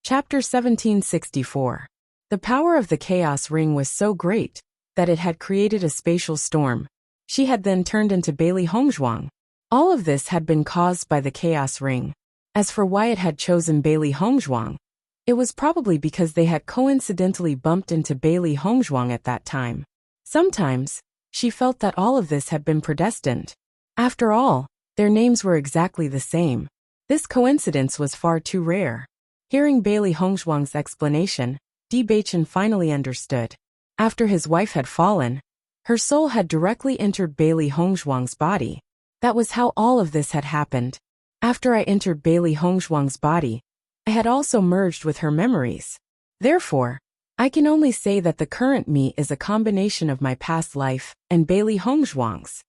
Chapter 1764. The power of the Chaos Ring was so great that it had created a spatial storm. She had then turned into Bailey Hongzhuang. All of this had been caused by the Chaos Ring. As for why it had chosen Bailey Hongzhuang, it was probably because they had coincidentally bumped into Bailey Hongzhuang at that time. Sometimes, she felt that all of this had been predestined. After all, their names were exactly the same. This coincidence was far too rare. Hearing Bailey Hongzhuang's explanation, Bewitching finally understood. After his wife had fallen, her soul had directly entered Bailey Hongzhuang's body. That was how all of this had happened. After I entered Bailey Hongzhuang's body, I had also merged with her memories. Therefore, I can only say that the current me is a combination of my past life and Bailey Hongzhuang's.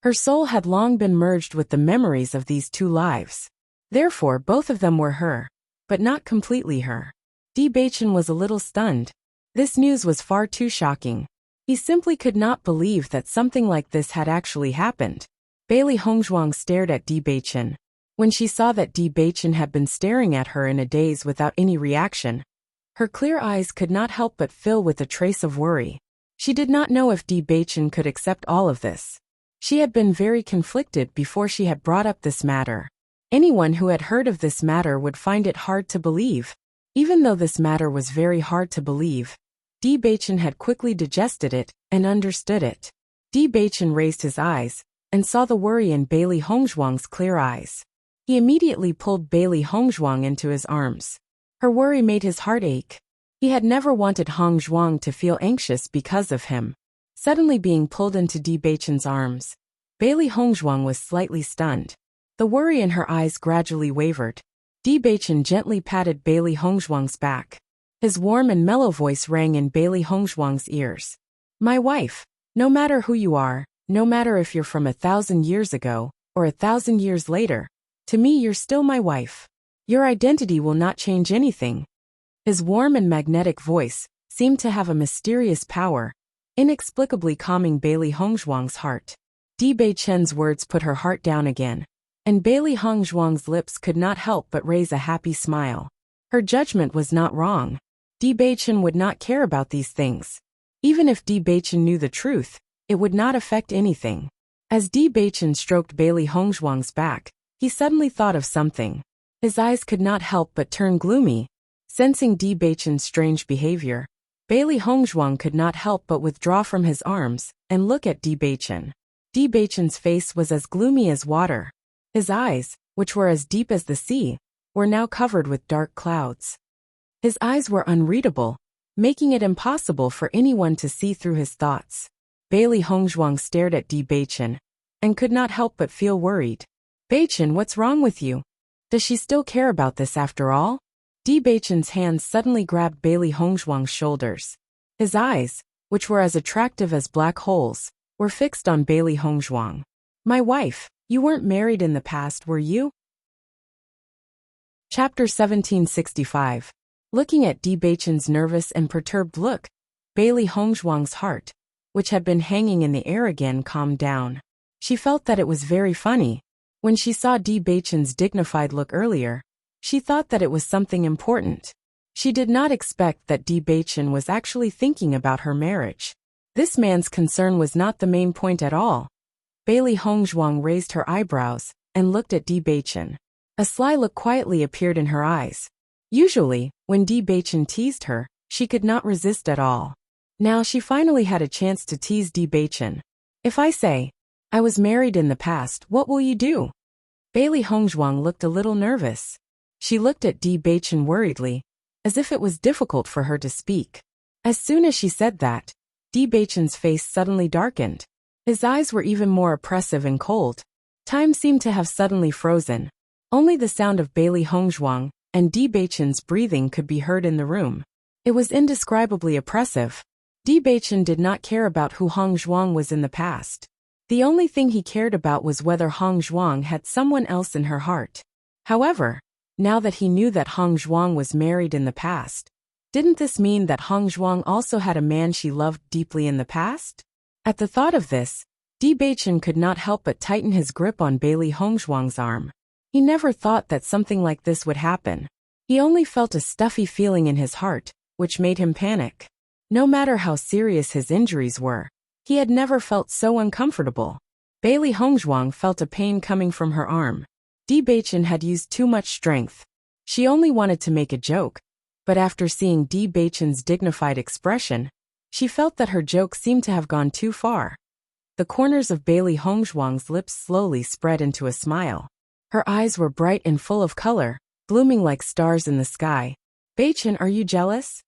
Her soul had long been merged with the memories of these two lives. Therefore, both of them were her, but not completely her. Bewitching was a little stunned. This news was far too shocking. He simply could not believe that something like this had actually happened. Bailey Hongzhuang stared at Bewitching. When she saw that Bewitching had been staring at her in a daze without any reaction, her clear eyes could not help but fill with a trace of worry. She did not know if Bewitching could accept all of this. She had been very conflicted before she had brought up this matter. Anyone who had heard of this matter would find it hard to believe. Even though this matter was very hard to believe, Bewitching had quickly digested it and understood it. Bewitching raised his eyes and saw the worry in Bailey Hongzhuang's clear eyes. He immediately pulled Bailey Hongzhuang into his arms. Her worry made his heart ache. He had never wanted Hongzhuang to feel anxious because of him. Suddenly being pulled into Bewitching's arms, Bailey Hongzhuang was slightly stunned. The worry in her eyes gradually wavered. Bewitching gently patted Bailey Hongzhuang's back. His warm and mellow voice rang in Bailey Hongzhuang's ears. "My wife, no matter who you are, no matter if you're from 1,000 years ago or 1,000 years later, to me you're still my wife. Your identity will not change anything." His warm and magnetic voice seemed to have a mysterious power, inexplicably calming Bailey Hongzhuang's heart. Bewitching's words put her heart down again, and Bailey Hongzhuang's lips could not help but raise a happy smile. Her judgment was not wrong. Bewitching would not care about these things. Even if Bewitching knew the truth, it would not affect anything. As Bewitching stroked Bailey Hongzhuang's back, he suddenly thought of something. His eyes could not help but turn gloomy. Sensing Bewitching's strange behavior, Bailey Hongzhuang could not help but withdraw from his arms and look at Bewitching. Bewitching's face was as gloomy as water. His eyes, which were as deep as the sea, were now covered with dark clouds. His eyes were unreadable, making it impossible for anyone to see through his thoughts. Bailey Hongzhuang stared at Bewitching and could not help but feel worried. "Bewitching, what's wrong with you? Does she still care about this after all?" Bewitching's hands suddenly grabbed Bailey Hongzhuang's shoulders. His eyes, which were as attractive as black holes, were fixed on Bailey Hongzhuang. "My wife, you weren't married in the past, were you?" Chapter 1765. Looking at Bewitching's nervous and perturbed look, Bailey Hongzhuang's heart, which had been hanging in the air again, calmed down. She felt that it was very funny. When she saw Bewitching's dignified look earlier, she thought that it was something important. She did not expect that Bewitching was actually thinking about her marriage. This man's concern was not the main point at all. Bailey Hongzhuang raised her eyebrows and looked at Bewitching. A sly look quietly appeared in her eyes. Usually, when Bewitching teased her, she could not resist at all. Now she finally had a chance to tease Bewitching. "If I say, I was married in the past, what will you do?" Bailey Hongzhuang looked a little nervous. She looked at Bewitching worriedly, as if it was difficult for her to speak. As soon as she said that, Bewitching's face suddenly darkened. His eyes were even more oppressive and cold. Time seemed to have suddenly frozen. Only the sound of Bailey Hongzhuang and Bewitching's breathing could be heard in the room. It was indescribably oppressive. Bewitching did not care about who Hongzhuang was in the past. The only thing he cared about was whether Hongzhuang had someone else in her heart. However, now that he knew that Hongzhuang was married in the past, didn't this mean that Hongzhuang also had a man she loved deeply in the past? At the thought of this, Bewitching could not help but tighten his grip on Bailey Hongzhuang's arm. He never thought that something like this would happen. He only felt a stuffy feeling in his heart, which made him panic. No matter how serious his injuries were, he had never felt so uncomfortable. Bailey Hongzhuang felt a pain coming from her arm. Di Beichen had used too much strength. She only wanted to make a joke, but after seeing Di Beichen's dignified expression, she felt that her joke seemed to have gone too far. The corners of Bailey Hongzhuang's lips slowly spread into a smile. Her eyes were bright and full of color, blooming like stars in the sky. Beichen, are you jealous?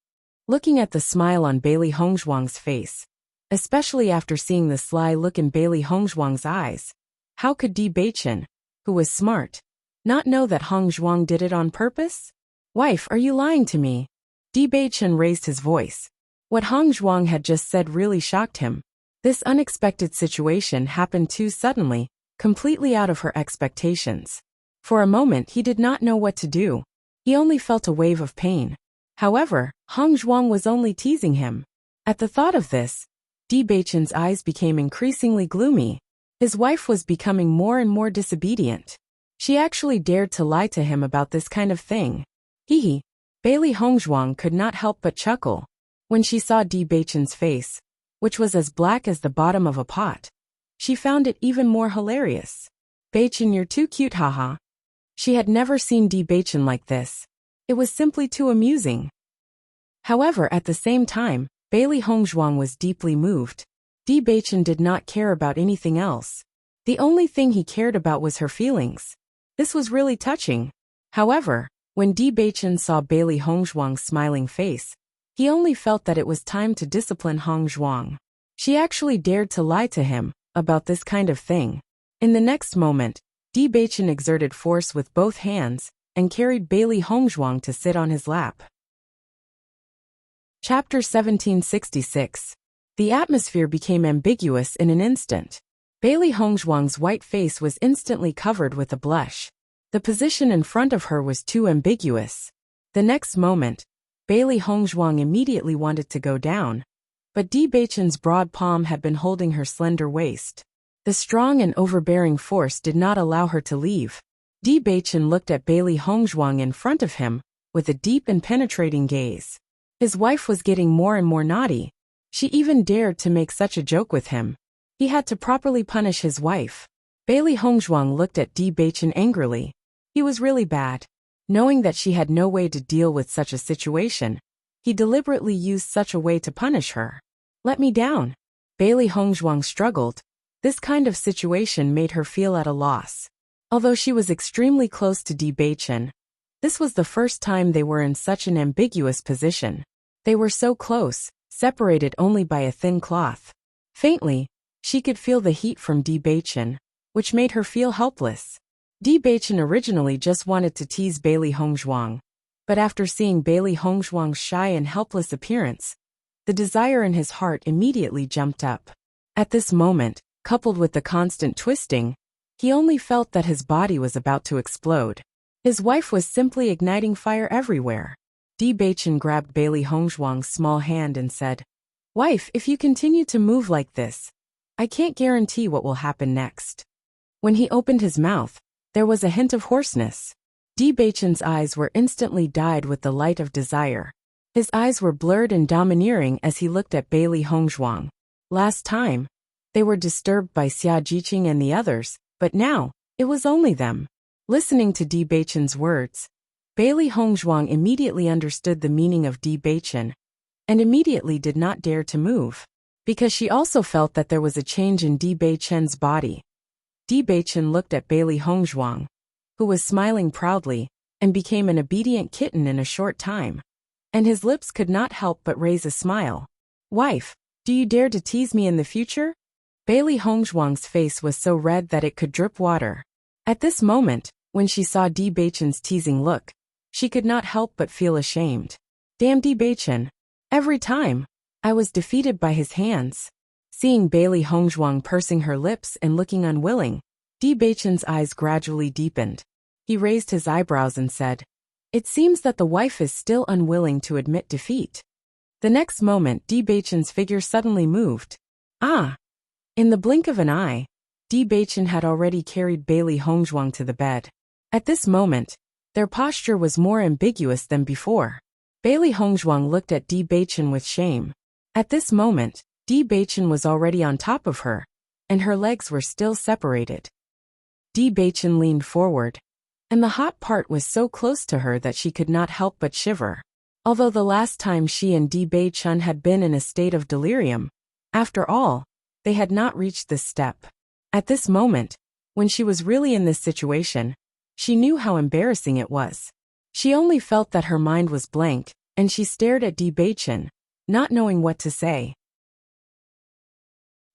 Looking at the smile on Bailey Hongzhuang's face, especially after seeing the sly look in Bailey Hongzhuang's eyes, how could Di Beichen, who was smart, not know that Hongzhuang did it on purpose? Wife, are you lying to me? Di Beichen raised his voice. What Hongzhuang had just said really shocked him. This unexpected situation happened too suddenly, completely out of her expectations. For a moment he did not know what to do. He only felt a wave of pain. However, Hongzhuang was only teasing him. At the thought of this, Di Beichen's eyes became increasingly gloomy. His wife was becoming more and more disobedient. She actually dared to lie to him about this kind of thing. Hee hee. Bailey Hongzhuang could not help but chuckle. When she saw Di Beichen's face, which was as black as the bottom of a pot, she found it even more hilarious. Beichen, you're too cute, haha. She had never seen Di Beichen like this. It was simply too amusing. However, at the same time, Bailey Hongzhuang was deeply moved. Di Beichen did not care about anything else. The only thing he cared about was her feelings. This was really touching. However, when Di Beichen saw Bailey Hongzhuang's smiling face, he only felt that it was time to discipline Hongzhuang. She actually dared to lie to him about this kind of thing. In the next moment, Di Beichen exerted force with both hands and carried Bailey Hongzhuang to sit on his lap. Chapter 1766. The atmosphere became ambiguous in an instant. Bailey Hongzhuang's white face was instantly covered with a blush. The position in front of her was too ambiguous. The next moment, Bailey Hongzhuang immediately wanted to go down, but Di Beichen's broad palm had been holding her slender waist. The strong and overbearing force did not allow her to leave. Di Beichen looked at Bailey Hongzhuang in front of him with a deep and penetrating gaze. His wife was getting more and more naughty. She even dared to make such a joke with him. He had to properly punish his wife. Bailey Hongzhuang looked at Di Beichen angrily. He was really bad. Knowing that she had no way to deal with such a situation, he deliberately used such a way to punish her. Let me down. Bailey Hongzhuang struggled. This kind of situation made her feel at a loss. Although she was extremely close to Di Beichen, this was the first time they were in such an ambiguous position. They were so close, separated only by a thin cloth. Faintly, she could feel the heat from Di Beichen, which made her feel helpless. Di Beichen originally just wanted to tease Bailey Hongzhuang, but after seeing Bailey Hongzhuang's shy and helpless appearance, the desire in his heart immediately jumped up. At this moment, coupled with the constant twisting, he only felt that his body was about to explode. His wife was simply igniting fire everywhere. Di Beichen grabbed Bailey Hongzhuang's small hand and said, "Wife, if you continue to move like this, I can't guarantee what will happen next." When he opened his mouth, there was a hint of hoarseness. Di Beichen's eyes were instantly dyed with the light of desire. His eyes were blurred and domineering as he looked at Bailey Hongzhuang. Last time, they were disturbed by Xia Jiqing and the others, but now, it was only them. Listening to Di Beichen's words, Bailey Hongzhuang immediately understood the meaning of Di Beichen, and immediately did not dare to move, because she also felt that there was a change in Di Beichen's body. Di Beichen looked at Bailey Hongzhuang, who was smiling proudly, and became an obedient kitten in a short time. And his lips could not help but raise a smile. "Wife, do you dare to tease me in the future?" Bailey Hongzhuang's face was so red that it could drip water. At this moment, when she saw Di Beichen's teasing look, she could not help but feel ashamed. Damn Di Beichen. Every time, I was defeated by his hands. Seeing Bailey Hongzhuang pursing her lips and looking unwilling, Di Beichen's eyes gradually deepened. He raised his eyebrows and said, "It seems that the wife is still unwilling to admit defeat." The next moment Di Beichen's figure suddenly moved. Ah! In the blink of an eye, Di Beichen had already carried Bailey Hongzhuang to the bed. At this moment, Their posture was more ambiguous than before. Bailey Hongzhuang looked at Di Beichen with shame. At this moment, Di Beichen was already on top of her, and her legs were still separated. Di Beichen leaned forward, and the hot part was so close to her that she could not help but shiver. Although the last time she and Di Beichen had been in a state of delirium, after all, they had not reached this step. At this moment, when she was really in this situation, she knew how embarrassing it was. She only felt that her mind was blank, and she stared at Di Beichen, not knowing what to say.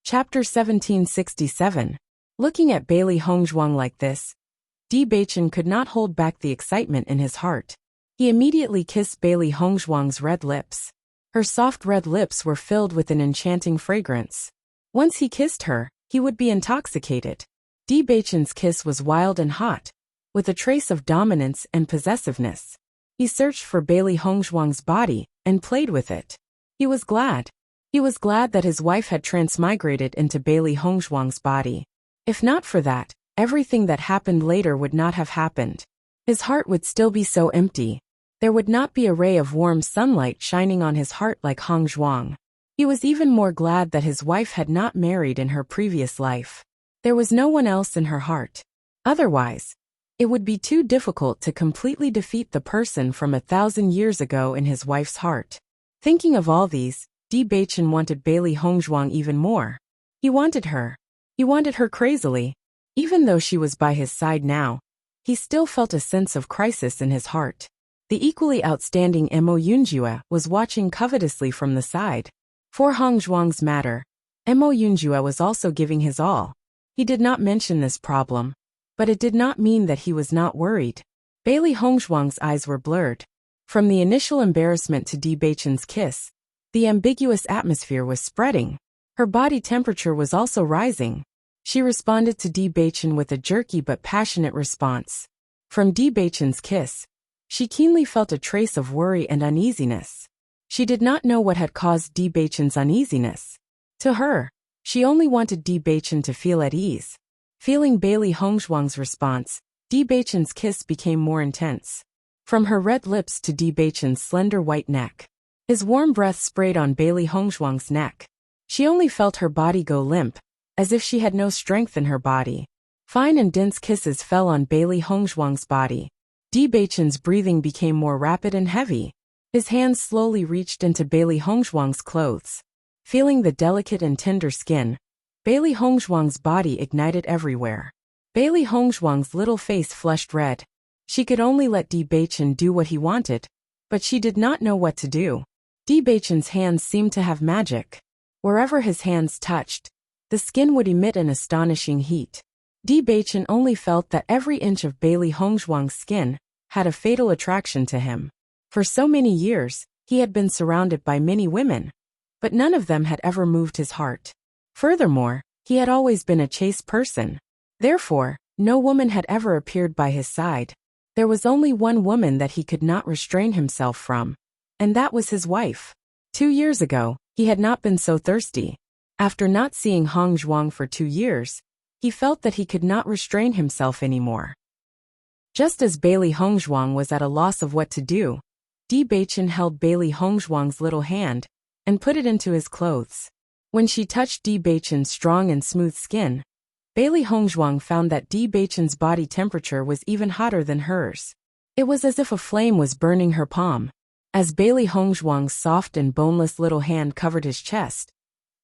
Chapter 1767. Looking at Bailey Hongzhuang like this, Di Beichen could not hold back the excitement in his heart. He immediately kissed Bailey Hongzhuang's red lips. Her soft red lips were filled with an enchanting fragrance. Once he kissed her, he would be intoxicated. Di Beichen's kiss was wild and hot, with a trace of dominance and possessiveness. He searched for Bailey Hongzhuang's body and played with it. He was glad. He was glad that his wife had transmigrated into Bailey Hongzhuang's body. If not for that, everything that happened later would not have happened. His heart would still be so empty. There would not be a ray of warm sunlight shining on his heart like Hongzhuang. He was even more glad that his wife had not married in her previous life. There was no one else in her heart. Otherwise, it would be too difficult to completely defeat the person from 1,000 years ago in his wife's heart. Thinking of all these, Di Beichen wanted Bailey Hongzhuang even more. He wanted her. He wanted her crazily. Even though she was by his side now, he still felt a sense of crisis in his heart. The equally outstanding Mo Yunjue was watching covetously from the side. For Hongzhuang's matter, Mo Yunjue was also giving his all. He did not mention this problem, but it did not mean that he was not worried. Bailey Hongzhuang's eyes were blurred. From the initial embarrassment to Di Beichen's kiss, the ambiguous atmosphere was spreading. Her body temperature was also rising. She responded to Di Beichen with a jerky but passionate response. From Di Beichen's kiss, she keenly felt a trace of worry and uneasiness. She did not know what had caused Di Beichen's uneasiness. To her, she only wanted Di Beichen to feel at ease. Feeling Bailey Hongzhuang's response, Di Beichen's kiss became more intense. From her red lips to Di Beichen's slender white neck. His warm breath sprayed on Bailey Hongzhuang's neck. She only felt her body go limp, as if she had no strength in her body. Fine and dense kisses fell on Bailey Hongzhuang's body. Di Beichen's breathing became more rapid and heavy. His hands slowly reached into Bailey Hongzhuang's clothes. Feeling the delicate and tender skin, Bailey Hongzhuang's body ignited everywhere. Bailey Hongzhuang's little face flushed red. She could only let Di Beichen do what he wanted, but she did not know what to do. Di Beichen's hands seemed to have magic. Wherever his hands touched, the skin would emit an astonishing heat. Di Beichen only felt that every inch of Bailey Hongzhuang's skin had a fatal attraction to him. For so many years, he had been surrounded by many women, but none of them had ever moved his heart. Furthermore, he had always been a chaste person. Therefore, no woman had ever appeared by his side. There was only one woman that he could not restrain himself from, and that was his wife. 2 years ago, he had not been so thirsty. After not seeing Hongzhuang for 2 years, he felt that he could not restrain himself anymore. Just as Bailey Hongzhuang was at a loss of what to do, Di Beichen held Bailey Hongzhuang's little hand and put it into his clothes. When she touched Di Beichen's strong and smooth skin, Bailey Hongzhuang found that Di Beichen's body temperature was even hotter than hers. It was as if a flame was burning her palm. As Bailey Hongzhuang's soft and boneless little hand covered his chest,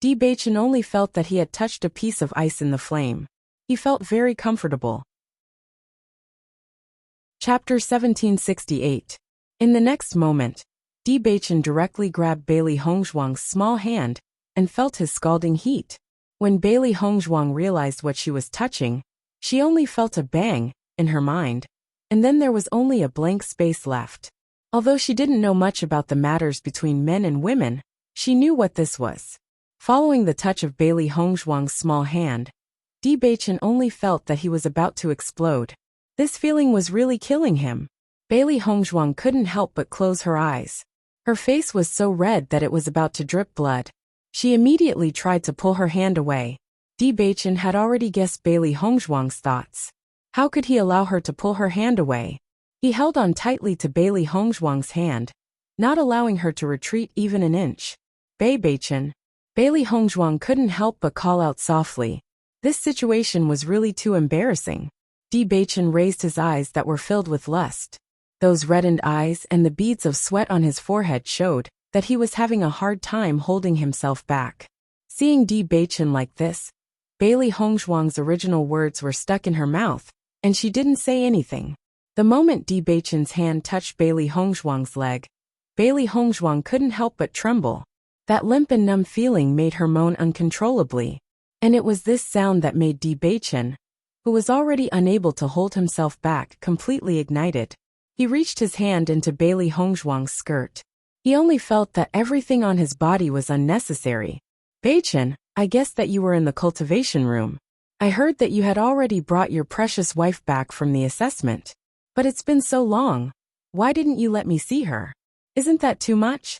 Di Beichen only felt that he had touched a piece of ice in the flame. He felt very comfortable. Chapter 1768. In the next moment, Di Beichen directly grabbed Bailey Hongzhuang's small hand and felt his scalding heat. When Bailey Hongzhuang realized what she was touching, she only felt a bang in her mind, and then there was only a blank space left. Although she didn't know much about the matters between men and women, she knew what this was. Following the touch of Bailey Hongzhuang's small hand, Di Beichen only felt that he was about to explode. This feeling was really killing him. Bailey Hongzhuang couldn't help but close her eyes. Her face was so red that it was about to drip blood. She immediately tried to pull her hand away. Di Beichen had already guessed Bailey Hongzhuang's thoughts. How could he allow her to pull her hand away? He held on tightly to Bailey Hongzhuang's hand, not allowing her to retreat even an inch. Bewitching. Bailey Hongzhuang couldn't help but call out softly. This situation was really too embarrassing. Bewitching raised his eyes that were filled with lust. Those reddened eyes and the beads of sweat on his forehead showed that he was having a hard time holding himself back. Seeing Bewitching like this, Bailey Hongzhuang's original words were stuck in her mouth, and she didn't say anything. The moment Bewitching's hand touched Bailey Hongzhuang's leg, Bailey Hongzhuang couldn't help but tremble. That limp and numb feeling made her moan uncontrollably, and it was this sound that made Bewitching, who was already unable to hold himself back, completely ignited. He reached his hand into Bailey Hongzhuang's skirt. He only felt that everything on his body was unnecessary. Bewitching, I guessed that you were in the cultivation room. I heard that you had already brought your precious wife back from the assessment. But it's been so long. Why didn't you let me see her? Isn't that too much?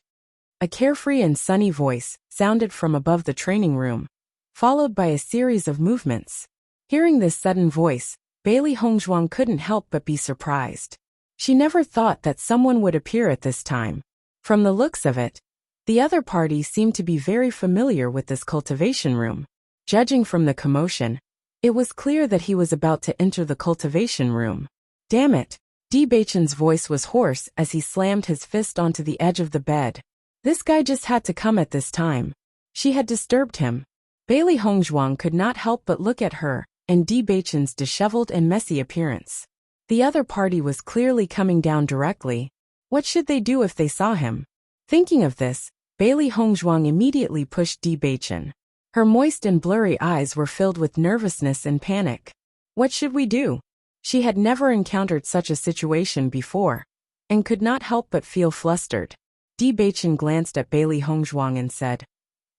A carefree and sunny voice sounded from above the training room, followed by a series of movements. Hearing this sudden voice, Bailey Hongzhuang couldn't help but be surprised. She never thought that someone would appear at this time. From the looks of it, the other party seemed to be very familiar with this cultivation room. Judging from the commotion, it was clear that he was about to enter the cultivation room. Damn it! Bewitching's voice was hoarse as he slammed his fist onto the edge of the bed. This guy just had to come at this time. She had disturbed him. Bailey Hongzhuang could not help but look at her and Bewitching's disheveled and messy appearance. The other party was clearly coming down directly. What should they do if they saw him? Thinking of this, Bailey Hongzhuang immediately pushed Bewitching. Her moist and blurry eyes were filled with nervousness and panic. What should we do? She had never encountered such a situation before, and could not help but feel flustered. Bewitching glanced at Bailey Hongzhuang and said,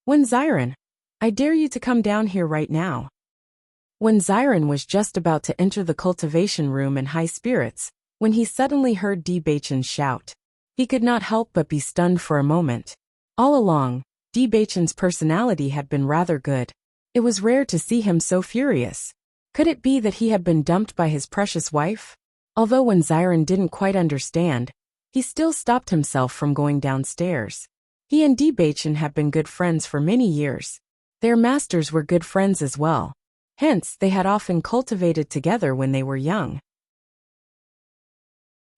"Wen Xiren, I dare you to come down here right now." Wen Xiren was just about to enter the cultivation room in high spirits, when he suddenly heard Bewitching shout. He could not help but be stunned for a moment. All along, Bewitching's personality had been rather good. It was rare to see him so furious. Could it be that he had been dumped by his precious wife? Although Wen Xiren didn't quite understand, he still stopped himself from going downstairs. He and Bewitching had been good friends for many years. Their masters were good friends as well. Hence, they had often cultivated together when they were young.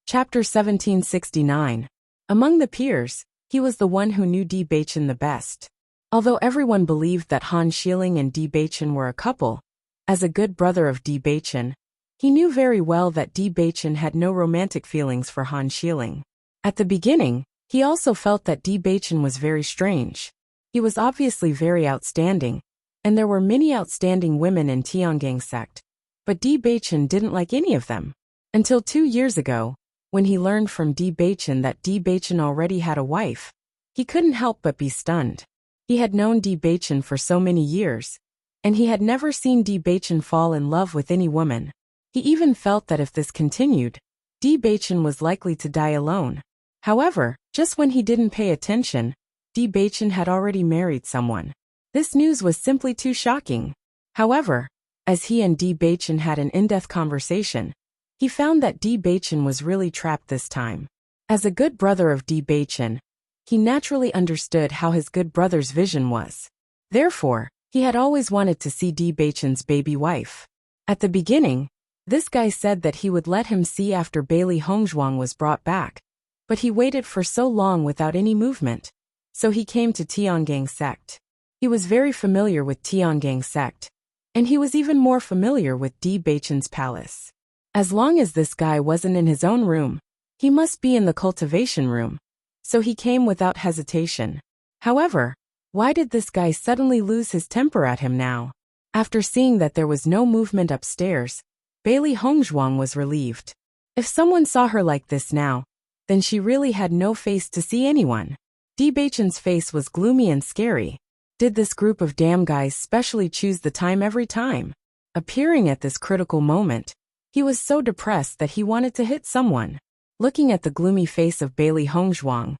Chapter 1769. Among the peers, he was the one who knew Bewitching the best. Although everyone believed that Han Shilling and Bewitching were a couple, as a good brother of Bewitching, he knew very well that Bewitching had no romantic feelings for Han Shilling. At the beginning, he also felt that Bewitching was very strange. He was obviously very outstanding, and there were many outstanding women in Tiangang sect, but Bewitching didn't like any of them. Until 2 years ago, when he learned from Bewitching that Bewitching already had a wife, he couldn't help but be stunned. He had known Bewitching for so many years, and he had never seen Bewitching fall in love with any woman. He even felt that if this continued, Bewitching was likely to die alone. However, just when he didn't pay attention, Bewitching had already married someone. This news was simply too shocking. However, as he and Bewitching had an in-depth conversation, he found that Bewitching was really trapped this time. As a good brother of Bewitching, he naturally understood how his good brother's vision was. Therefore, he had always wanted to see Bewitching's baby wife. At the beginning, this guy said that he would let him see after Bailey Hongzhuang was brought back, but he waited for so long without any movement, so he came to Tiangang sect. He was very familiar with Tiangang sect, and he was even more familiar with Bewitching's palace. As long as this guy wasn't in his own room, he must be in the cultivation room, so he came without hesitation. However, why did this guy suddenly lose his temper at him now? After seeing that there was no movement upstairs, Bailey Hongzhuang was relieved. If someone saw her like this now, then she really had no face to see anyone. Bewitching's face was gloomy and scary. Did this group of damn guys specially choose the time every time? Appearing at this critical moment, he was so depressed that he wanted to hit someone. Looking at the gloomy face of Bailey Hongzhuang,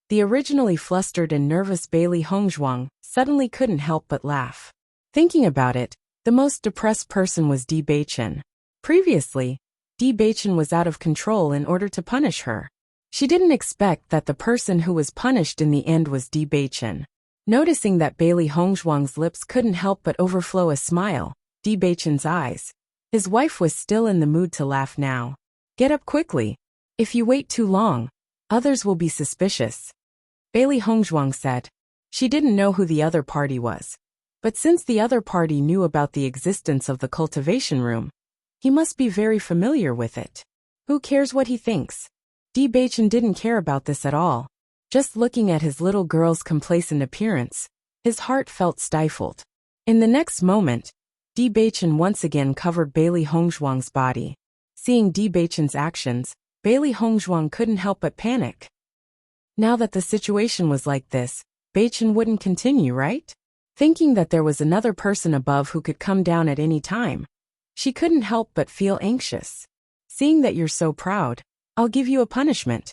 the originally flustered and nervous Bailey Hongzhuang suddenly couldn't help but laugh. Thinking about it, the most depressed person was Bewitching. Previously, Bewitching was out of control in order to punish her. She didn't expect that the person who was punished in the end was Bewitching. Noticing that Bailey Hongzhuang's lips couldn't help but overflow a smile, Bewitching's eyes. His wife was still in the mood to laugh now. Get up quickly. If you wait too long, others will be suspicious. Bailey Hongzhuang said. She didn't know who the other party was. But since the other party knew about the existence of the cultivation room, he must be very familiar with it. Who cares what he thinks? Bewitching didn't care about this at all. Just looking at his little girl's complacent appearance, his heart felt stifled. In the next moment, Bewitching once again covered Bailey Hongzhuang's body. Seeing Bewitching's actions, Bailey Hongzhuang couldn't help but panic. Now that the situation was like this, Bewitching wouldn't continue, right? Thinking that there was another person above who could come down at any time, she couldn't help but feel anxious. Seeing that you're so proud, I'll give you a punishment.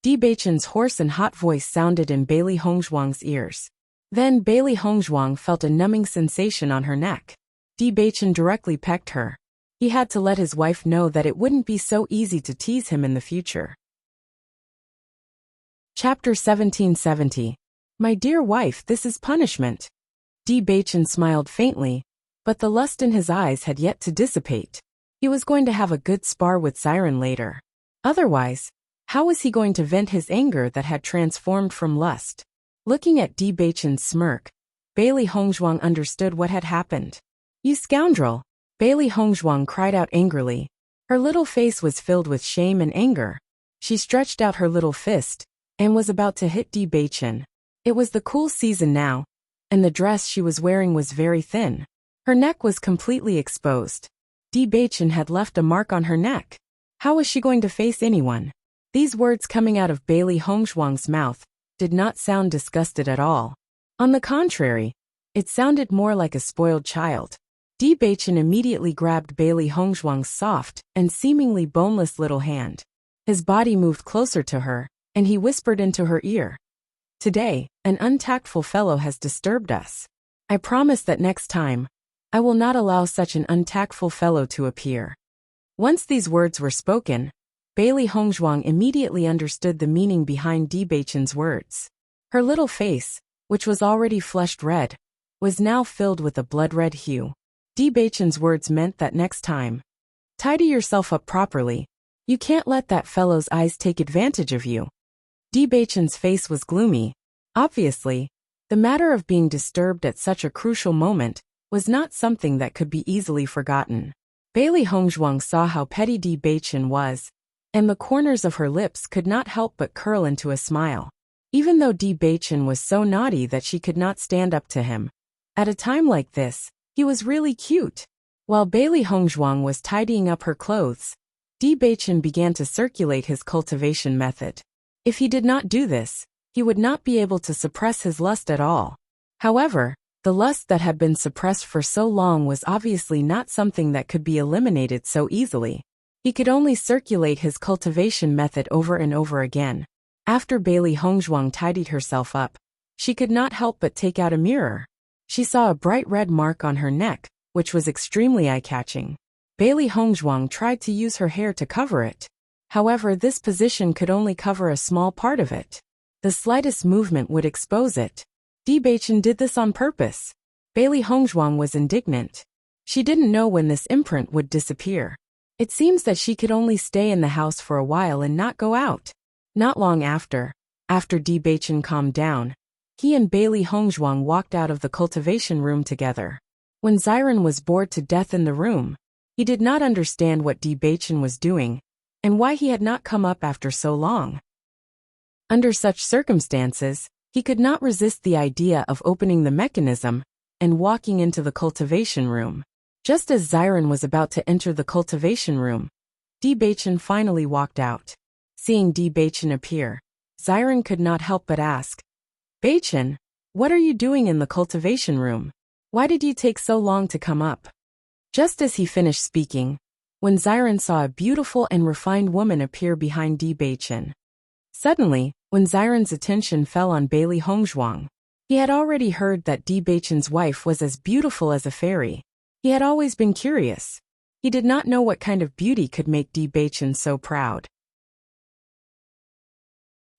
Bewitching's hoarse and hot voice sounded in Bailey Hongzhuang's ears. Then Bailey Hongzhuang felt a numbing sensation on her neck. Bewitching directly pecked her. He had to let his wife know that it wouldn't be so easy to tease him in the future. Chapter 1770. My dear wife, this is punishment. Bewitching smiled faintly, but the lust in his eyes had yet to dissipate. He was going to have a good spar with Siren later. Otherwise, how was he going to vent his anger that had transformed from lust? Looking at Bewitching's smirk, Bailey Hongzhuang understood what had happened. You scoundrel! Bailey Hongzhuang cried out angrily. Her little face was filled with shame and anger. She stretched out her little fist and was about to hit Bewitching. It was the cool season now, and the dress she was wearing was very thin. Her neck was completely exposed. Bewitching had left a mark on her neck. How was she going to face anyone? These words coming out of Bailey Hongzhuang's mouth did not sound disgusted at all. On the contrary, it sounded more like a spoiled child. Bewitching immediately grabbed Bailey Hongzhuang's soft and seemingly boneless little hand. His body moved closer to her, and he whispered into her ear. Today, an untactful fellow has disturbed us. I promise that next time, I will not allow such an untactful fellow to appear. Once these words were spoken, Bailey Hongzhuang immediately understood the meaning behind Bewitching's words. Her little face, which was already flushed red, was now filled with a blood-red hue. Bewitching's words meant that next time, tidy yourself up properly. You can't let that fellow's eyes take advantage of you. Bewitching's face was gloomy. Obviously, the matter of being disturbed at such a crucial moment was not something that could be easily forgotten. Bailey Hongzhuang saw how petty Bewitching was, and the corners of her lips could not help but curl into a smile. Even though Bewitching was so naughty that she could not stand up to him, at a time like this, he was really cute. While Bailey Hongzhuang was tidying up her clothes, Bewitching began to circulate his cultivation method. If he did not do this, he would not be able to suppress his lust at all. However, the lust that had been suppressed for so long was obviously not something that could be eliminated so easily. He could only circulate his cultivation method over and over again. After Bailey Hongzhuang tidied herself up, she could not help but take out a mirror. She saw a bright red mark on her neck, which was extremely eye-catching. Bailey Hongzhuang tried to use her hair to cover it. However, this position could only cover a small part of it. The slightest movement would expose it. Bewitching did this on purpose. Bailey Hongzhuang was indignant. She didn't know when this imprint would disappear. It seems that she could only stay in the house for a while and not go out. Not long after Bewitching calmed down, he and Bailey Hongzhuang walked out of the cultivation room together. When Siren was bored to death in the room, he did not understand what Bewitching was doing, and why he had not come up after so long. Under such circumstances, he could not resist the idea of opening the mechanism and walking into the cultivation room. Just as Siren was about to enter the cultivation room, Bewitching finally walked out. Seeing Bewitching appear, Siren could not help but ask, Bewitching, what are you doing in the cultivation room? Why did you take so long to come up? Just as he finished speaking, when Siren saw a beautiful and refined woman appear behind Bewitching. Suddenly, when Siren's attention fell on Bailey Hongzhuang, he had already heard that Bewitching's wife was as beautiful as a fairy. He had always been curious. He did not know what kind of beauty could make Bewitching so proud.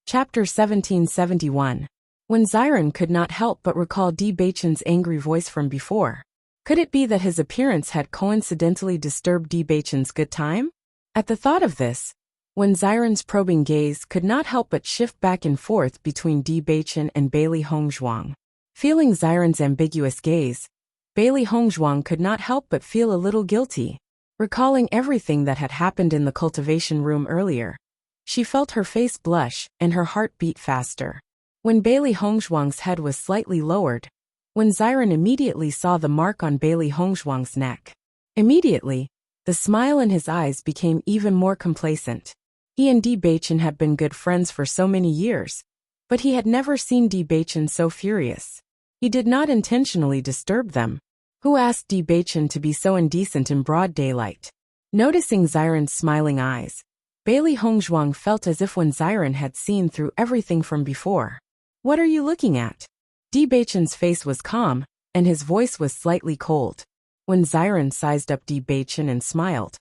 Chapter 1771. When Xiren could not help but recall Bewitching's angry voice from before. Could it be that his appearance had coincidentally disturbed Bewitching's good time? At the thought of this, when Xiren's probing gaze could not help but shift back and forth between Bewitching and Bailey Hongzhuang. Feeling Xiren's ambiguous gaze, Bailey Hongzhuang could not help but feel a little guilty. Recalling everything that had happened in the cultivation room earlier, she felt her face blush and her heart beat faster. When Bailey Hongzhuang's head was slightly lowered, when Xiren immediately saw the mark on Bailey Hongzhuang's neck. Immediately, the smile in his eyes became even more complacent. He and Bewitching had been good friends for so many years, but he had never seen Bewitching so furious. He did not intentionally disturb them. Who asked Bewitching to be so indecent in broad daylight? Noticing Xiren's smiling eyes, Bailey Hongzhuang felt as if when Xiren had seen through everything from before. What are you looking at? Bewitching's face was calm, and his voice was slightly cold. When Xiren sized up Bewitching and smiled.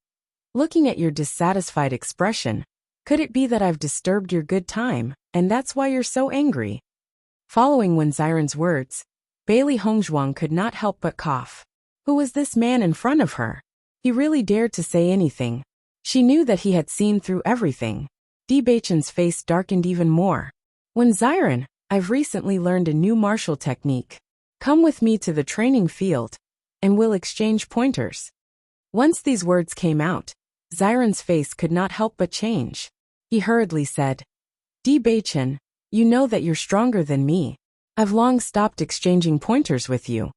Looking at your dissatisfied expression, could it be that I've disturbed your good time, and that's why you're so angry? Following when Xiren's words, Bailey Hongzhuang could not help but cough. Who was this man in front of her? He really dared to say anything. She knew that he had seen through everything. Bewitching's face darkened even more. When Xiren, I've recently learned a new martial technique. Come with me to the training field, and we'll exchange pointers. Once these words came out, Xiren's face could not help but change. He hurriedly said, Bewitching, you know that you're stronger than me. I've long stopped exchanging pointers with you.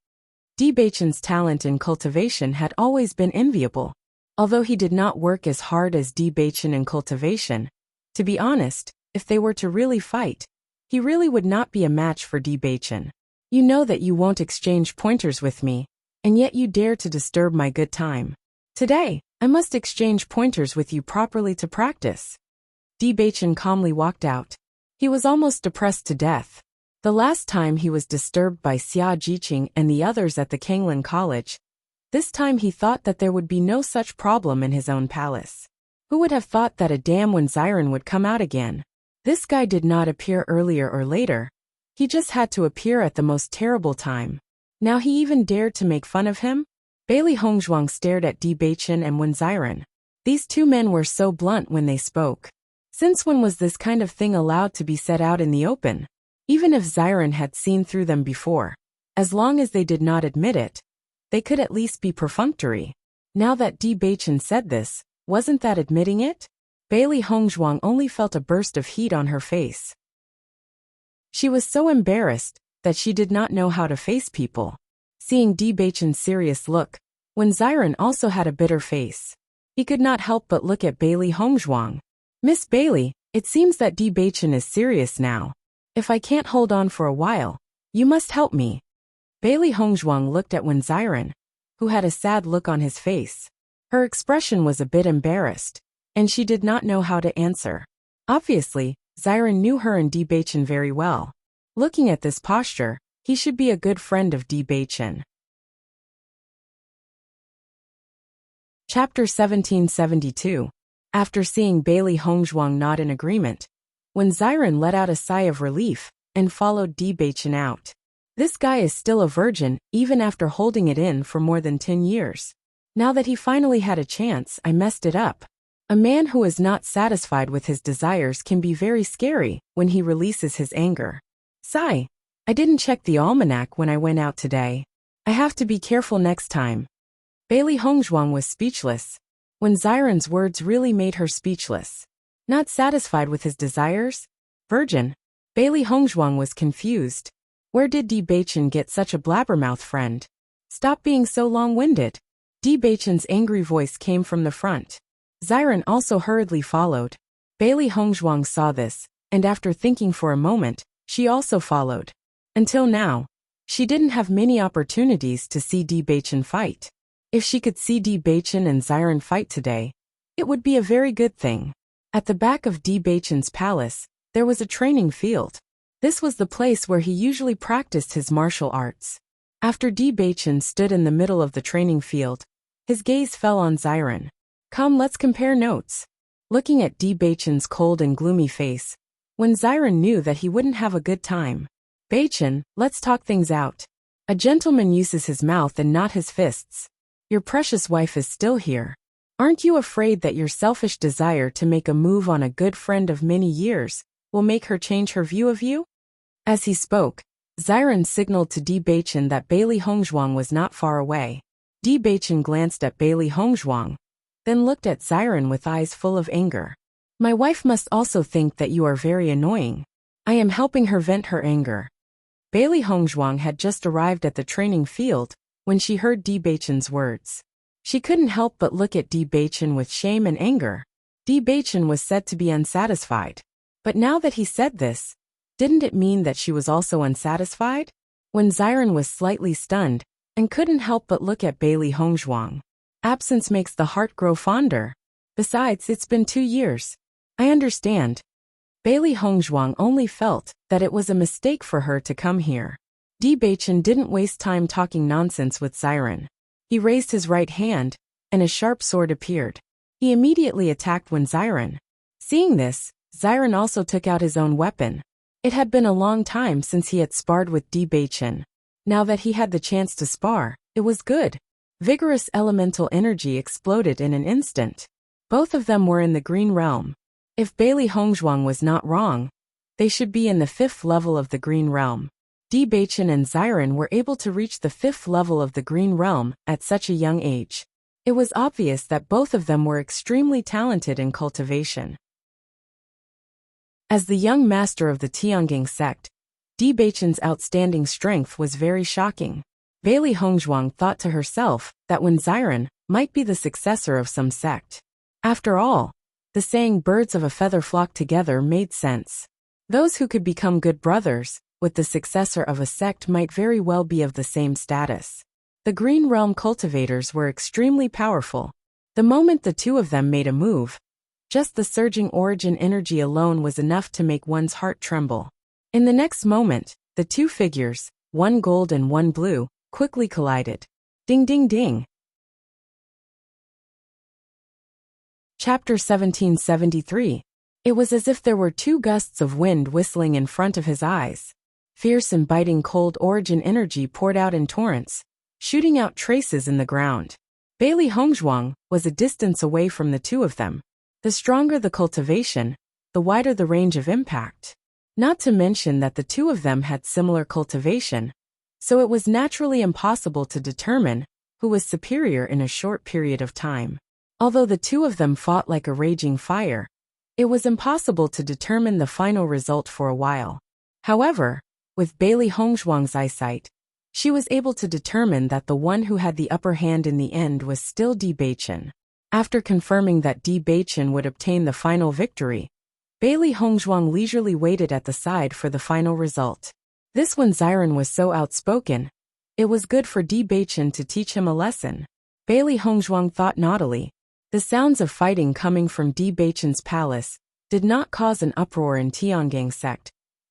Bewitching's talent in cultivation had always been enviable. Although he did not work as hard as Bewitching in cultivation, to be honest, if they were to really fight, he really would not be a match for Bewitching. You know that you won't exchange pointers with me, and yet you dare to disturb my good time. Today, I must exchange pointers with you properly to practice. Bewitching calmly walked out. He was almost depressed to death. The last time he was disturbed by Xia Jiqing and the others at the Kanglin College. This time he thought that there would be no such problem in his own palace. Who would have thought that a dam when Xiren would come out again? This guy did not appear earlier or later. He just had to appear at the most terrible time. Now he even dared to make fun of him? Bailey Hongzhuang stared at Bewitching and Wen Xiren. These two men were so blunt when they spoke. Since when was this kind of thing allowed to be said out in the open? Even if Xiren had seen through them before, as long as they did not admit it, they could at least be perfunctory. Now that Bewitching said this, wasn't that admitting it? Bailey Hongzhuang only felt a burst of heat on her face. She was so embarrassed that she did not know how to face people. Seeing Bewitching's serious look, when Xiren also had a bitter face, he could not help but look at Bailey Hongzhuang. Miss Bailey, it seems that Bewitching is serious now. If I can't hold on for a while, you must help me. Bailey Hongzhuang looked at Wen Xiren, who had a sad look on his face. Her expression was a bit embarrassed, and she did not know how to answer. Obviously, Xiren knew her and Bewitching very well. Looking at this posture, he should be a good friend of Bewitching. Chapter 1772. After seeing Bailey Hongzhuang nod in agreement, Wen Xiren let out a sigh of relief and followed Bewitching out. This guy is still a virgin, even after holding it in for more than 10 years. Now that he finally had a chance, I messed it up. A man who is not satisfied with his desires can be very scary when he releases his anger. Sigh. I didn't check the almanac when I went out today. I have to be careful next time. Bailey Hongzhuang was speechless. Wen Xiren's words really made her speechless. Not satisfied with his desires? Virgin? Bailey Hongzhuang was confused. Where did Bewitching get such a blabbermouth friend? Stop being so long-winded. Bewitching's angry voice came from the front. Xiren also hurriedly followed. Bailey Hongzhuang saw this, and after thinking for a moment, she also followed. Until now, she didn't have many opportunities to see Bewitching fight. If she could see Bewitching and Xiren fight today, it would be a very good thing. At the back of Bewitching's palace, there was a training field. This was the place where he usually practiced his martial arts. After Bewitching stood in the middle of the training field, His gaze fell on Xiren. Come, let's compare notes. Looking at Beichen's cold and gloomy face, when Xiren knew that he wouldn't have a good time. Beichen, let's talk things out. A gentleman uses his mouth and not his fists. Your precious wife is still here. Aren't you afraid that your selfish desire to make a move on a good friend of many years will make her change her view of you? As he spoke, Xiren signaled to Beichen that Bailey Hongzhuang was not far away. Beichen glanced at Bailey Hongzhuang, then looked at Xiren with eyes full of anger. My wife must also think that you are very annoying. I am helping her vent her anger. Bailey Hongzhuang had just arrived at the training field when she heard Beichen's words. She couldn't help but look at Beichen with shame and anger. Beichen was said to be unsatisfied. But now that he said this, didn't it mean that she was also unsatisfied? When Xiren was slightly stunned and couldn't help but look at Bailey Hongzhuang. Absence makes the heart grow fonder. Besides, it's been 2 years. I understand. Bailey Hongzhuang only felt that it was a mistake for her to come here. Beichen didn't waste time talking nonsense with Xiren. He raised his right hand, and a sharp sword appeared. He immediately attacked when Xiren. Seeing this, Xiren also took out his own weapon. It had been a long time since he had sparred with Beichen. Now that he had the chance to spar, it was good. Vigorous elemental energy exploded in an instant. Both of them were in the green realm. If Bailey Hongzhuang was not wrong, they should be in the 5th level of the green realm. Beichen and Xiren were able to reach the 5th level of the green realm at such a young age. It was obvious that both of them were extremely talented in cultivation. As the young master of the Tiangang sect, Beichen's outstanding strength was very shocking. Bailey Hongzhuang thought to herself that when Xiren might be the successor of some sect. After all, the saying birds of a feather flock together made sense. Those who could become good brothers with the successor of a sect might very well be of the same status. The Green Realm cultivators were extremely powerful. The moment the two of them made a move, just the surging origin energy alone was enough to make one's heart tremble. In the next moment, the two figures, one gold and one blue, quickly collided. Ding ding ding. Chapter 1773. It was as if there were 2 gusts of wind whistling in front of his eyes. Fierce and biting cold origin energy poured out in torrents, shooting out traces in the ground. Bailey Hongzhuang was a distance away from the two of them. The stronger the cultivation, the wider the range of impact. Not to mention that the two of them had similar cultivation, so it was naturally impossible to determine who was superior in a short period of time. Although the two of them fought like a raging fire, it was impossible to determine the final result for a while. However, with Bailey Hongzhuang's eyesight, she was able to determine that the one who had the upper hand in the end was still Beichen. After confirming that Beichen would obtain the final victory, Bailey Hongzhuang leisurely waited at the side for the final result. This when Xiren was so outspoken, it was good for Beichen to teach him a lesson. Bailey Hongzhuang thought naughtily. The sounds of fighting coming from Beichen's palace did not cause an uproar in Tiangang sect,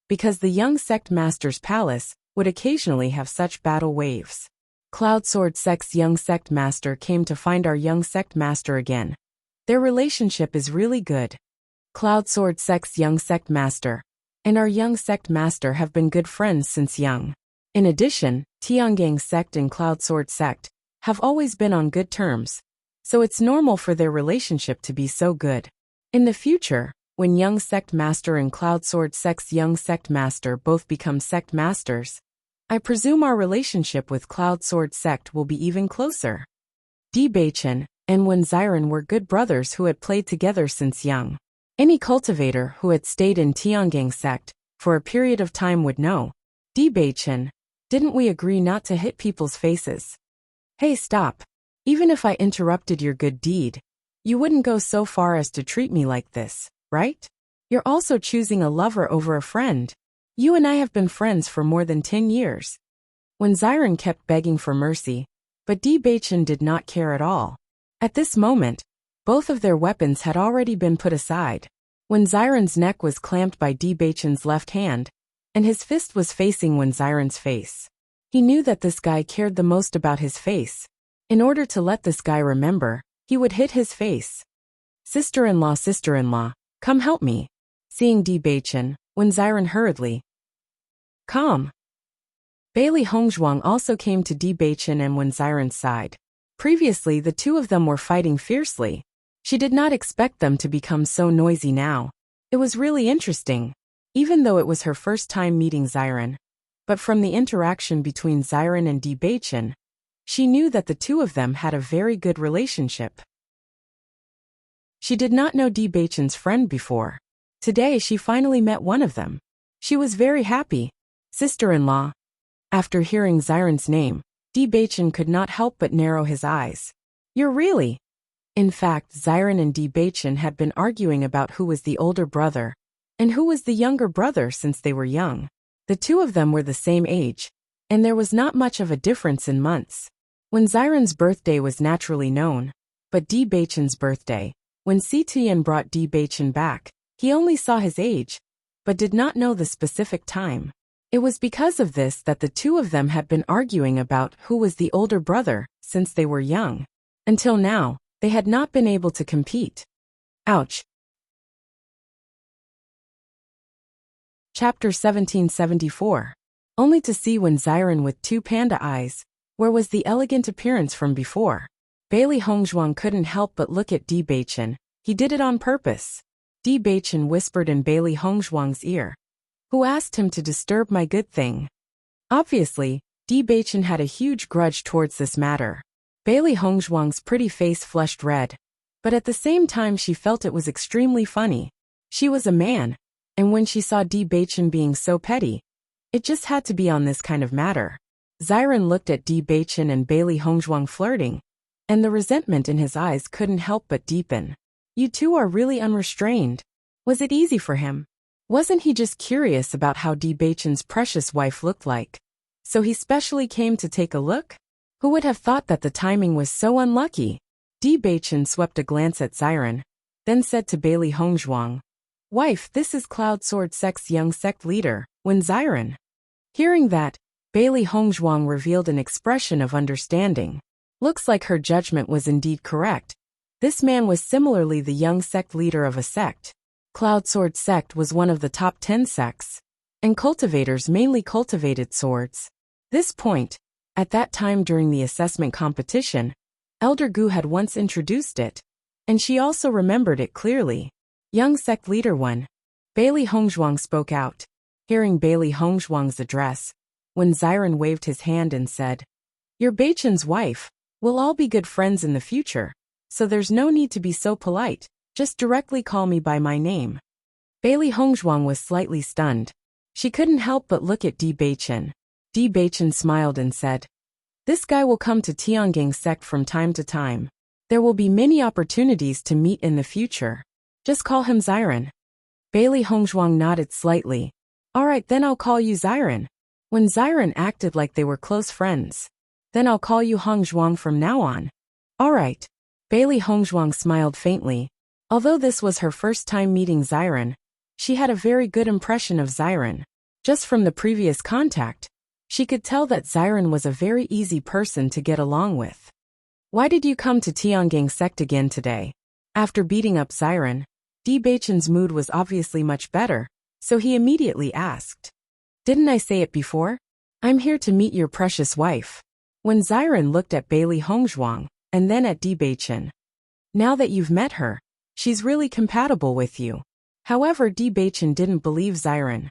because the young sect master's palace would occasionally have such battle waves. Cloud Sword sect's young sect master came to find our young sect master again. Their relationship is really good. Cloud Sword sect's young sect master and our young sect master have been good friends since young. In addition, Tiangang sect and Cloud Sword sect have always been on good terms, so it's normal for their relationship to be so good. In the future, when young sect master and Cloud Sword sect's young sect master both become sect masters, I presume our relationship with Cloud Sword sect will be even closer. Beichen and Wen Xiren were good brothers who had played together since young. Any cultivator who had stayed in Tiangang sect for a period of time would know. Beichen, didn't we agree not to hit people's faces? Hey, stop. Even if I interrupted your good deed, you wouldn't go so far as to treat me like this, right? You're also choosing a lover over a friend. You and I have been friends for more than 10 years. When Xiren kept begging for mercy, but Beichen did not care at all. At this moment, both of their weapons had already been put aside. When Xiren's neck was clamped by Beichen's left hand, and his fist was facing Wen Xiren's face. He knew that this guy cared the most about his face. In order to let this guy remember, he would hit his face. Sister-in-law, come help me. Seeing Bewitching, Wen Xiren hurriedly. Calm. Bailey Hongzhuang also came to Bewitching and Wen Xiren's side. Previously the two of them were fighting fiercely. She did not expect them to become so noisy now. It was really interesting, even though it was her first time meeting Xiren. But from the interaction between Xiren and Bewitching, she knew that the two of them had a very good relationship. She did not know Bewitching's friend before. Today she finally met one of them. She was very happy. Sister-in-law. After hearing Xiren's name, Bewitching could not help but narrow his eyes. You're really? In fact, Xiren and Bewitching had been arguing about who was the older brother and who was the younger brother since they were young. The two of them were the same age, and there was not much of a difference in months. When Xiren's birthday was naturally known, but Bewitching's birthday, when Situyan brought Bewitching back, he only saw his age, but did not know the specific time. It was because of this that the two of them had been arguing about who was the older brother since they were young. Until now, they had not been able to compete. Ouch. Chapter 1774. Only to see Wen Xiren with two panda eyes. Where was the elegant appearance from before? Bailey Hongzhuang couldn't help but look at Bewitching. He did it on purpose. Bewitching whispered in Bailey Hongzhuang's ear. Who asked him to disturb my good thing? Obviously, Bewitching had a huge grudge towards this matter. Bailey Hongzhuang's pretty face flushed red, but at the same time she felt it was extremely funny. She was a man, and when she saw Bewitching being so petty, it just had to be on this kind of matter. Xiren looked at Bewitching and Bailey Hongzhuang flirting, and the resentment in his eyes couldn't help but deepen. You two are really unrestrained. Was it easy for him? Wasn't he just curious about how Bewitching's precious wife looked like? So he specially came to take a look? Who would have thought that the timing was so unlucky? Bewitching swept a glance at Xiren, then said to Bailey Hongzhuang, Wife, this is Cloud Sword Sect's young sect leader, Wen Xiren. Hearing that, Bailey Hongzhuang revealed an expression of understanding. Looks like her judgment was indeed correct. This man was similarly the young sect leader of a sect. Cloud Sword Sect was one of the top 10 sects, and cultivators mainly cultivated swords. This point, at that time during the assessment competition, Elder Gu had once introduced it, and she also remembered it clearly. Young sect leader 1. Bailey Hongzhuang spoke out. Hearing Bailey Hongzhuang's address, Wen Xiren waved his hand and said, You're Bewitching's wife. We'll all be good friends in the future, so there's no need to be so polite. Just directly call me by my name. Bailey Hongzhuang was slightly stunned. She couldn't help but look at Bewitching. Bewitching smiled and said, This guy will come to Tiangang sect from time to time. There will be many opportunities to meet in the future. Just call him Xiren. Bailey Hongzhuang nodded slightly. Alright, then I'll call you Xiren. When Xiren acted like they were close friends. Then I'll call you Hongzhuang from now on. Alright. Bailey Hongzhuang smiled faintly. Although this was her first time meeting Xiren, she had a very good impression of Xiren. Just from the previous contact, she could tell that Xiren was a very easy person to get along with. Why did you come to Tiangang sect again today? After beating up Xiren, Bewitching's mood was obviously much better, so he immediately asked. Didn't I say it before? I'm here to meet your precious wife. When Xiren looked at Bailey Hongzhuang, and then at Bewitching. Now that you've met her, she's really compatible with you. However, Bewitching didn't believe Xiren.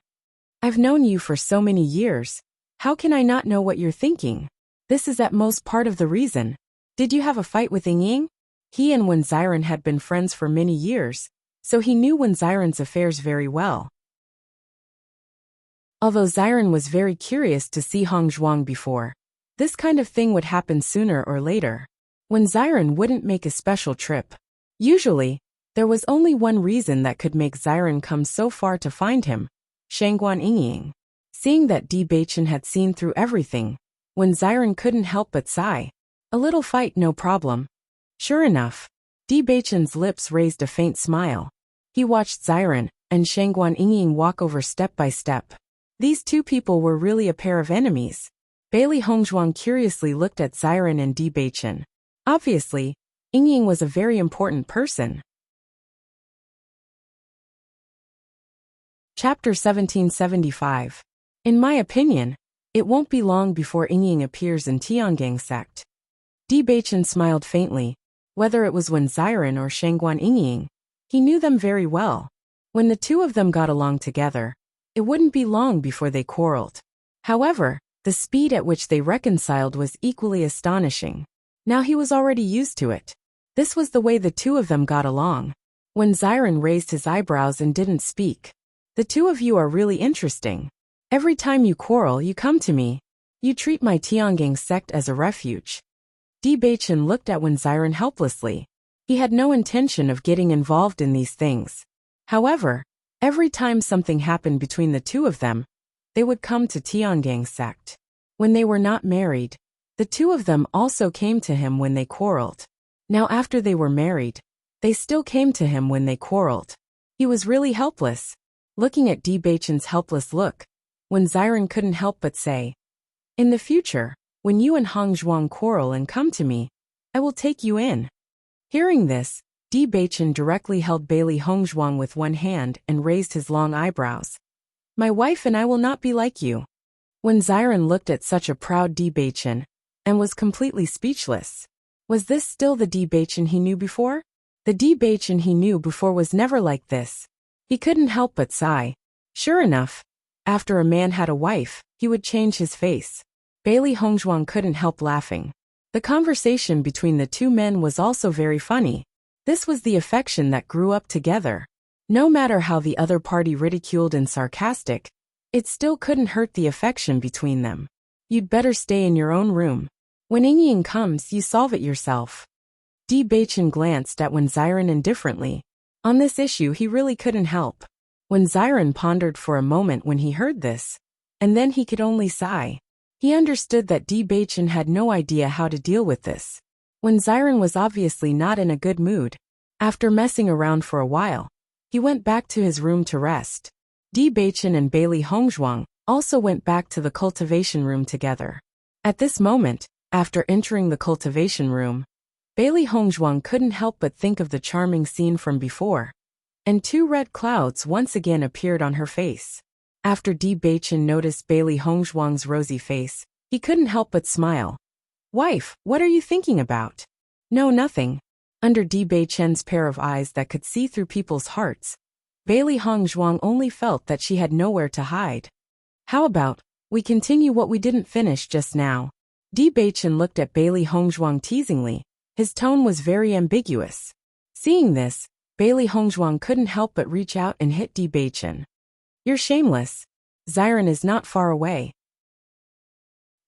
I've known you for so many years. How can I not know what you're thinking? This is at most part of the reason. Did you have a fight with Ying? He and Wen Xiren had been friends for many years, so he knew Wen Xiren's affairs very well. Although Xiren was very curious to see Hongzhuang before, this kind of thing would happen sooner or later. When Xiren wouldn't make a special trip. Usually, there was only one reason that could make Xiren come so far to find him. Shangguan Yingying. Seeing that Bewitching had seen through everything, when Xiren couldn't help but sigh. A little fight, no problem. Sure enough, Bewitching's lips raised a faint smile. He watched Xiren and Shangguan Yingying walk over step by step. These two people were really a pair of enemies. Bailey Hongzhuang curiously looked at Xiren and Bewitching. Obviously, Yingying was a very important person. Chapter 1775. In my opinion, it won't be long before Yingying appears in Tiangang sect. Bewitching smiled faintly. Whether it was when Xiren or Shangguan Yingying, he knew them very well. When the two of them got along together, it wouldn't be long before they quarreled. However, the speed at which they reconciled was equally astonishing. Now he was already used to it. This was the way the two of them got along. When Xiren raised his eyebrows and didn't speak, "The two of you are really interesting. Every time you quarrel, you come to me. You treat my Tiangang sect as a refuge." Bewitching looked at when Xiren helplessly. He had no intention of getting involved in these things. However, every time something happened between the two of them, they would come to Tiangang sect. When they were not married, the two of them also came to him when they quarreled. Now after they were married, they still came to him when they quarreled. He was really helpless. Looking at Bewitching's helpless look, when Xiren couldn't help but say, "In the future, when you and Hongzhuang quarrel and come to me, I will take you in." Hearing this, Bewitching directly held Bailey Hongzhuang with one hand and raised his long eyebrows. "My wife and I will not be like you." When Xiren looked at such a proud Bewitching and was completely speechless. Was this still the Bewitching he knew before? The Bewitching he knew before was never like this. He couldn't help but sigh. Sure enough, after a man had a wife, he would change his face. Bailey Hongzhuang couldn't help laughing. The conversation between the two men was also very funny. This was the affection that grew up together. No matter how the other party ridiculed and sarcastic, it still couldn't hurt the affection between them. "You'd better stay in your own room. When Yingying comes, you solve it yourself." Bewitching glanced at when Xiren indifferently. On this issue he really couldn't help. When Xiren pondered for a moment when he heard this, and then he could only sigh. He understood that Bewitching had no idea how to deal with this. When Xiren was obviously not in a good mood, after messing around for a while, he went back to his room to rest. Bewitching and Bailey Hongzhuang also went back to the cultivation room together. At this moment, after entering the cultivation room, Bailey Hongzhuang couldn't help but think of the charming scene from before, and two red clouds once again appeared on her face. After Bewitching noticed Bailey Hongzhuang's rosy face, he couldn't help but smile. "Wife, what are you thinking about?" "No, nothing." Under Bewitching's pair of eyes that could see through people's hearts, Bailey Hongzhuang only felt that she had nowhere to hide. "How about we continue what we didn't finish just now?" Bewitching looked at Bailey Hongzhuang teasingly. His tone was very ambiguous. Seeing this, Bailey Hongzhuang couldn't help but reach out and hit Bewitching. "You're shameless. Xiren is not far away.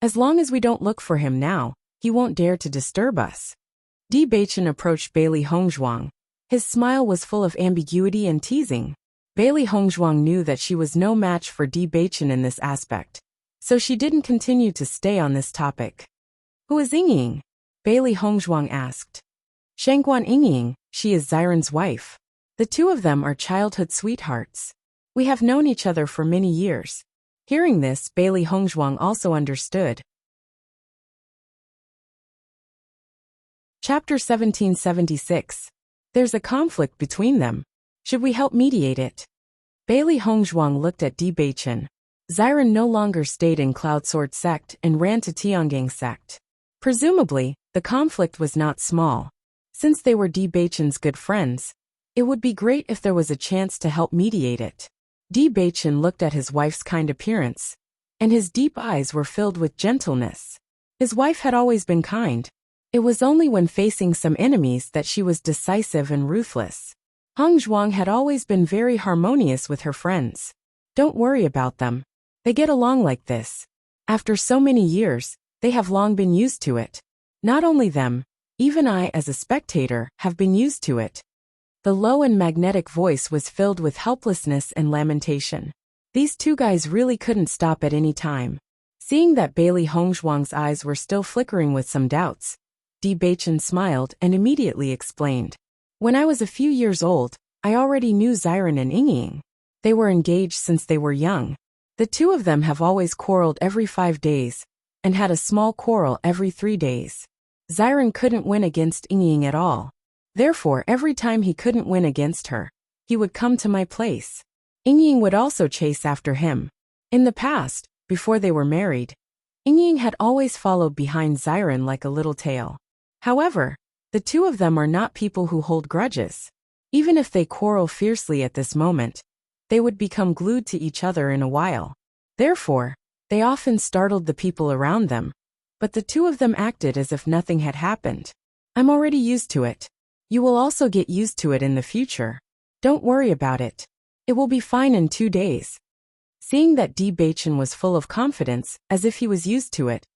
As long as we don't look for him now, he won't dare to disturb us." Bewitching approached Bailey Hongzhuang. His smile was full of ambiguity and teasing. Bailey Hongzhuang knew that she was no match for Bewitching in this aspect, so she didn't continue to stay on this topic. "Who is Yingying?" Bailey Hongzhuang asked. "Shangguan Yingying, she is Xiren's wife. The two of them are childhood sweethearts. We have known each other for many years." Hearing this, Bailey Hongzhuang also understood. Chapter 1776. There's a conflict between them. Should we help mediate it? Bailey Hongzhuang looked at Bewitching. Xiren no longer stayed in Consort sect and ran to Tiangang sect. Presumably, the conflict was not small. Since they were Bewitching's good friends, it would be great if there was a chance to help mediate it. Bewitching looked at his wife's kind appearance, and his deep eyes were filled with gentleness. His wife had always been kind. It was only when facing some enemies that she was decisive and ruthless. Hongzhuang had always been very harmonious with her friends. Don't worry about them. They get along like this. After so many years, they have long been used to it. Not only them, even I as a spectator have been used to it. The low and magnetic voice was filled with helplessness and lamentation. These two guys really couldn't stop at any time. Seeing that Bailey Hongzhuang's eyes were still flickering with some doubts, Bewitching smiled and immediately explained. "When I was a few years old, I already knew Xiren and Yingying. They were engaged since they were young. The two of them have always quarreled every 5 days, and had a small quarrel every 3 days. Xiren couldn't win against Ying at all. Therefore, every time he couldn't win against her, he would come to my place. Ying would also chase after him. In the past, before they were married, Ying had always followed behind Xiren like a little tail. However, the two of them are not people who hold grudges. Even if they quarrel fiercely at this moment, they would become glued to each other in a while. Therefore, they often startled the people around them, but the two of them acted as if nothing had happened. I'm already used to it. You will also get used to it in the future. Don't worry about it. It will be fine in 2 days. Seeing that Bewitching was full of confidence, as if he was used to it,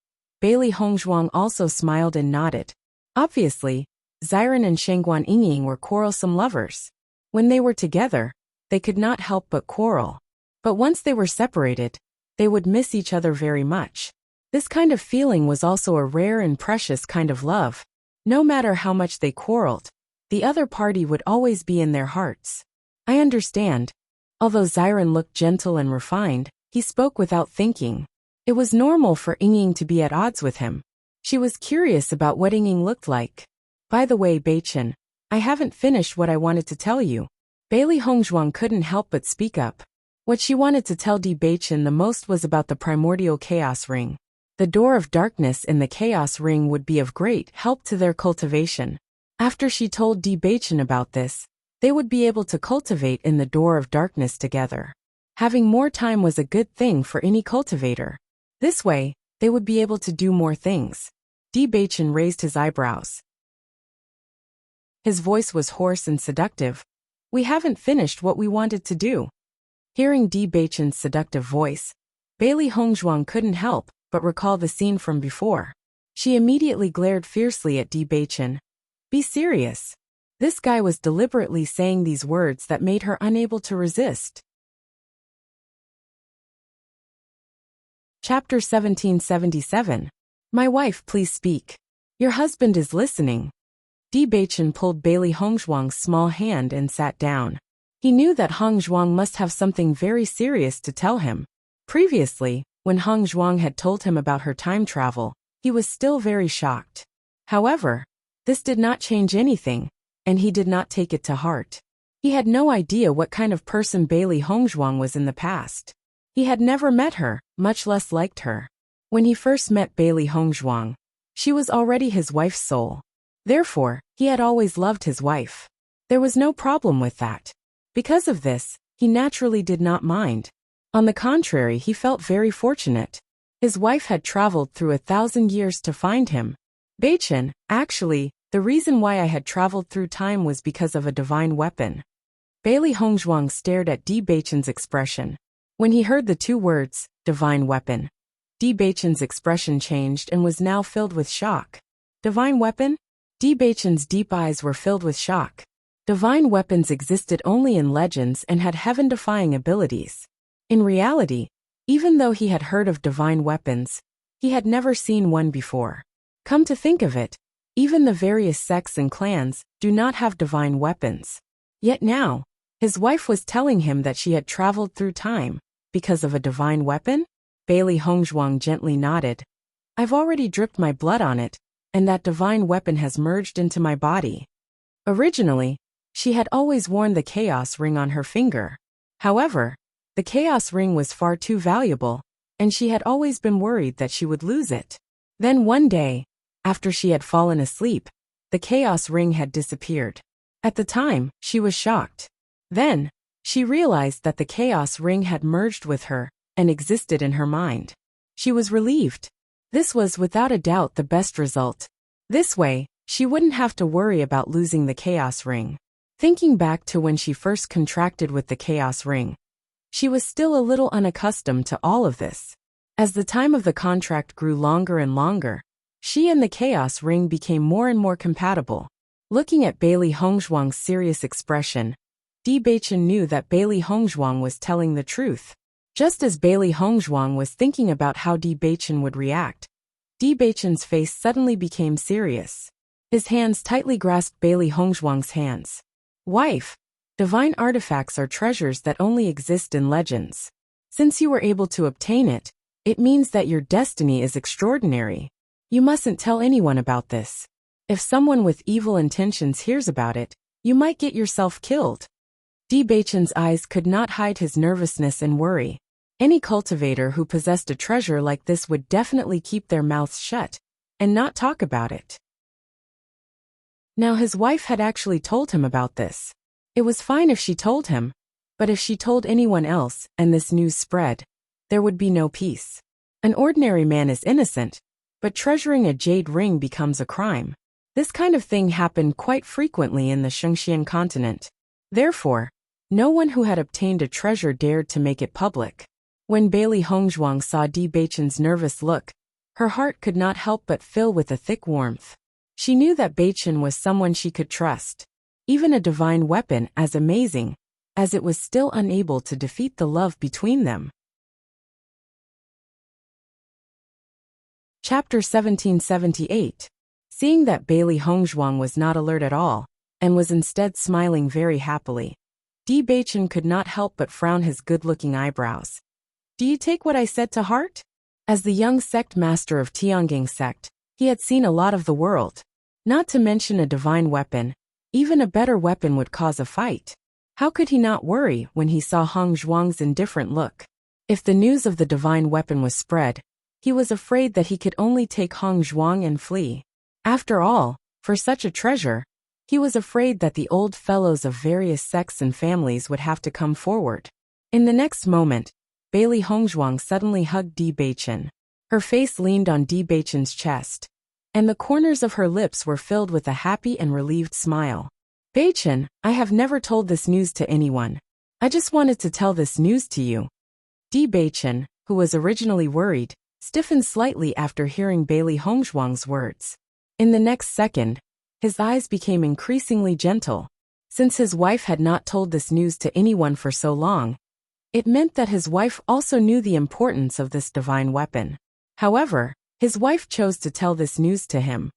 Bailey Hongzhuang also smiled and nodded. Obviously, Xiren and Shengguan Ying were quarrelsome lovers. When they were together, they could not help but quarrel. But once they were separated, they would miss each other very much. This kind of feeling was also a rare and precious kind of love. No matter how much they quarreled, the other party would always be in their hearts. I understand. Although Xiren looked gentle and refined, he spoke without thinking. It was normal for Ying to be at odds with him. She was curious about what Ying looked like. By the way, Beichen, I haven't finished what I wanted to tell you. Bailey Hongzhuang couldn't help but speak up. What she wanted to tell Bewitching the most was about the primordial chaos ring. The door of darkness in the chaos ring would be of great help to their cultivation. After she told Bewitching about this, they would be able to cultivate in the door of darkness together. Having more time was a good thing for any cultivator. This way, they would be able to do more things. Bewitching raised his eyebrows. His voice was hoarse and seductive. We haven't finished what we wanted to do. Hearing Bewitching's seductive voice, Bailey Hongzhuang couldn't help but recall the scene from before. She immediately glared fiercely at Bewitching. Be serious. This guy was deliberately saying these words that made her unable to resist. Chapter 1777. My wife, please speak. Your husband is listening. Bewitching pulled Bailey Hongzhuang's small hand and sat down. He knew that Hongzhuang must have something very serious to tell him. Previously, when Hongzhuang had told him about her time travel, he was still very shocked. However, this did not change anything, and he did not take it to heart. He had no idea what kind of person Bailey Hongzhuang was in the past. He had never met her, much less liked her. When he first met Bailey Hongzhuang, she was already his wife's soul. Therefore, he had always loved his wife. There was no problem with that. Because of this, he naturally did not mind. On the contrary, he felt very fortunate. His wife had traveled through 1,000 years to find him. Beichen, actually, the reason why I had traveled through time was because of a divine weapon. Bailey Hongzhuang stared at Bewitching's expression. When he heard the two words, divine weapon, Bewitching's expression changed and was now filled with shock. Divine weapon? Bewitching's deep eyes were filled with shock. Divine weapons existed only in legends and had heaven-defying abilities. In reality, even though he had heard of divine weapons, he had never seen one before. Come to think of it, even the various sects and clans do not have divine weapons. Yet now, his wife was telling him that she had traveled through time because of a divine weapon? Bailey Hongzhuang gently nodded. I've already dripped my blood on it, and that divine weapon has merged into my body. Originally, she had always worn the chaos ring on her finger. However, the chaos ring was far too valuable, and she had always been worried that she would lose it. Then one day, after she had fallen asleep, the chaos ring had disappeared. At the time, she was shocked. Then, she realized that the chaos ring had merged with her and existed in her mind. She was relieved. This was without a doubt the best result. This way, she wouldn't have to worry about losing the chaos ring. Thinking back to when she first contracted with the chaos ring, she was still a little unaccustomed to all of this. As the time of the contract grew longer and longer, she and the chaos ring became more and more compatible. Looking at Bailey Hongzhuang's serious expression, Bewitching knew that Bailey Hongzhuang was telling the truth. Just as Bailey Hongzhuang was thinking about how Bewitching would react, Bewitching's face suddenly became serious. His hands tightly grasped Bailey Hongzhuang's hands. Wife, divine artifacts are treasures that only exist in legends. Since you were able to obtain it, It means that your destiny is extraordinary. You mustn't tell anyone about this. If someone with evil intentions hears about it, you might get yourself killed. Bewitching's eyes could not hide his nervousness and worry. Any cultivator who possessed a treasure like this would definitely keep their mouths shut and not talk about it. Now his wife had actually told him about this. It was fine if she told him, but if she told anyone else and this news spread, there would be no peace. An ordinary man is innocent, but treasuring a jade ring becomes a crime. This kind of thing happened quite frequently in the Shengxian continent. Therefore, no one who had obtained a treasure dared to make it public. When Bailey Hongzhuang saw Bewitching's nervous look, her heart could not help but fill with a thick warmth. She knew that Bewitching was someone she could trust. Even a divine weapon as amazing, as it was still unable to defeat the love between them. Chapter 1778. Seeing that Bailey Hongzhuang was not alert at all, and was instead smiling very happily, Bewitching could not help but frown his good-looking eyebrows. Do you take what I said to heart? As the young sect master of Tiangang sect, he had seen a lot of the world. Not to mention a divine weapon, even a better weapon would cause a fight. How could he not worry when he saw Hongzhuang's indifferent look? If the news of the divine weapon was spread, he was afraid that he could only take Hongzhuang and flee. After all, for such a treasure, he was afraid that the old fellows of various sects and families would have to come forward. In the next moment, Bailey Hongzhuang suddenly hugged Bewitching. Her face leaned on Bewitching's chest, and the corners of her lips were filled with a happy and relieved smile. Bewitching, I have never told this news to anyone. I just wanted to tell this news to you. Bewitching, who was originally worried, stiffened slightly after hearing Bailey Hongzhuang's words. In the next second, his eyes became increasingly gentle. Since his wife had not told this news to anyone for so long, it meant that his wife also knew the importance of this divine weapon. However, his wife chose to tell this news to him,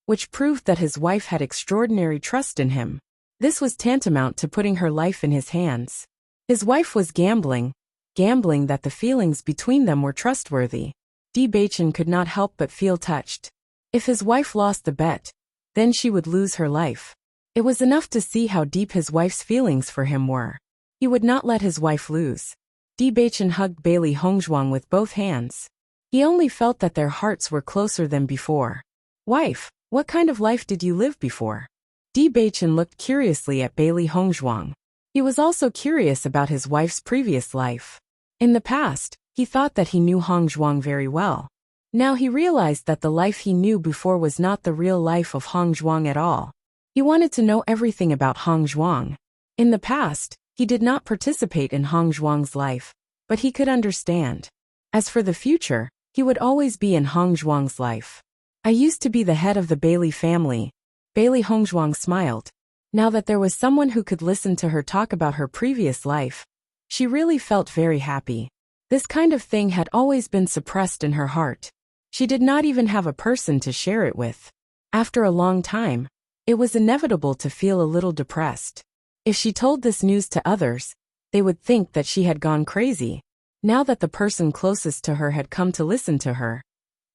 which proved that his wife had extraordinary trust in him. This was tantamount to putting her life in his hands. His wife was gambling that the feelings between them were trustworthy. Bewitching could not help but feel touched. If his wife lost the bet, then she would lose her life. It was enough to see how deep his wife's feelings for him were. He would not let his wife lose. Bewitching hugged Bailey Hongzhuang with both hands. He only felt that their hearts were closer than before. Wife, what kind of life did you live before? Bewitching looked curiously at Bailey Hongzhuang. He was also curious about his wife's previous life. In the past, he thought that he knew Hongzhuang very well. Now he realized that the life he knew before was not the real life of Hongzhuang at all. He wanted to know everything about Hongzhuang. In the past, he did not participate in Hongzhuang's life, but he could understand. As for the future, he would always be in Hongzhuang's life. I used to be the head of the Bailey family. Bailey Hongzhuang smiled. Now that there was someone who could listen to her talk about her previous life, she really felt very happy. This kind of thing had always been suppressed in her heart. She did not even have a person to share it with. After a long time, it was inevitable to feel a little depressed. If she told this news to others, they would think that she had gone crazy. Now that the person closest to her had come to listen to her,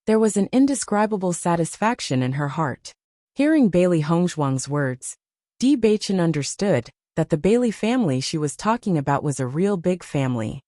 there was an indescribable satisfaction in her heart. Hearing Bailey Hongzhuang's words, Bewitching understood that the Bailey family she was talking about was a real big family.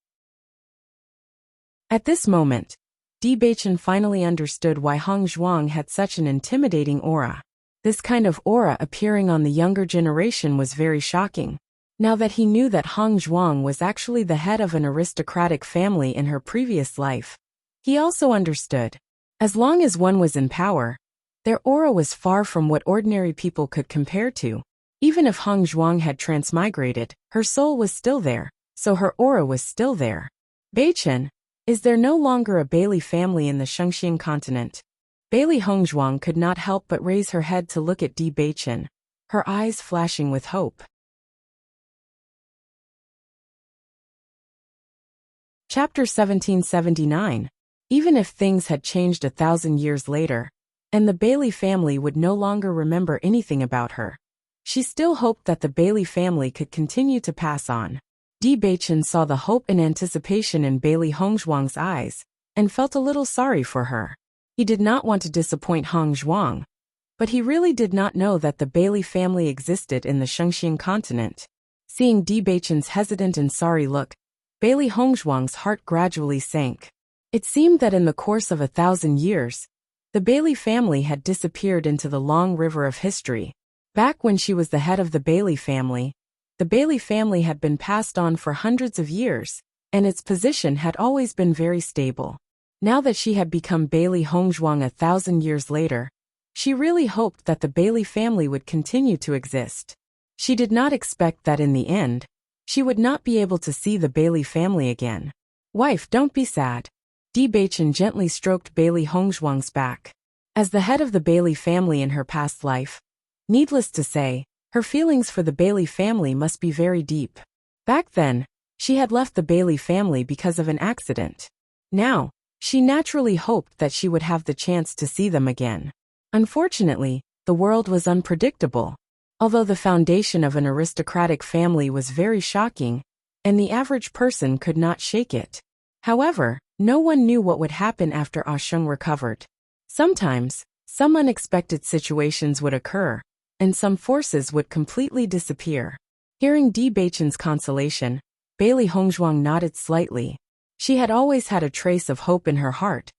At this moment, Bewitching finally understood why Hongzhuang had such an intimidating aura. This kind of aura appearing on the younger generation was very shocking. Now that he knew that Hongzhuang was actually the head of an aristocratic family in her previous life, he also understood. As long as one was in power, their aura was far from what ordinary people could compare to. Even if Hongzhuang had transmigrated, her soul was still there, so her aura was still there. Bewitching, is there no longer a Bailey family in the Shengxian continent? Bailey Hongzhuang could not help but raise her head to look at Bewitching, her eyes flashing with hope. Chapter 1779. Even if things had changed 1,000 years later, and the Bailey family would no longer remember anything about her, she still hoped that the Bailey family could continue to pass on. Bewitching saw the hope and anticipation in Bailey Hongzhuang's eyes, and felt a little sorry for her. He did not want to disappoint Hong Zhuang, but he really did not know that the Bailey family existed in the Shengxiang continent. Seeing Di Beichen's hesitant and sorry look, Bailey Hongzhuang's heart gradually sank. It seemed that in the course of 1,000 years, the Bailey family had disappeared into the long river of history. Back when she was the head of the Bailey family had been passed on for hundreds of years, and its position had always been very stable. Now that she had become Bailey Hongzhuang 1,000 years later, she really hoped that the Bailey family would continue to exist. She did not expect that in the end, she would not be able to see the Bailey family again. "Wife, don't be sad." Di Beichen gently stroked Bailey Hongzhuang's back. As the head of the Bailey family in her past life, needless to say, her feelings for the Bailey family must be very deep. Back then, she had left the Bailey family because of an accident. Now, she naturally hoped that she would have the chance to see them again. Unfortunately, the world was unpredictable. Although the foundation of an aristocratic family was very shocking, and the average person could not shake it. However, no one knew what would happen after Ah Sheng recovered. Sometimes, some unexpected situations would occur, and some forces would completely disappear. Hearing Di Beichen's consolation, Bailey Hongzhuang nodded slightly. She had always had a trace of hope in her heart,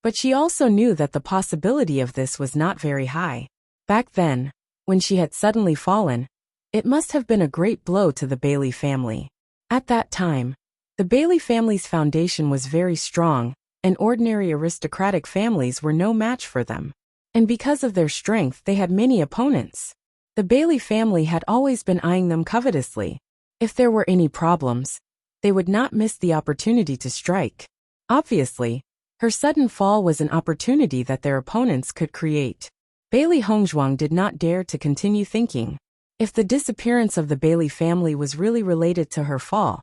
but she also knew that the possibility of this was not very high. Back then, when she had suddenly fallen, it must have been a great blow to the Bailey family. At that time, the Bailey family's foundation was very strong, and ordinary aristocratic families were no match for them. And because of their strength, they had many opponents. The Bailey family had always been eyeing them covetously. If there were any problems, they would not miss the opportunity to strike. Obviously, her sudden fall was an opportunity that their opponents could create. Bailey Hongzhuang did not dare to continue thinking. If the disappearance of the Bailey family was really related to her fall,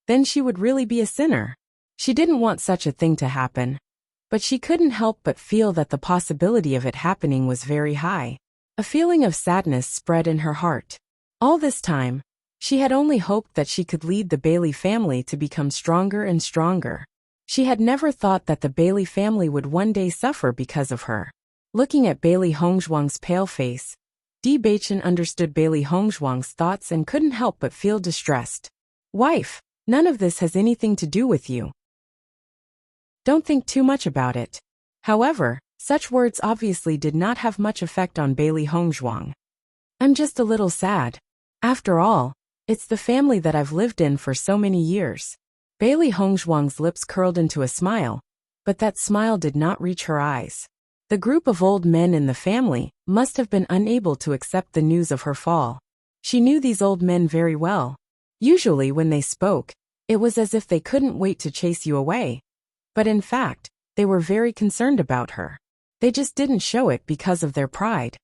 then she would really be a sinner. She didn't want such a thing to happen, but she couldn't help but feel that the possibility of it happening was very high. A feeling of sadness spread in her heart. All this time, she had only hoped that she could lead the Bailey family to become stronger and stronger. She had never thought that the Bailey family would one day suffer because of her. Looking at Bailey Hongzhuang's pale face, Di Beichen understood Bailey Hongzhuang's thoughts and couldn't help but feel distressed. "Wife, none of this has anything to do with you. Don't think too much about it." However, such words obviously did not have much effect on Bailey Hongzhuang. "I'm just a little sad. After all, it's the family that I've lived in for so many years." Bailey Hongzhuang's lips curled into a smile, but that smile did not reach her eyes. The group of old men in the family must have been unable to accept the news of her fall. She knew these old men very well. Usually when they spoke, it was as if they couldn't wait to chase you away. But in fact, they were very concerned about her. They just didn't show it because of their pride.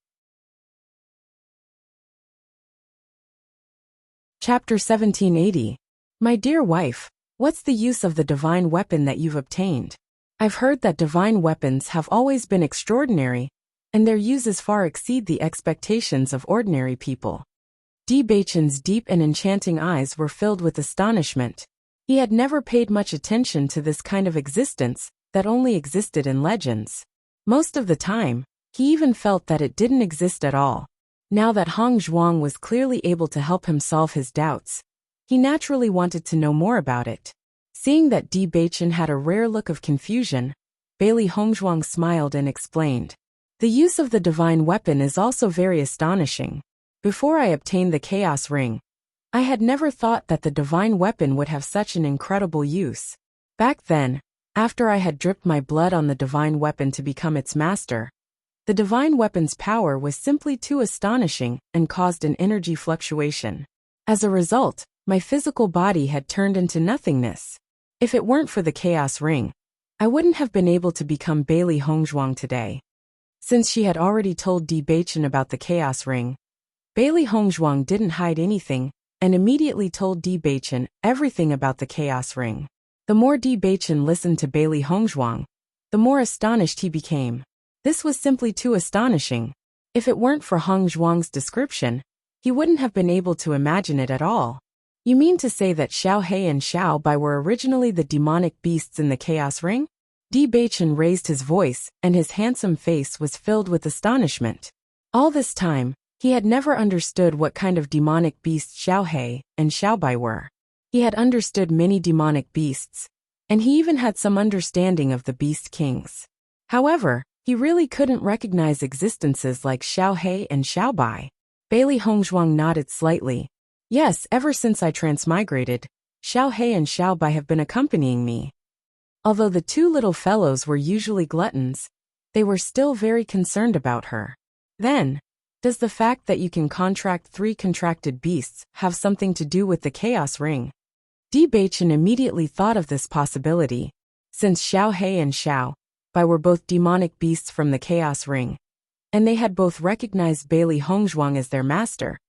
Chapter 1780. My dear wife, what's the use of the divine weapon that you've obtained? I've heard that divine weapons have always been extraordinary, and their uses far exceed the expectations of ordinary people. Di Beichen's deep and enchanting eyes were filled with astonishment. He had never paid much attention to this kind of existence that only existed in legends. Most of the time, he even felt that it didn't exist at all. Now that Hong Zhuang was clearly able to help him solve his doubts, he naturally wanted to know more about it. Seeing that Di Beichen had a rare look of confusion, Bailey Hongzhuang smiled and explained. The use of the divine weapon is also very astonishing. Before I obtained the Chaos Ring, I had never thought that the divine weapon would have such an incredible use. Back then, after I had dripped my blood on the divine weapon to become its master, the divine weapon's power was simply too astonishing and caused an energy fluctuation. As a result, my physical body had turned into nothingness. If it weren't for the Chaos Ring, I wouldn't have been able to become Bailey Hongzhuang today. Since she had already told Di Beichen about the Chaos Ring, Bailey Hongzhuang didn't hide anything and immediately told Di Beichen everything about the Chaos Ring. The more Di Beichen listened to Bailey Hongzhuang, the more astonished he became. This was simply too astonishing. If it weren't for Hong Zhuang's description, he wouldn't have been able to imagine it at all. You mean to say that Xiao He and Xiao Bai were originally the demonic beasts in the Chaos Ring? Di Baichen raised his voice, and his handsome face was filled with astonishment. All this time, he had never understood what kind of demonic beasts Xiaohe and Xiaobai were. He had understood many demonic beasts, and he even had some understanding of the beast kings. However, he really couldn't recognize existences like Xiaohe and Xiaobai. Bailey Hongzhuang nodded slightly. Yes, ever since I transmigrated, Xiaohe and Xiaobai have been accompanying me. Although the two little fellows were usually gluttons, they were still very concerned about her. Then, does the fact that you can contract 3 contracted beasts have something to do with the Chaos Ring? Di Baichen immediately thought of this possibility. Since Xiaohe and Xiaobai were both demonic beasts from the Chaos Ring, and they had both recognized Bailey Hongzhuang as their master,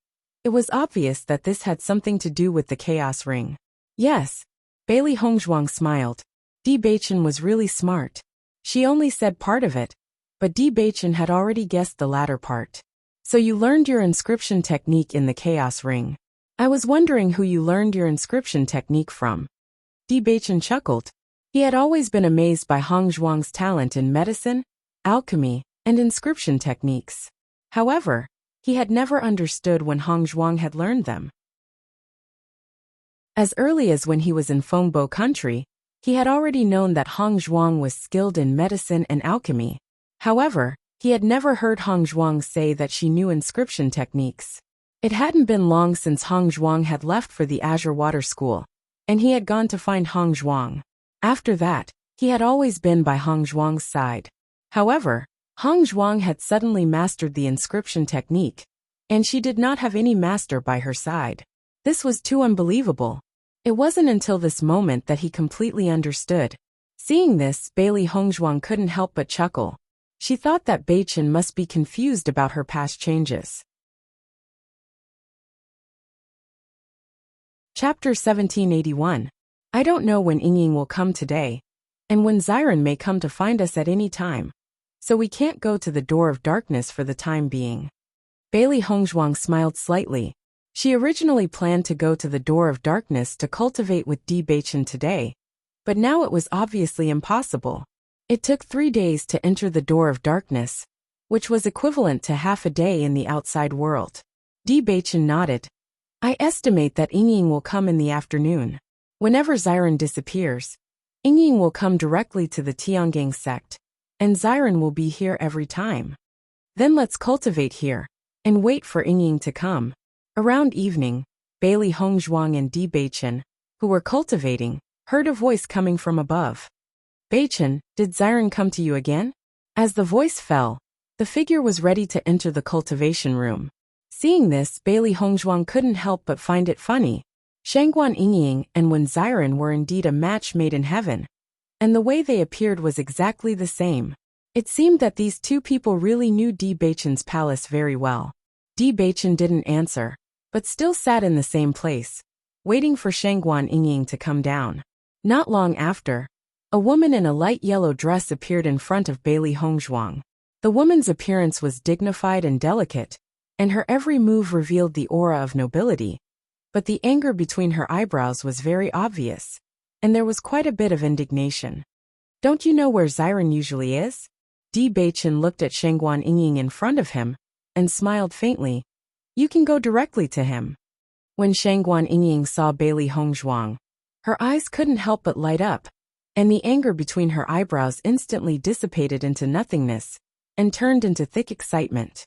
it was obvious that this had something to do with the Chaos Ring. Yes, Bailey Hongzhuang smiled. Di Baichen was really smart. She only said part of it, but Di Baichen had already guessed the latter part. So you learned your inscription technique in the Chaos Ring. I was wondering who you learned your inscription technique from. Di Baichen chuckled. He had always been amazed by Hongzhuang's talent in medicine, alchemy, and inscription techniques. However, he had never understood when Hongzhuang had learned them. As early as when he was in Fengbo country, he had already known that Hongzhuang was skilled in medicine and alchemy. However, he had never heard Hongzhuang say that she knew inscription techniques. It hadn't been long since Hongzhuang had left for the Azure Water School, and he had gone to find Hongzhuang. After that, he had always been by Hongzhuang's side. However, Hongzhuang had suddenly mastered the inscription technique, and she did not have any master by her side. This was too unbelievable. It wasn't until this moment that he completely understood. Seeing this, Bailey Hongzhuang couldn't help but chuckle. She thought that Baichen must be confused about her past changes. Chapter 1781. I don't know when Yingying will come today, and when Xiren may come to find us at any time. So we can't go to the door of darkness for the time being. Bailey Hongzhuang smiled slightly. She originally planned to go to the door of darkness to cultivate with Di Baichen today, but now it was obviously impossible. It took 3 days to enter the door of darkness, which was equivalent to half a day in the outside world. Di Baichen nodded. I estimate that Yingying will come in the afternoon. Whenever Xiren disappears, Yingying will come directly to the Tiangang sect, and Xiren will be here every time. Then let's cultivate here, and wait for Yingying to come. Around evening, Bailey Hongzhuang and Di Baichen, who were cultivating, heard a voice coming from above. Baichen, did Xiren come to you again? As the voice fell, the figure was ready to enter the cultivation room. Seeing this, Bailey Hongzhuang couldn't help but find it funny. Shangguan Yingying and Wen Xiren were indeed a match made in heaven, and the way they appeared was exactly the same. It seemed that these two people really knew Di Baichen's palace very well. Di Baichen didn't answer, but still sat in the same place, waiting for Shangguan Yingying to come down. Not long after, a woman in a light yellow dress appeared in front of Bailey Hongzhuang. The woman's appearance was dignified and delicate, and her every move revealed the aura of nobility, but the anger between her eyebrows was very obvious, and there was quite a bit of indignation. Don't you know where Xiren usually is? Di Baichen looked at Shangguan Yingying in front of him, and smiled faintly. You can go directly to him. When Shangguan Yingying saw Bailey Hongzhuang, her eyes couldn't help but light up, and the anger between her eyebrows instantly dissipated into nothingness, and turned into thick excitement.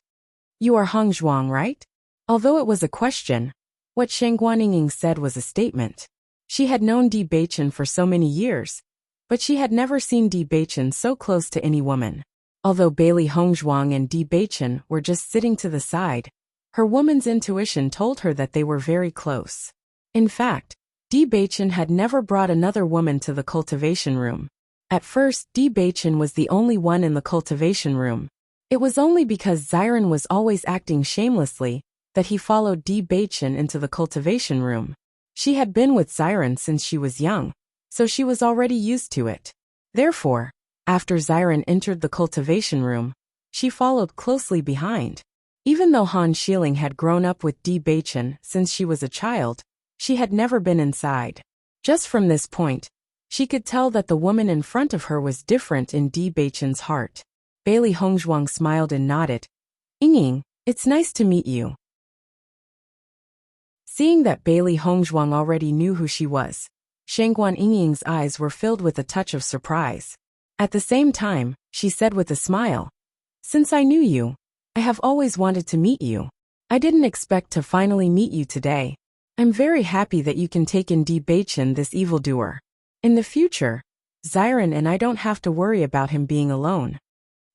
You are Hongzhuang, right? Although it was a question, what Shangguan Yingying said was a statement. She had known Di Baichen for so many years, but she had never seen Di Baichen so close to any woman. Although Bailey Hongzhuang and Di Baichen were just sitting to the side, her woman's intuition told her that they were very close. In fact, Di Baichen had never brought another woman to the cultivation room. At first, Di Baichen was the only one in the cultivation room. It was only because Xiren was always acting shamelessly that he followed Di Baichen into the cultivation room. She had been with Xiren since she was young, so she was already used to it. Therefore, after Xiren entered the cultivation room, she followed closely behind. Even though Han Shieling had grown up with Di Baichen since she was a child, she had never been inside. Just from this point, She could tell that the woman in front of her was different in Di Beichen's heart. Bailey Hongzhuang smiled and nodded. Ying, it's nice to meet you. Seeing that Bailey Hongzhuang already knew who she was, Shangguan Ying's eyes were filled with a touch of surprise. At the same time, she said with a smile, Since I knew you, I have always wanted to meet you. I didn't expect to finally meet you today. I'm very happy that you can take in Di Beichen, this evildoer. In the future, Xiren and I don't have to worry about him being alone.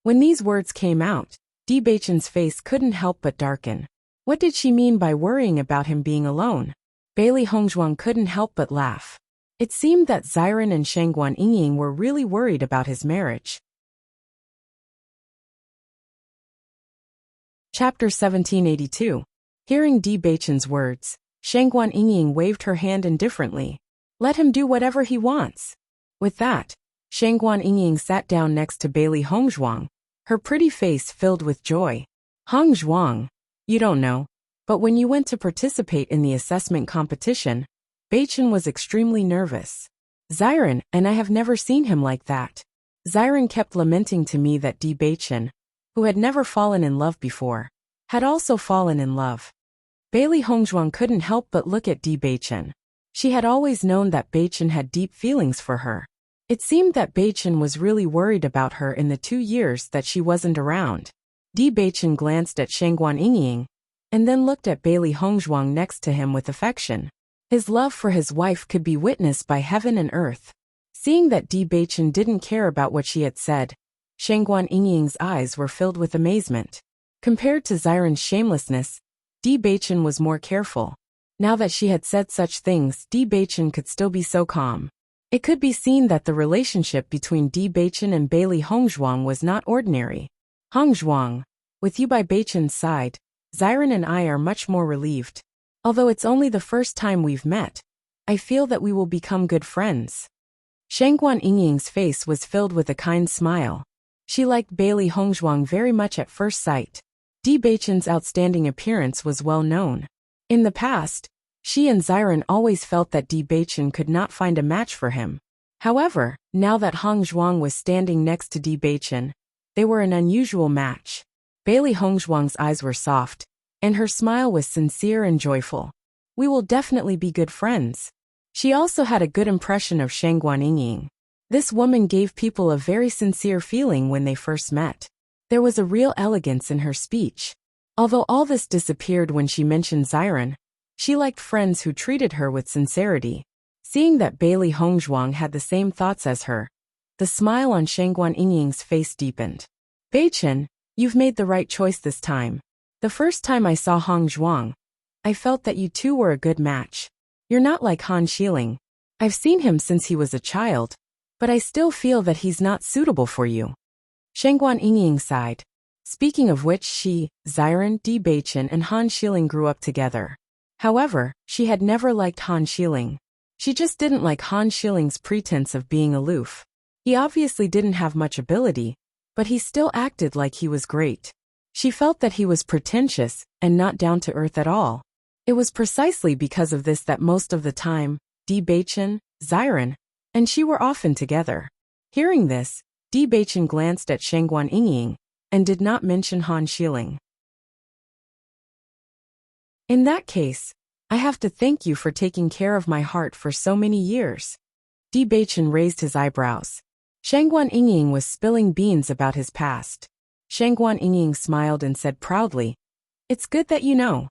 When these words came out, Di Beichen's face couldn't help but darken. What did she mean by worrying about him being alone? Bailey Hongzhuang couldn't help but laugh. It seemed that Xiren and Shangguan Ying were really worried about his marriage. Chapter 1782. Hearing Di Beichen's words, Shangguan Ying waved her hand indifferently. Let him do whatever he wants. With that, Shangguan Ying sat down next to Bailey Hongzhuang, her pretty face filled with joy. Hongzhuang, you don't know, but when you went to participate in the assessment competition, Beichen was extremely nervous. Xiren and I have never seen him like that. Xiren kept lamenting to me that Di Beichen, who had never fallen in love before, had also fallen in love. Bailey Hongzhuang couldn't help but look at Di Beichen. She had always known that Beichen had deep feelings for her. It seemed that Beichen was really worried about her in the 2 years that she wasn't around. Di Beichen glanced at Shangguan Ying, and then looked at Bailey Hongzhuang next to him with affection. His love for his wife could be witnessed by heaven and earth. Seeing that Di Beichen didn't care about what she had said, Shangguan Ying's eyes were filled with amazement. Compared to Xiren's shamelessness, Di Beichen was more careful. Now that she had said such things, Di Beichen could still be so calm. It could be seen that the relationship between Di Beichen and Bailey Hongzhuang was not ordinary. Hongzhuang, with you by Beichen's side, Xiren and I are much more relieved. Although it's only the first time we've met, I feel that we will become good friends. Shangguan Ying's face was filled with a kind smile. She liked Bailey Hongzhuang very much at first sight. Di Beichen's outstanding appearance was well known. In the past, she and Xiren always felt that Di Beichen could not find a match for him. However, now that Hongzhuang was standing next to Di Beichen, they were an unusual match. Bailey Hongzhuang's eyes were soft, and her smile was sincere and joyful. We will definitely be good friends. She also had a good impression of Shangguan Ying. This woman gave people a very sincere feeling when they first met. There was a real elegance in her speech. Although all this disappeared when she mentioned Xiren, she liked friends who treated her with sincerity. Seeing that Bailey Hongzhuang had the same thoughts as her, the smile on Shangguan Ying's face deepened. Beichen, you've made the right choice this time. The first time I saw Hongzhuang, I felt that you two were a good match. You're not like Han Xiling. I've seen him since he was a child, but I still feel that he's not suitable for you. Shangguan Ying sighed. Speaking of which, she, Xiren, Di Beichen and Han Xiling grew up together. However, she had never liked Han Xiling. She just didn't like Han Xiling's pretense of being aloof. He obviously didn't have much ability, but he still acted like he was great. She felt that he was pretentious and not down to earth at all. It was precisely because of this that most of the time, Di Beichen, Xiren, and she were often together. Hearing this, Di Beichen glanced at Shangguan Ying, and did not mention Han Xiling. In that case, I have to thank you for taking care of my heart for so many years. Di Beichen raised his eyebrows. Shangguan Ying was spilling beans about his past. Shangguan Ying smiled and said proudly, It's good that you know.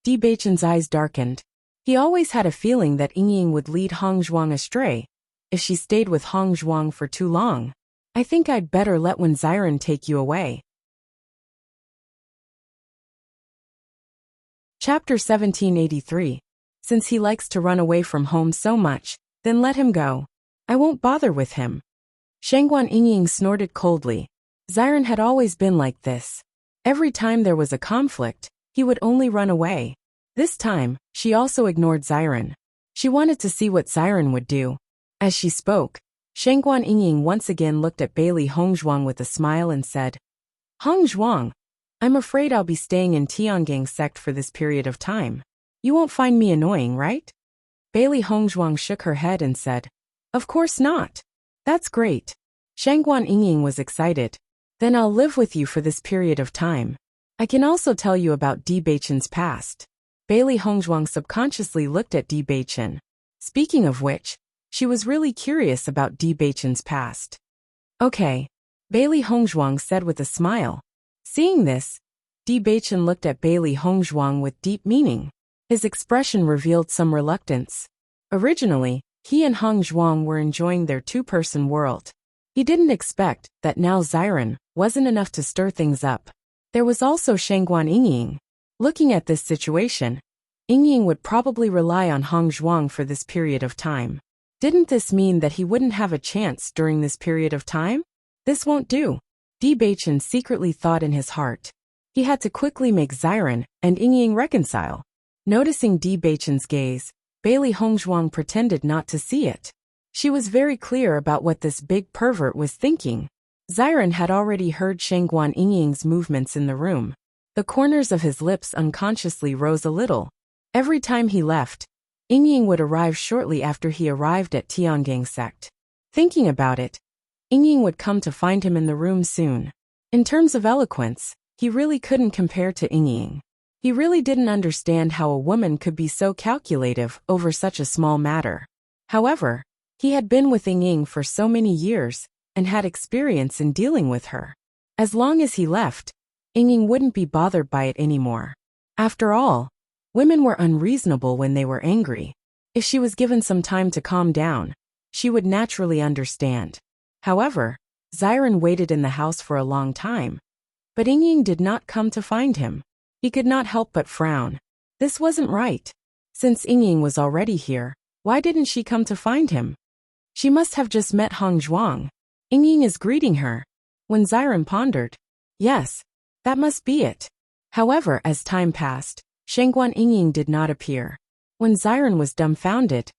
Di Beichen's eyes darkened. He always had a feeling that Ying would lead Hongzhuang astray if she stayed with Hongzhuang for too long. I think I'd better let Wen Xiren take you away. Chapter 1783. Since he likes to run away from home so much, then let him go. I won't bother with him. Shangguan Ying snorted coldly. Xiren had always been like this. Every time there was a conflict, he would only run away. This time, she also ignored Xiren. She wanted to see what Xiren would do. As she spoke, Shangguan Ying once again looked at Bailey Hongzhuang with a smile and said, Hongzhuang, I'm afraid I'll be staying in Tiangang sect for this period of time. You won't find me annoying, right? Bailey Hongzhuang shook her head and said, Of course not. That's great. Shangguan Yingying was excited. Then I'll live with you for this period of time. I can also tell you about Di Beichen's past. Bailey Hongzhuang subconsciously looked at Di Beichen. Speaking of which, she was really curious about Di Beichen's past. Okay, Bailey Hongzhuang said with a smile. Seeing this, Di Beichen looked at Bailey Hongzhuang with deep meaning. His expression revealed some reluctance. Originally, he and Hongzhuang were enjoying their two-person world. He didn't expect that now Xiren wasn't enough to stir things up. There was also Shangguan Yingying. Looking at this situation, Yingying would probably rely on Hongzhuang for this period of time. Didn't this mean that he wouldn't have a chance during this period of time? This won't do. Di Beichen secretly thought in his heart. He had to quickly make Xiren and Yingying reconcile. Noticing Di Beichen's gaze, Bailey Hongzhuang pretended not to see it. She was very clear about what this big pervert was thinking. Xiren had already heard Shangguan Yingying's movements in the room. The corners of his lips unconsciously rose a little. Every time he left, Yingying would arrive shortly after he arrived at Tiangang sect. Thinking about it, Yingying would come to find him in the room soon. In terms of eloquence, he really couldn't compare to Yingying. He really didn't understand how a woman could be so calculative over such a small matter. However, he had been with Yingying for so many years and had experience in dealing with her. As long as he left, Yingying wouldn't be bothered by it anymore. After all, women were unreasonable when they were angry. If she was given some time to calm down, she would naturally understand. However, Xiren waited in the house for a long time. But Yingying did not come to find him. He could not help but frown. This wasn't right. Since Yingying was already here, why didn't she come to find him? She must have just met Hongzhuang. Yingying is greeting her. When Xiren pondered, yes, that must be it. However, as time passed, Shangguan Yingying did not appear. When Xiren was dumbfounded,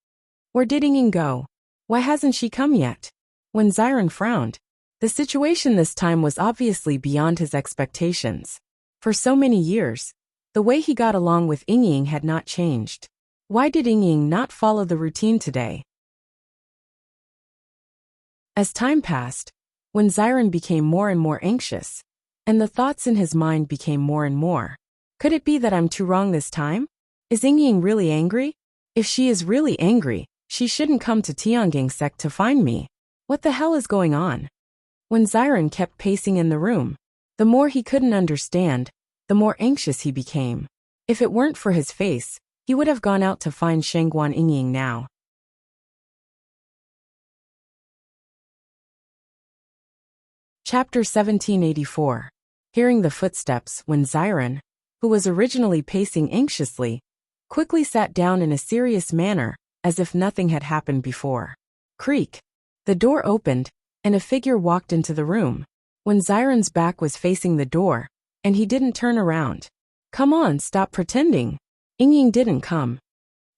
where did Yingying go? Why hasn't she come yet? When Xiren frowned, the situation this time was obviously beyond his expectations. For so many years, the way he got along with Yingying had not changed. Why did Yingying not follow the routine today? As time passed, when Xiren became more and more anxious, and the thoughts in his mind became more and more. Could it be that I'm too wrong this time? Is Yingying really angry? If she is really angry, she shouldn't come to Tiangang sect to find me. What the hell is going on? When Xiren kept pacing in the room, the more he couldn't understand, the more anxious he became. If it weren't for his face, he would have gone out to find Shangguan Yingying now. Chapter 1784. Hearing the footsteps when Xiren, who was originally pacing anxiously, quickly sat down in a serious manner, as if nothing had happened before. Creak. The door opened, and a figure walked into the room. When Xiren's back was facing the door, and he didn't turn around. Come on, stop pretending. Yingying didn't come.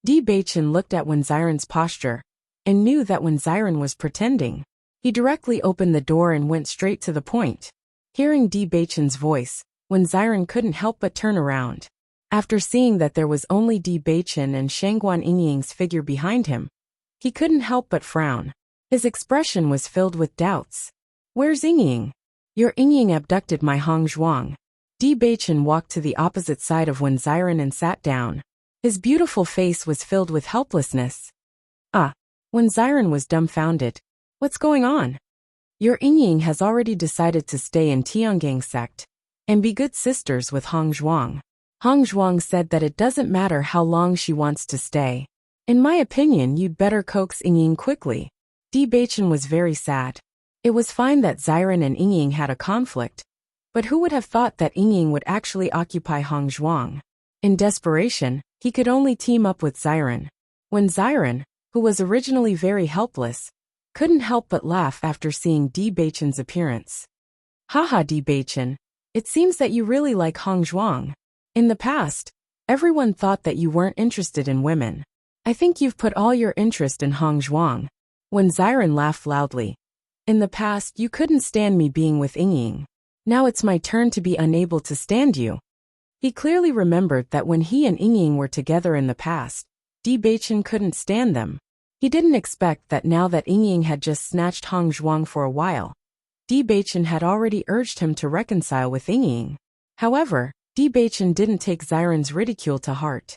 Di Beichen looked at when Xiren's posture, and knew that when Xiren was pretending. He directly opened the door and went straight to the point. Hearing Di Beichen's voice, when Xiren couldn't help but turn around. After seeing that there was only Di Beichen and Shangguan Yingying's figure behind him, he couldn't help but frown. His expression was filled with doubts. Where's Yingying? Your Yingying abducted my Hongzhuang. Di Beichen walked to the opposite side of when Xiren and sat down. His beautiful face was filled with helplessness. When Xiren was dumbfounded. What's going on? Your Yingying has already decided to stay in Tiangang sect and be good sisters with Hongzhuang. Hongzhuang said that it doesn't matter how long she wants to stay. In my opinion, you'd better coax Yingying quickly. Di Beichen was very sad. It was fine that Xiren and Yingying had a conflict, but who would have thought that Yingying would actually occupy Hongzhuang? In desperation, he could only team up with Xiren. When Xiren, who was originally very helpless, couldn't help but laugh after seeing Di Beichen's appearance. Haha, Di Beichen, it seems that you really like Hongzhuang. In the past, everyone thought that you weren't interested in women. I think you've put all your interest in Hongzhuang. When Xiren laughed loudly. In the past, you couldn't stand me being with Yingying. Now it's my turn to be unable to stand you. He clearly remembered that when he and Yingying were together in the past, Di Beichen couldn't stand them. He didn't expect that now that Ying had just snatched Hong Zhuang for a while, Di Beichen had already urged him to reconcile with Ying. However, Di Beichen didn't take Xiren's ridicule to heart.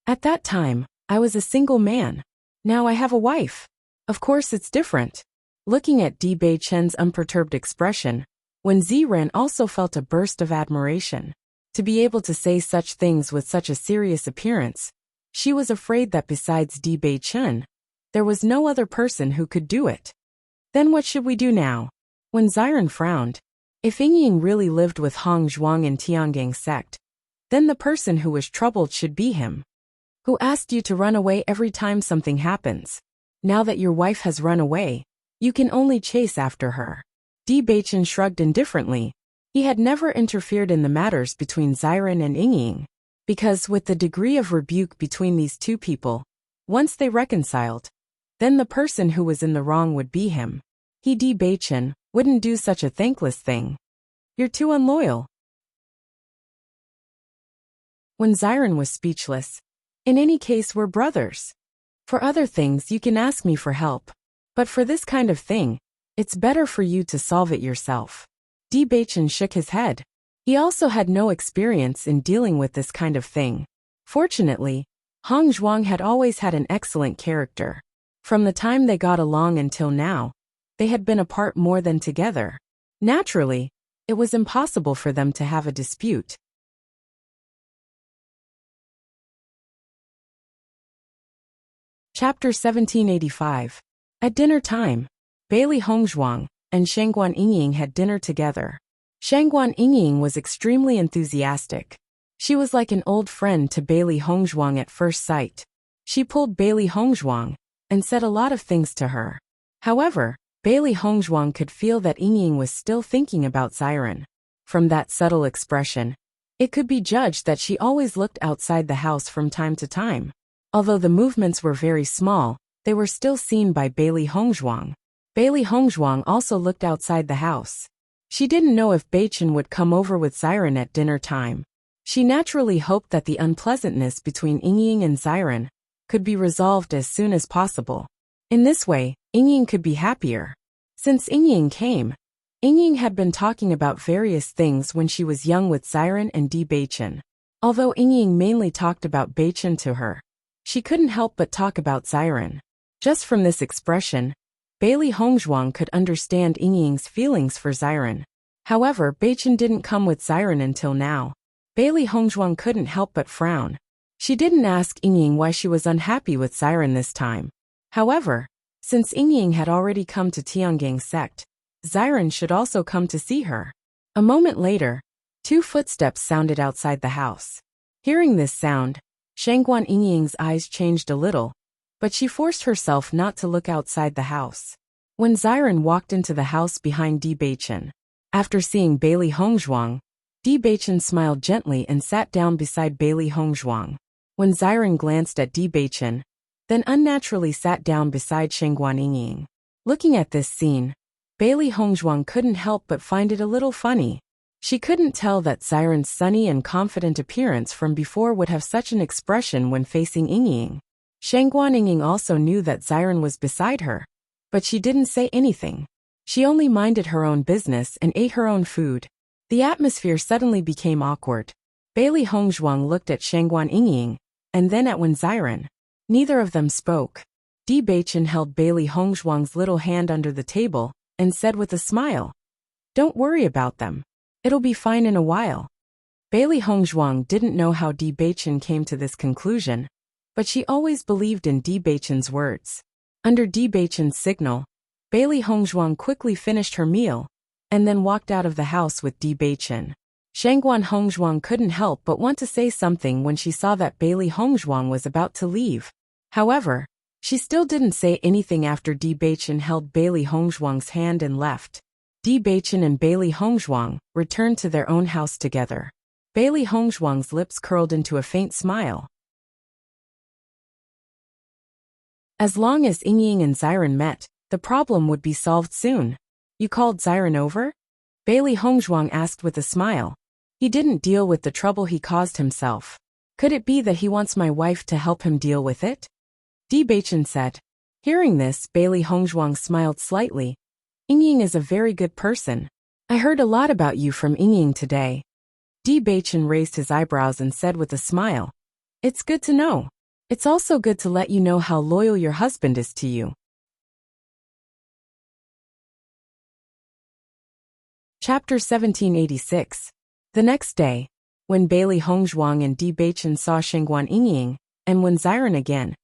At that time, I was a single man. Now I have a wife. Of course it's different. Looking at Di Beichen's unperturbed expression, Wen Ziren also felt a burst of admiration. To be able to say such things with such a serious appearance, she was afraid that besides Di Beichen, there was no other person who could do it. Then what should we do now? When Xiren frowned, if Ying really lived with Hong Zhuang in Tiangang sect, then the person who was troubled should be him. Who asked you to run away every time something happens? Now that your wife has run away, you can only chase after her. Di Beichen shrugged indifferently. He had never interfered in the matters between Xiren and Ying, because with the degree of rebuke between these two people, once they reconciled, then the person who was in the wrong would be him. He, Di Beichen, wouldn't do such a thankless thing. You're too unloyal. When Xiren was speechless, in any case we're brothers. For other things you can ask me for help, but for this kind of thing, it's better for you to solve it yourself. Di Beichen shook his head. He also had no experience in dealing with this kind of thing. Fortunately, Hong Zhuang had always had an excellent character. From the time they got along until now, they had been apart more than together. Naturally, it was impossible for them to have a dispute. Chapter 1785. At dinner time, Bailey Hongzhuang and Shangguan Yingying had dinner together. Shangguan Yingying was extremely enthusiastic. She was like an old friend to Bailey Hongzhuang at first sight. She pulled Bailey Hongzhuang and said a lot of things to her. However, Bailey Hongzhuang could feel that Yingying was still thinking about Xiren. From that subtle expression, it could be judged that she always looked outside the house from time to time. Although the movements were very small, they were still seen by Bailey Hongzhuang. Bailey Hongzhuang also looked outside the house. She didn't know if Beichen would come over with Xiren at dinner time. She naturally hoped that the unpleasantness between Yingying and Xiren could be resolved as soon as possible. In this way, Yingying could be happier. Since Yingying came, Yingying had been talking about various things when she was young with Xiren and Di Beichen. Although Yingying mainly talked about Beichen to her, she couldn't help but talk about Xiren. Just from this expression, Bailey Hongzhuang could understand Yingying's feelings for Xiren. However, Beichen didn't come with Xiren until now. Bailey Hongzhuang couldn't help but frown. She didn't ask Yingying why she was unhappy with Xiren this time. However, since Yingying had already come to Tiangang sect, Xiren should also come to see her. A moment later, 2 footsteps sounded outside the house. Hearing this sound, Shangguan Yingying's eyes changed a little, but she forced herself not to look outside the house. When Xiren walked into the house behind Di Beichen, after seeing Bailey Hongzhuang, Di Beichen smiled gently and sat down beside Bailey Hongzhuang. When Xiren glanced at Di Beichen, then unnaturally sat down beside Shangguan Yingying. Looking at this scene, Bailey Hongzhuang couldn't help but find it a little funny. She couldn't tell that Xiren's sunny and confident appearance from before would have such an expression when facing Yingying. Shangguan Yingying also knew that Xiren was beside her, but she didn't say anything. She only minded her own business and ate her own food. The atmosphere suddenly became awkward. Bailey Hongzhuang looked at Shangguan Yingying, and then at Wen Xiren. Neither of them spoke. Di Beichen held Bailey Hongzhuang's little hand under the table, and said with a smile, "Don't worry about them. It'll be fine in a while." Bailey Hongzhuang didn't know how Di Beichen came to this conclusion, but she always believed in Di Beichen's words. Under Di Beichen's signal, Bailey Hongzhuang quickly finished her meal, and then walked out of the house with Di Beichen. Shangguan Hongzhuang couldn't help but want to say something when she saw that Bailey Hongzhuang was about to leave. However, she still didn't say anything after Di Beichen held Bailey Hongzhuang's hand and left. Di Beichen and Bailey Hongzhuang returned to their own house together. Bailey Hongzhuang's lips curled into a faint smile. As long as Yingying and Xiren met, the problem would be solved soon. "You called Xiren over?" Bailey Hongzhuang asked with a smile. "He didn't deal with the trouble he caused himself. Could it be that he wants my wife to help him deal with it?" Di Beichen said. Hearing this, Bailey Hongzhuang smiled slightly. Yingying is a very good person. I heard a lot about you from Yingying today. Bewitching raised his eyebrows and said with a smile, It's good to know. It's also good to let you know how loyal your husband is to you. Chapter 1786. The next day, when Bailey Hongzhuang and Bewitching saw Shengguan Yingying, and when Ziren again,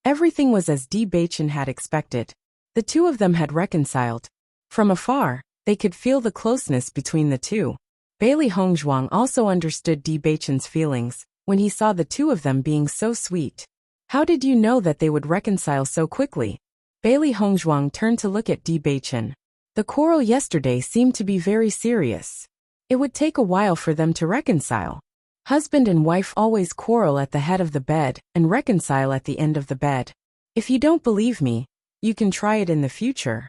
everything was as Bewitching had expected. The two of them had reconciled. From afar, they could feel the closeness between the two. Bailey Hongzhuang also understood Bewitching's feelings when he saw the two of them being so sweet. How did you know that they would reconcile so quickly? Bailey Hongzhuang turned to look at Bewitching. The quarrel yesterday seemed to be very serious. It would take a while for them to reconcile. Husband and wife always quarrel at the head of the bed and reconcile at the end of the bed. If you don't believe me, you can try it in the future.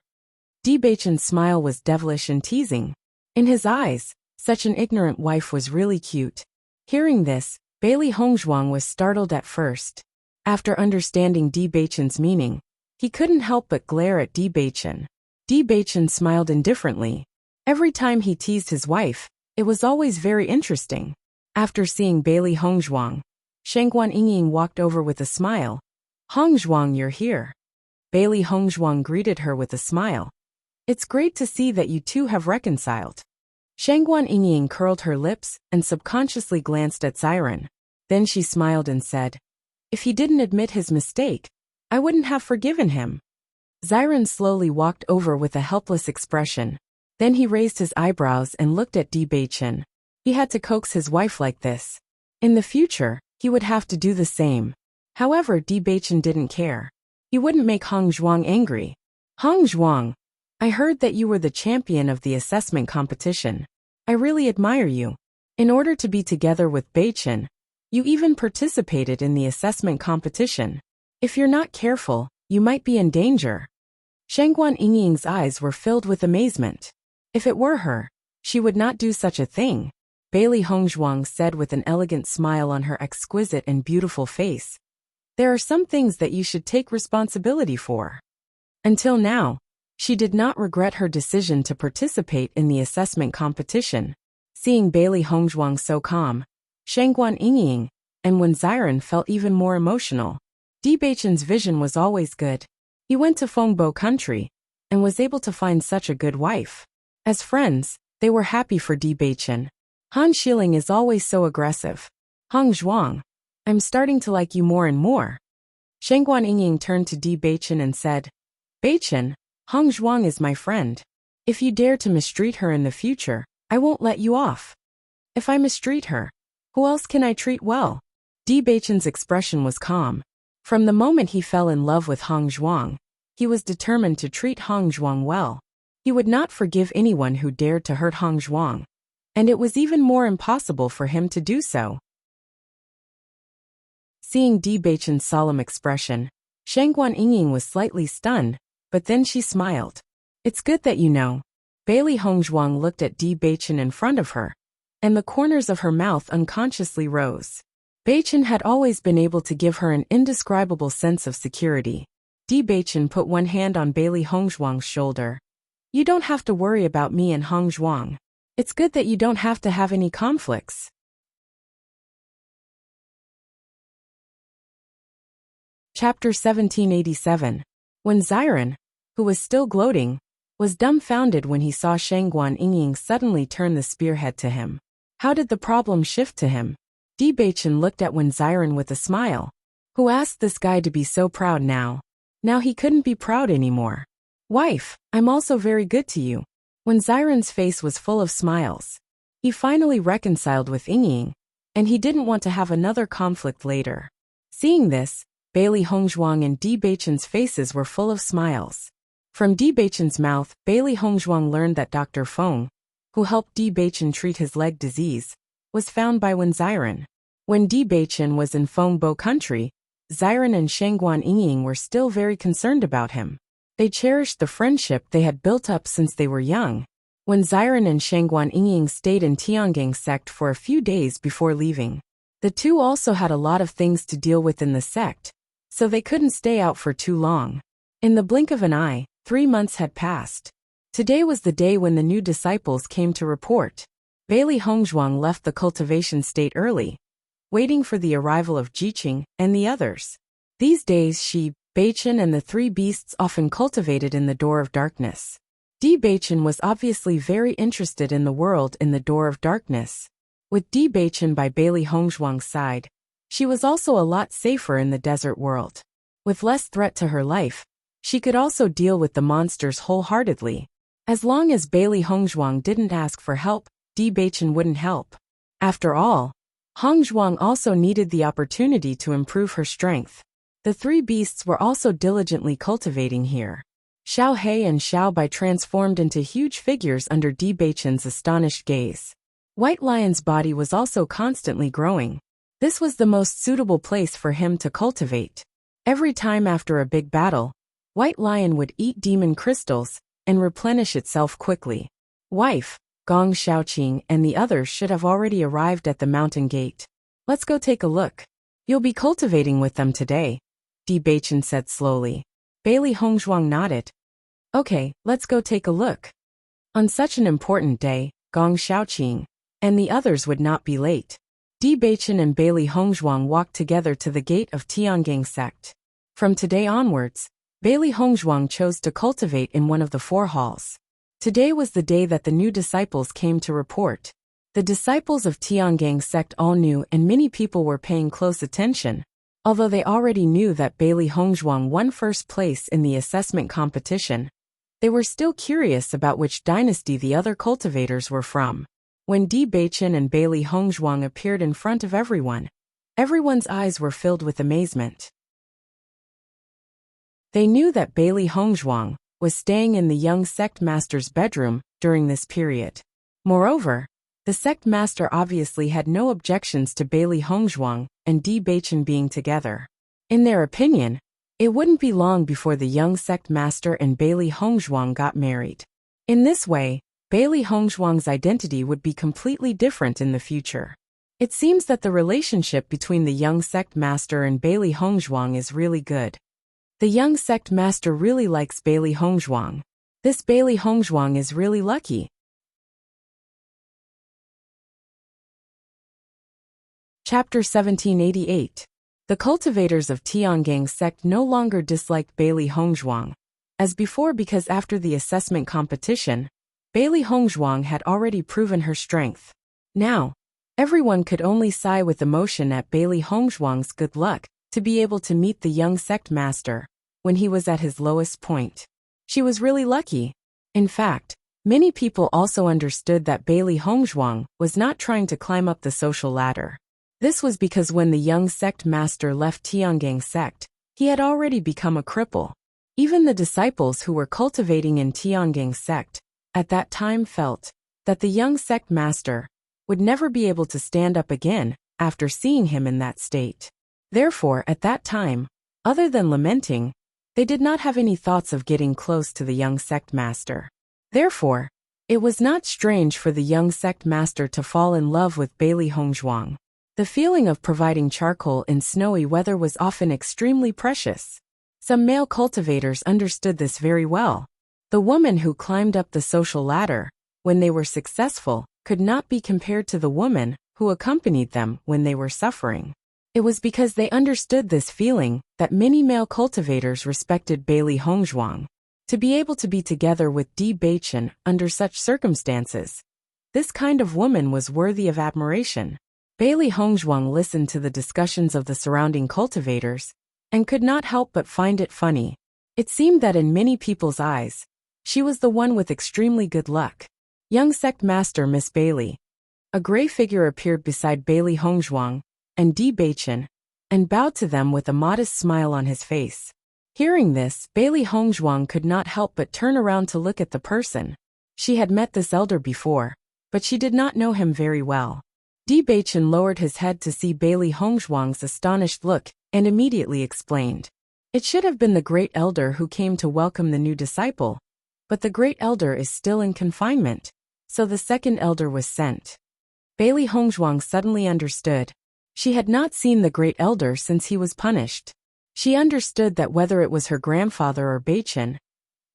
Bewitching's smile was devilish and teasing. In his eyes, such an ignorant wife was really cute. Hearing this, Bailey Hongzhuang was startled at first. After understanding Bewitching's meaning, he couldn't help but glare at Bewitching. Bewitching smiled indifferently. Every time he teased his wife, it was always very interesting. After seeing Bailey Hongzhuang, Shengguan Yingying walked over with a smile. Hongzhuang, you're here. Bailey Hongzhuang greeted her with a smile. It's great to see that you two have reconciled. Shengguan Yingying curled her lips and subconsciously glanced at Ziren. Then she smiled and said, If he didn't admit his mistake, I wouldn't have forgiven him. Ziren slowly walked over with a helpless expression. Then he raised his eyebrows and looked at Bewitching. He had to coax his wife like this. In the future, he would have to do the same. However, Bewitching didn't care. He wouldn't make Hongzhuang angry. Hongzhuang, I heard that you were the champion of the assessment competition. I really admire you. In order to be together with Bewitching, you even participated in the assessment competition. If you're not careful, you might be in danger. Shengguan Yingying's eyes were filled with amazement. If it were her, she would not do such a thing. Bailey Hongzhuang said with an elegant smile on her exquisite and beautiful face. There are some things that you should take responsibility for. Until now, she did not regret her decision to participate in the assessment competition. Seeing Bailey Hongzhuang so calm, Shengguan Yingying, and when Ziren felt even more emotional. Bewitching's vision was always good. He went to Fengbo country and was able to find such a good wife. As friends, they were happy for Bewitching. Han Xiling is always so aggressive. Hongzhuang, I'm starting to like you more and more. Shengguan Yingying turned to Bewitching and said, Bewitching, Hongzhuang is my friend. If you dare to mistreat her in the future, I won't let you off. If I mistreat her, who else can I treat well? Bewitching's expression was calm. From the moment he fell in love with Hongzhuang, he was determined to treat Hongzhuang well. He would not forgive anyone who dared to hurt Hongzhuang, and it was even more impossible for him to do so. Seeing Bewitching's solemn expression, Shengguan Yingying was slightly stunned, but then she smiled. It's good that you know. Bailey Hongzhuang looked at Bewitching in front of her, and the corners of her mouth unconsciously rose. Bewitching had always been able to give her an indescribable sense of security. Bewitching put one hand on Bailey Hongzhuang's shoulder. You don't have to worry about me and Hongzhuang. It's good that you don't have to have any conflicts. Chapter 1787. When Ziren, who was still gloating, was dumbfounded when he saw Shengguan Yingying suddenly turn the spearhead to him. How did the problem shift to him? Bewitching looked at Wen Ziren with a smile. Who asked this guy to be so proud now? Now he couldn't be proud anymore. Wife, I'm also very good to you. Wen Ziren's face was full of smiles. He finally reconciled with Yingying, and he didn't want to have another conflict later. Seeing this, Bailey Hongzhuang and Bewitching's faces were full of smiles. From Bewitching's mouth, Bailey Hongzhuang learned that Dr. Feng, who helped Bewitching treat his leg disease, was found by Wen Ziren. When Bewitching was in Fengbo country, Ziren and Shengguan Yingying were still very concerned about him. They cherished the friendship they had built up since they were young. When Ziren and Shengguan Yingying stayed in Tiangang sect for a few days before leaving, the two also had a lot of things to deal with in the sect, so they couldn't stay out for too long. In the blink of an eye, 3 months had passed. Today was the day when the new disciples came to report. Bailey Hongzhuang left the cultivation state early, waiting for the arrival of Jiqing and the others. These days she, Beichen and the 3 beasts often cultivated in the Door of Darkness. Di Beichen was obviously very interested in the world in the Door of Darkness. With Di Beichen by Bailey Hongzhuang's side, she was also a lot safer in the desert world. With less threat to her life, she could also deal with the monsters wholeheartedly. As long as Bailey Hongzhuang didn't ask for help, Di Beichen wouldn't help. After all, Hongzhuang also needed the opportunity to improve her strength. The 3 beasts were also diligently cultivating here. Xiao He and Xiao Bai transformed into huge figures under Di Beichen's astonished gaze. White Lion's body was also constantly growing. This was the most suitable place for him to cultivate. Every time after a big battle, White Lion would eat demon crystals and replenish itself quickly. Wife, Gong Xiaoqing and the others should have already arrived at the mountain gate. Let's go take a look. You'll be cultivating with them today, Di Beichen said slowly. Bailey Hongzhuang nodded. Okay, let's go take a look. On such an important day, Gong Xiaoqing and the others would not be late. Di Beichen and Bailey Hongzhuang walked together to the gate of Tiangang sect. From today onwards, Bailey Hongzhuang chose to cultivate in one of the 4 halls. Today was the day that the new disciples came to report. The disciples of Tiangang sect all knew and many people were paying close attention. Although they already knew that Bailey Hongzhuang won first place in the assessment competition, they were still curious about which dynasty the other cultivators were from. When Di Beichen and Bailey Hongzhuang appeared in front of everyone, everyone's eyes were filled with amazement. They knew that Bailey Hongzhuang was staying in the young sect master's bedroom during this period. Moreover, the sect master obviously had no objections to Bailey Hongzhuang and Di Beichen being together. In their opinion, it wouldn't be long before the young sect master and Bailey Hongzhuang got married. In this way, Bailey Hongzhuang's identity would be completely different in the future. It seems that the relationship between the young sect master and Bailey Hongzhuang is really good. The young sect master really likes Bailey Hongzhuang. This Bailey Hongzhuang is really lucky. Chapter 1788. The cultivators of Tiangang sect no longer disliked Bailey Hongzhuang, as before because after the assessment competition, Bailey Hongzhuang had already proven her strength. Now, everyone could only sigh with emotion at Bailey Hongzhuang's good luck to be able to meet the young sect master when he was at his lowest point. She was really lucky. In fact, many people also understood that Bailey Hongzhuang was not trying to climb up the social ladder. This was because when the young sect master left Tiangang sect, he had already become a cripple. Even the disciples who were cultivating in Tiangang sect at that time felt that the young sect master would never be able to stand up again after seeing him in that state. Therefore, at that time, other than lamenting, they did not have any thoughts of getting close to the young sect master. Therefore, it was not strange for the young sect master to fall in love with Bailey Hongzhuang. The feeling of providing charcoal in snowy weather was often extremely precious. Some male cultivators understood this very well. The woman who climbed up the social ladder, when they were successful, could not be compared to the woman who accompanied them when they were suffering. It was because they understood this feeling that many male cultivators respected Bailey Hongzhuang. To be able to be together with Di Beichen under such circumstances, this kind of woman was worthy of admiration. Bailey Hongzhuang listened to the discussions of the surrounding cultivators and could not help but find it funny. It seemed that in many people's eyes, she was the one with extremely good luck. Young sect master Miss Bailey. A gray figure appeared beside Bailey Hongzhuang and Di Beichen, and bowed to them with a modest smile on his face. Hearing this, Bailey Hongzhuang could not help but turn around to look at the person. She had met this elder before, but she did not know him very well. Di Beichen lowered his head to see Bailey Hongzhuang's astonished look and immediately explained. It should have been the great elder who came to welcome the new disciple, but the great elder is still in confinement, so the second elder was sent. Bailey Hongzhuang suddenly understood. She had not seen the great elder since he was punished. She understood that whether it was her grandfather or Bachin,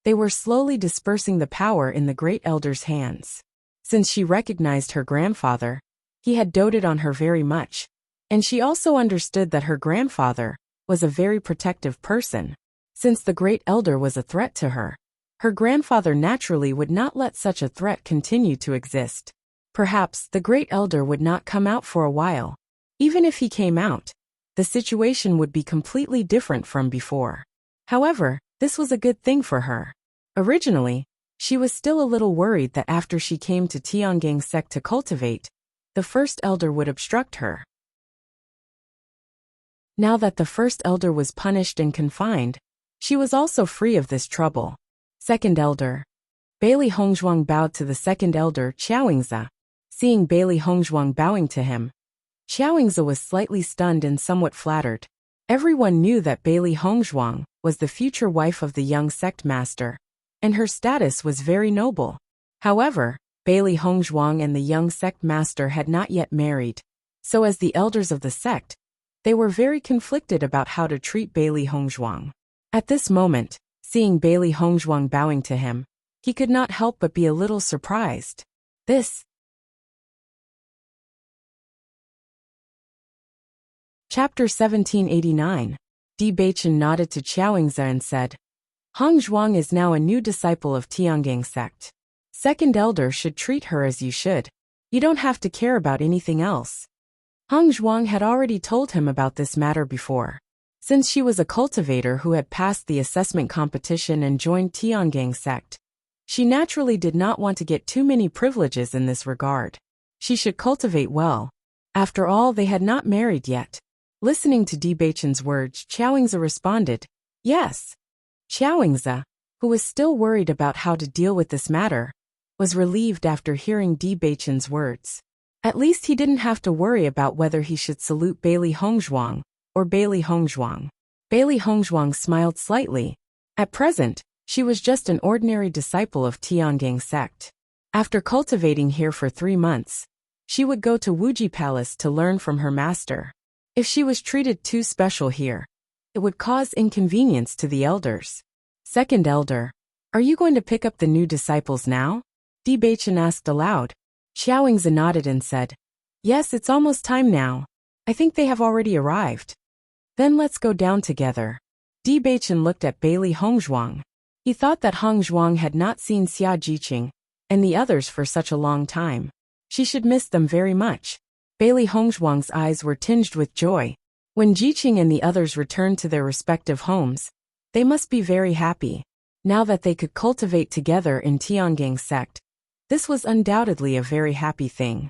they were slowly dispersing the power in the great elder's hands. Since she recognized her grandfather, he had doted on her very much, and she also understood that her grandfather was a very protective person. Since the great elder was a threat to her, her grandfather naturally would not let such a threat continue to exist. Perhaps the great elder would not come out for a while. Even if he came out, the situation would be completely different from before. However, this was a good thing for her. Originally, she was still a little worried that after she came to Tiangang sect to cultivate, the first elder would obstruct her. Now that the first elder was punished and confined, she was also free of this trouble. Second elder. Bailey Hongzhuang bowed to the second elder, Qiaoingzi. Seeing Bailey Hongzhuang bowing to him, Qiaoingzi was slightly stunned and somewhat flattered. Everyone knew that Bailey Hongzhuang was the future wife of the young sect master, and her status was very noble. However, Bailey Hongzhuang and the young sect master had not yet married, so as the elders of the sect, they were very conflicted about how to treat Bailey Hongzhuang. At this moment, seeing Bailey Hongzhuang bowing to him, he could not help but be a little surprised. Chapter 1789. Di Bachin nodded to Qiaoingzi and said, Hongzhuang is now a new disciple of Tiangang sect. Second elder should treat her as you should. You don't have to care about anything else. Hongzhuang had already told him about this matter before. Since she was a cultivator who had passed the assessment competition and joined Tiangang sect, she naturally did not want to get too many privileges in this regard. She should cultivate well. After all, they had not married yet. Listening to Di Bachin's words, Qiaoingzi responded, yes. Qiaoingzi, who was still worried about how to deal with this matter, was relieved after hearing Di Bachin's words. At least he didn't have to worry about whether he should salute Bailey Hongzhuang or Bailey Hongzhuang. Bailey Hongzhuang smiled slightly. At present, she was just an ordinary disciple of Tiangang sect. After cultivating here for 3 months, she would go to Wuxia Palace to learn from her master. If she was treated too special here, it would cause inconvenience to the elders. Second elder, are you going to pick up the new disciples now? Di Bachin asked aloud. Qiaoingzi nodded and said, yes, it's almost time now. I think they have already arrived. Then let's go down together. Di Bachin looked at Bailey Hongzhuang. He thought that Hongzhuang had not seen Xia Jiqing and the others for such a long time. She should miss them very much. Bailey Hongzhuang's eyes were tinged with joy. When Jiqing and the others returned to their respective homes, they must be very happy. Now that they could cultivate together in Tiangang sect, this was undoubtedly a very happy thing.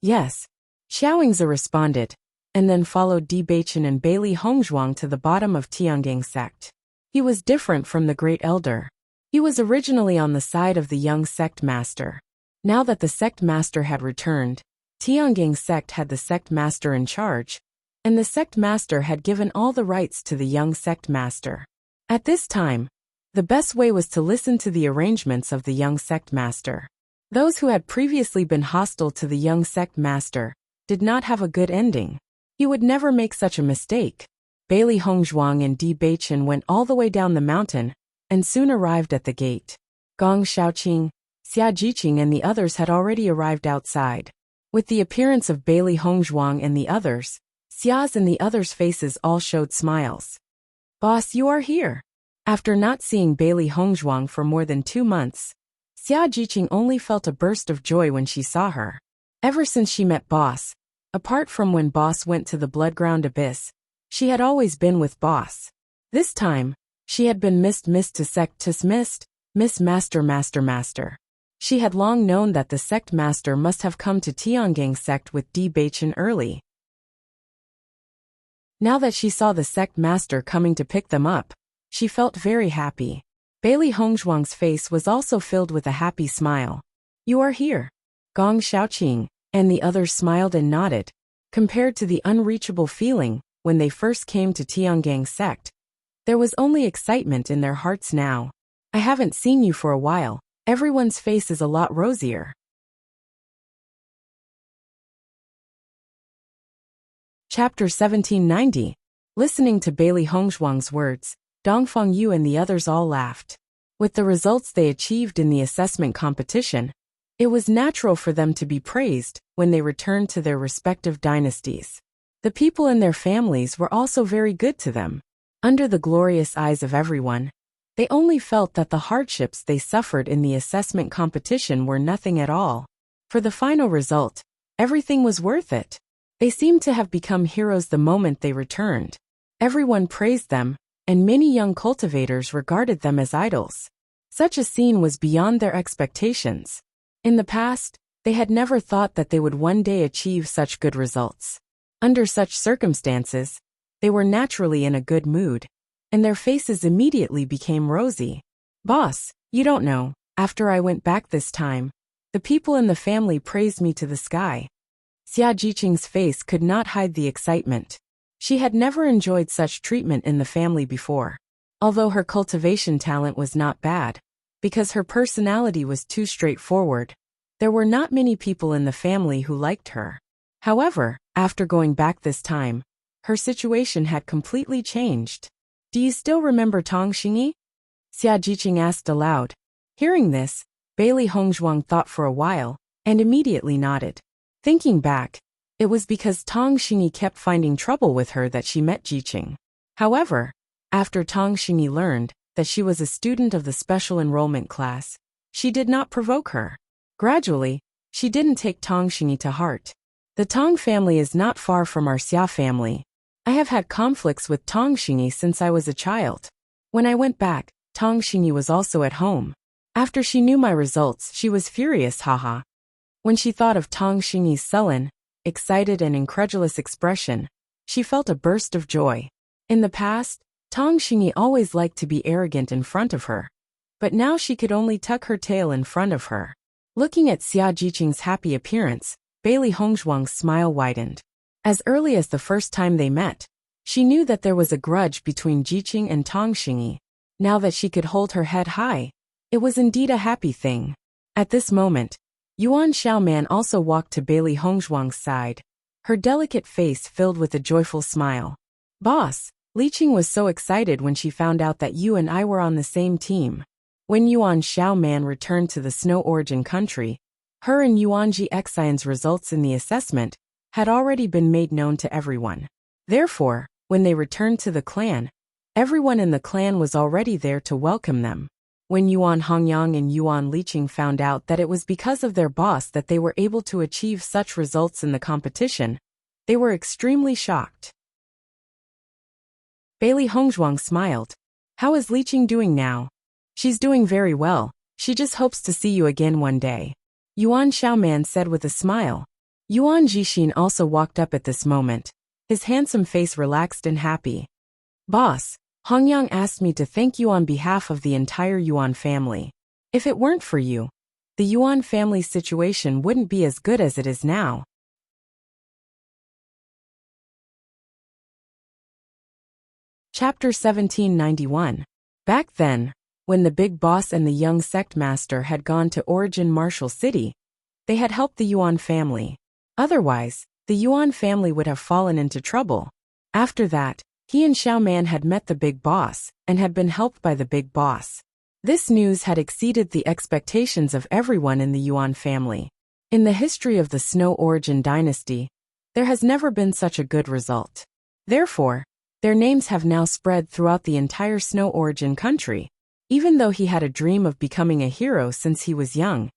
Yes, Qiaoingzi responded, and then followed Di Bachin and Bailey Hongzhuang to the bottom of Tiangang sect. He was different from the great elder. He was originally on the side of the young sect master. Now that the sect master had returned, Tiangang sect had the sect master in charge, and the sect master had given all the rights to the young sect master. At this time, the best way was to listen to the arrangements of the young sect master. Those who had previously been hostile to the young sect master did not have a good ending. He would never make such a mistake. Bailey Hongzhuang and Di Bachin went all the way down the mountain and soon arrived at the gate. Gong Shaoqing, Xia Jiqing and the others had already arrived outside. With the appearance of Bailey Hongzhuang and the others, Xia's and the others' faces all showed smiles. Boss, you are here. After not seeing Bailey Hongzhuang for more than 2 months, Xia Jiqing only felt a burst of joy when she saw her. Ever since she met Boss, apart from when Boss went to the Bloodground Abyss, she had always been with Boss. This time, she had been Miss to Sect to Miss Master. She had long known that the sect master must have come to Tiangang sect with Di Bachin early. Now that she saw the sect master coming to pick them up, she felt very happy. Bailey Hongzhuang's face was also filled with a happy smile. You are here. Gong Shaoqing and the others smiled and nodded. Compared to the unreachable feeling when they first came to Tiangang sect, there was only excitement in their hearts now. I haven't seen you for a while. Everyone's face is a lot rosier. Chapter 1790. Listening to Bailey Hongzhuang's words, Dongfeng Yu and the others all laughed. With the results they achieved in the assessment competition, it was natural for them to be praised when they returned to their respective dynasties. The people in their families were also very good to them. Under the glorious eyes of everyone, they only felt that the hardships they suffered in the assessment competition were nothing at all. For the final result, everything was worth it. They seemed to have become heroes the moment they returned. Everyone praised them, and many young cultivators regarded them as idols. Such a scene was beyond their expectations. In the past, they had never thought that they would one day achieve such good results. Under such circumstances, they were naturally in a good mood, and their faces immediately became rosy. "Boss, you don't know, after I went back this time, the people in the family praised me to the sky." Xia Jiqing's face could not hide the excitement. She had never enjoyed such treatment in the family before. Although her cultivation talent was not bad, because her personality was too straightforward, there were not many people in the family who liked her. However, after going back this time, her situation had completely changed. "Do you still remember Tong Xingyi?" Xia Jiqing asked aloud. Hearing this, Bailey Hongzhuang thought for a while, and immediately nodded. Thinking back, it was because Tong Xingyi kept finding trouble with her that she met Jiqing. However, after Tong Xingyi learned that she was a student of the special enrollment class, she did not provoke her. Gradually, she didn't take Tong Xingyi to heart. "The Tong family is not far from our Xia family. I have had conflicts with Tong Xingyi since I was a child. When I went back, Tong Xingyi was also at home. After she knew my results, she was furious, haha." When she thought of Tong Xingyi's sullen, excited and incredulous expression, she felt a burst of joy. In the past, Tong Xingyi always liked to be arrogant in front of her, but now she could only tuck her tail in front of her. Looking at Xia Jiqing's happy appearance, Bailey Hongzhuang's smile widened. As early as the first time they met, she knew that there was a grudge between Jiqing and Tong Xingyi. Now that she could hold her head high, it was indeed a happy thing. At this moment, Yuan Xiaoman also walked to Bailey Hongzhuang's side, her delicate face filled with a joyful smile. "Boss," Li Qing was so excited when she found out that you and I were on the same team. When Yuan Xiaoman returned to the Snow Origin country, her and Yuanji Xian's results in the assessment had already been made known to everyone. Therefore, when they returned to the clan, everyone in the clan was already there to welcome them. When Yuan Hongyang and Yuan Liqing found out that it was because of their boss that they were able to achieve such results in the competition, they were extremely shocked. Bailey Hongzhuang smiled. "How is Liqing doing now?" "She's doing very well. She just hopes to see you again one day," Yuan Xiaoman said with a smile. Yuan Jixin also walked up at this moment, his handsome face relaxed and happy. "Boss, Hongyang asked me to thank you on behalf of the entire Yuan family. If it weren't for you, the Yuan family's situation wouldn't be as good as it is now." Chapter 1791. Back then, when the big boss and the young sect master had gone to Origin Martial City, they had helped the Yuan family. Otherwise, the Yuan family would have fallen into trouble. After that, he and Xiaoman had met the big boss and had been helped by the big boss. This news had exceeded the expectations of everyone in the Yuan family. In the history of the Snow Origin dynasty, there has never been such a good result. Therefore, their names have now spread throughout the entire Snow Origin country. Even though he had a dream of becoming a hero since he was young,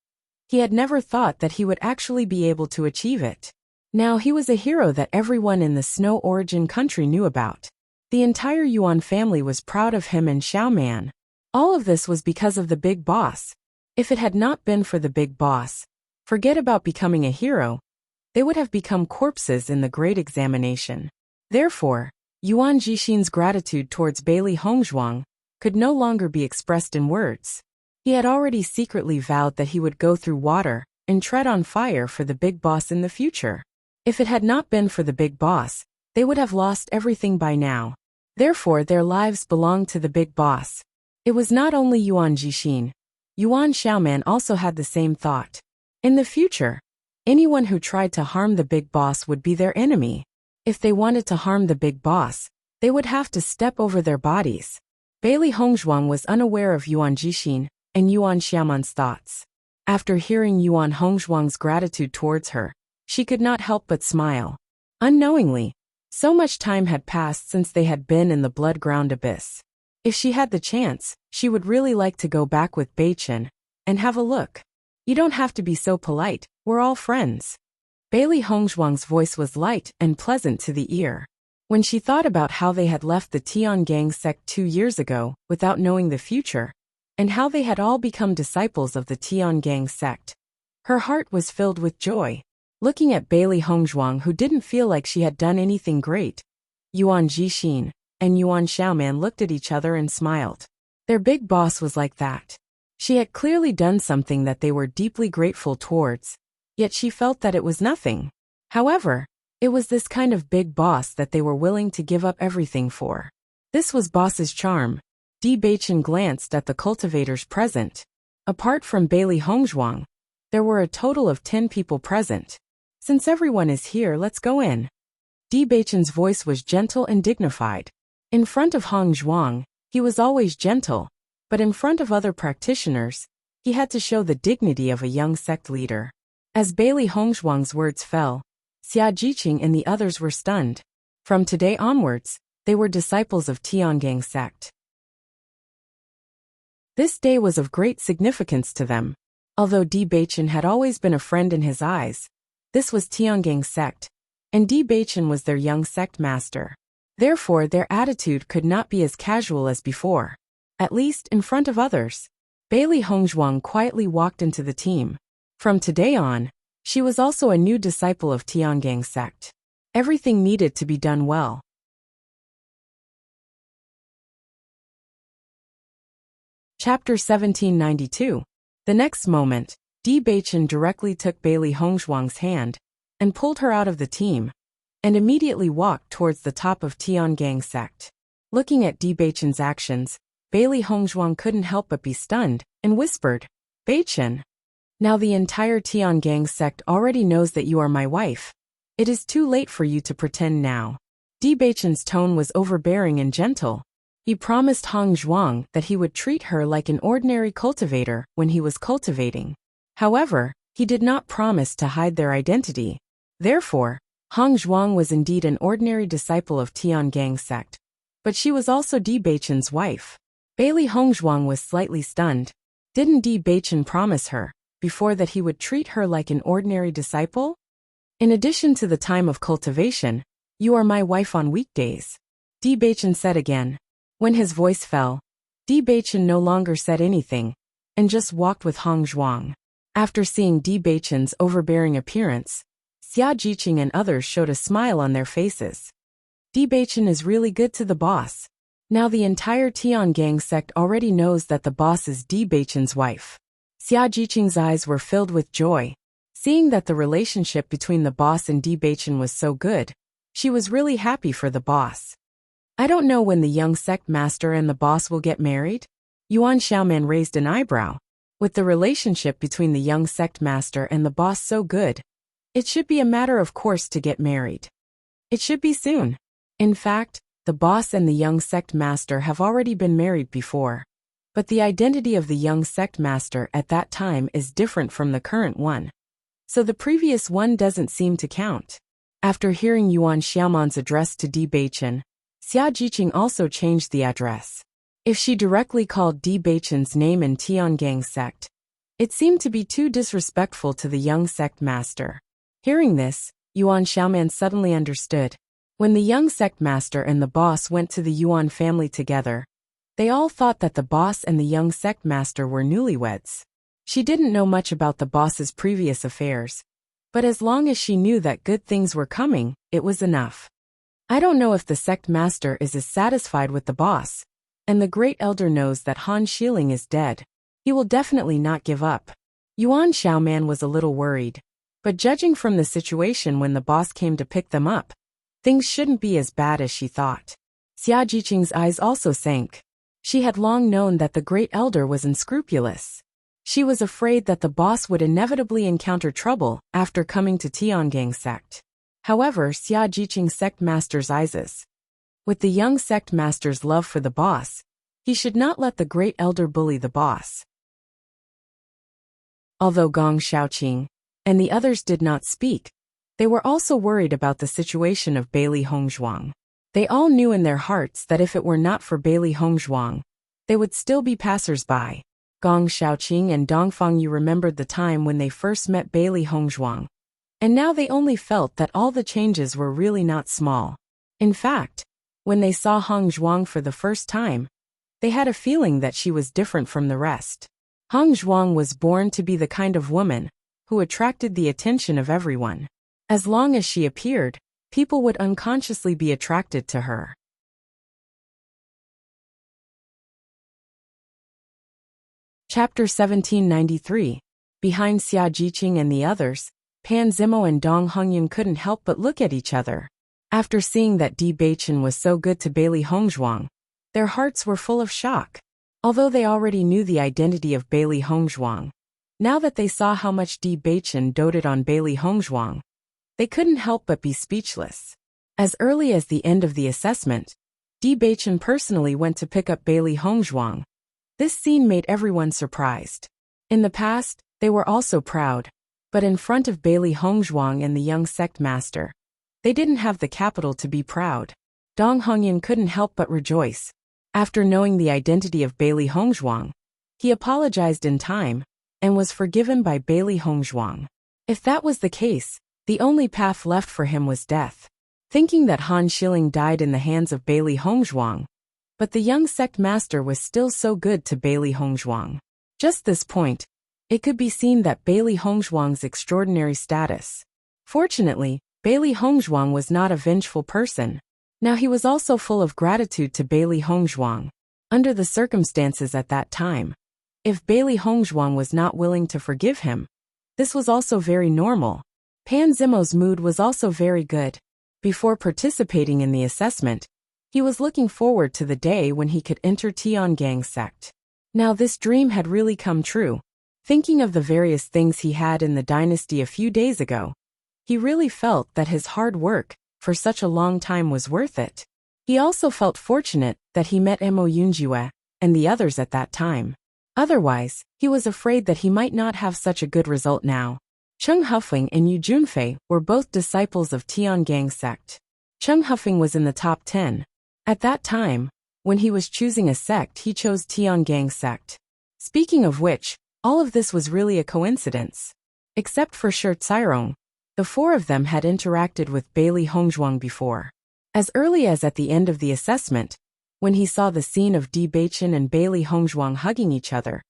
he had never thought that he would actually be able to achieve it. Now he was a hero that everyone in the Snow Origin country knew about. The entire Yuan family was proud of him and Xiaoman. All of this was because of the big boss. If it had not been for the big boss, forget about becoming a hero, they would have become corpses in the great examination. Therefore, Yuan Jixin's gratitude towards Bailey Hongzhuang could no longer be expressed in words. He had already secretly vowed that he would go through water and tread on fire for the big boss in the future. If it had not been for the big boss, they would have lost everything by now. Therefore, their lives belonged to the big boss. It was not only Yuan Jixin. Yuan Xiaoman also had the same thought. In the future, anyone who tried to harm the big boss would be their enemy. If they wanted to harm the big boss, They would have to step over their bodies. Bailey Hongzhuang was unaware of Yuan Jixin and Yuan Xiaoman's thoughts. After hearing Yuan Hongzhuang's gratitude towards her, she could not help but smile. Unknowingly, so much time had passed since they had been in the blood-ground abyss. If she had the chance, she would really like to go back with Bewitching and have a look. You don't have to be so polite, we're all friends. Bailey Hongzhuang's voice was light and pleasant to the ear. When she thought about how they had left the Tiangang sect 2 years ago without knowing the future, and how they had all become disciples of the Tiangang sect, her heart was filled with joy. Looking at Bailey Hongzhuang, who didn't feel like she had done anything great, Yuan Jixin and Yuan Xiaoman looked at each other and smiled. Their big boss was like that. She had clearly done something that they were deeply grateful towards, yet she felt that it was nothing. However, it was this kind of big boss that they were willing to give up everything for. This was boss's charm. Bewitching glanced at the cultivators present. Apart from Bailey Hongzhuang, there were a total of 10 people present. Since everyone is here, let's go in. Bewitching's voice was gentle and dignified. In front of Hongzhuang, he was always gentle, but in front of other practitioners, he had to show the dignity of a young sect leader. As Bailey Hongzhuang's words fell, Xia Jiqing and the others were stunned. From today onwards, they were disciples of Tiangang sect. This day was of great significance to them. Although Bewitching had always been a friend in his eyes, this was Tiangang sect, and Bewitching was their young sect master. Therefore, their attitude could not be as casual as before. At least in front of others. Bailey Hongzhuang quietly walked into the team. From today on, she was also a new disciple of Tiangang sect. Everything needed to be done well. Chapter 1792. The next moment, Bewitching directly took Bailey Hongzhuang's hand and pulled her out of the team, and immediately walked towards the top of Tiangang sect. Looking at Bewitching's actions, Bailey Hongzhuang couldn't help but be stunned, and whispered, "Bewitching, now the entire Tiangang sect already knows that you are my wife. It is too late for you to pretend now." Bewitching's tone was overbearing and gentle. He promised Hongzhuang that he would treat her like an ordinary cultivator when he was cultivating. However, he did not promise to hide their identity. Therefore, Hongzhuang was indeed an ordinary disciple of Tiangang sect, but she was also Bewitching's wife. Bailey Hongzhuang was slightly stunned. Didn't Bewitching promise her, before, that he would treat her like an ordinary disciple? In addition to the time of cultivation, you are my wife on weekdays, Bewitching said again. When his voice fell, Bewitching no longer said anything, and just walked with Hongzhuang. After seeing Bewitching's overbearing appearance, Xia Jiqing and others showed a smile on their faces. Bewitching is really good to the boss. Now the entire Tiangang sect already knows that the boss is Bewitching's wife. Xia Jiqing's eyes were filled with joy. Seeing that the relationship between the boss and Bewitching was so good, she was really happy for the boss. I don't know when the young sect master and the boss will get married? Yuan Xiaoman raised an eyebrow. With the relationship between the young sect master and the boss so good, it should be a matter of course to get married. It should be soon. In fact, the boss and the young sect master have already been married before. But the identity of the young sect master at that time is different from the current one. So the previous one doesn't seem to count. After hearing Yuan Xiaoman's address to Bewitching, Xia Jiqing also changed the address. If she directly called Bewitching's name in Tiangang sect, it seemed to be too disrespectful to the young sect master. Hearing this, Yuan Xiaoman suddenly understood. When the young sect master and the boss went to the Yuan family together, they all thought that the boss and the young sect master were newlyweds. She didn't know much about the boss's previous affairs, but as long as she knew that good things were coming, it was enough. I don't know if the sect master is as satisfied with the boss, and the great elder knows that Han Xiling is dead. He will definitely not give up. Yuan Xiaoman was a little worried, but judging from the situation when the boss came to pick them up, things shouldn't be as bad as she thought. Xia Jiqing's eyes also sank. She had long known that the great elder was unscrupulous. She was afraid that the boss would inevitably encounter trouble after coming to Tiangang sect. However, Xia Jiqing's sect master's eyes With the young sect master's love for the boss, he should not let the great elder bully the boss. Although Gong Shaoqing and the others did not speak, they were also worried about the situation of Bailey Hongzhuang. They all knew in their hearts that if it were not for Bailey Hongzhuang, they would still be passers-by. Gong Shaoqing and Dongfang Yu remembered the time when they first met Bailey Hongzhuang, and now they only felt that all the changes were really not small. In fact, when they saw Hongzhuang for the first time, they had a feeling that she was different from the rest. Hongzhuang was born to be the kind of woman who attracted the attention of everyone. As long as she appeared, people would unconsciously be attracted to her. Chapter 1793. Behind Xia Jiqing and the others, Pan Zimo and Dong Hongyun couldn't help but look at each other. After seeing that Di Beichen was so good to Bailey Hongzhuang, their hearts were full of shock. Although they already knew the identity of Bailey Hongzhuang, now that they saw how much Di Beichen doted on Bailey Hongzhuang, they couldn't help but be speechless. As early as the end of the assessment, Di Beichen personally went to pick up Bailey Hongzhuang. This scene made everyone surprised. In the past, they were also proud, but in front of Bailey Hongzhuang and the young sect master, they didn't have the capital to be proud. Dong Hongyun couldn't help but rejoice. After knowing the identity of Bailey Hongzhuang, he apologized in time and was forgiven by Bailey Hongzhuang. If that was the case, the only path left for him was death. Thinking that Han Shilling died in the hands of Bailey Hongzhuang, but the young sect master was still so good to Bailey Hongzhuang. Just this point, it could be seen that Bailey Hongzhuang's extraordinary status. Fortunately, Bailey Hongzhuang was not a vengeful person. Now he was also full of gratitude to Bailey Hongzhuang. Under the circumstances at that time, if Bailey Hongzhuang was not willing to forgive him, this was also very normal. Pan Zimo's mood was also very good. Before participating in the assessment, he was looking forward to the day when he could enter Tiangang sect. Now this dream had really come true. Thinking of the various things he had in the dynasty a few days ago, he really felt that his hard work for such a long time was worth it. He also felt fortunate that he met Mo Yunjue and the others at that time. Otherwise, he was afraid that he might not have such a good result now. Cheng Hufeng and Yu Junfei were both disciples of Tiangang sect. Cheng Hufeng was in the top 10. At that time, when he was choosing a sect, he chose Tiangang sect. Speaking of which, all of this was really a coincidence. Except for Shi Cairong, the four of them had interacted with Bailey Hongzhuang before. As early as at the end of the assessment, when he saw the scene of Di Beichen and Bailey Hongzhuang hugging each other,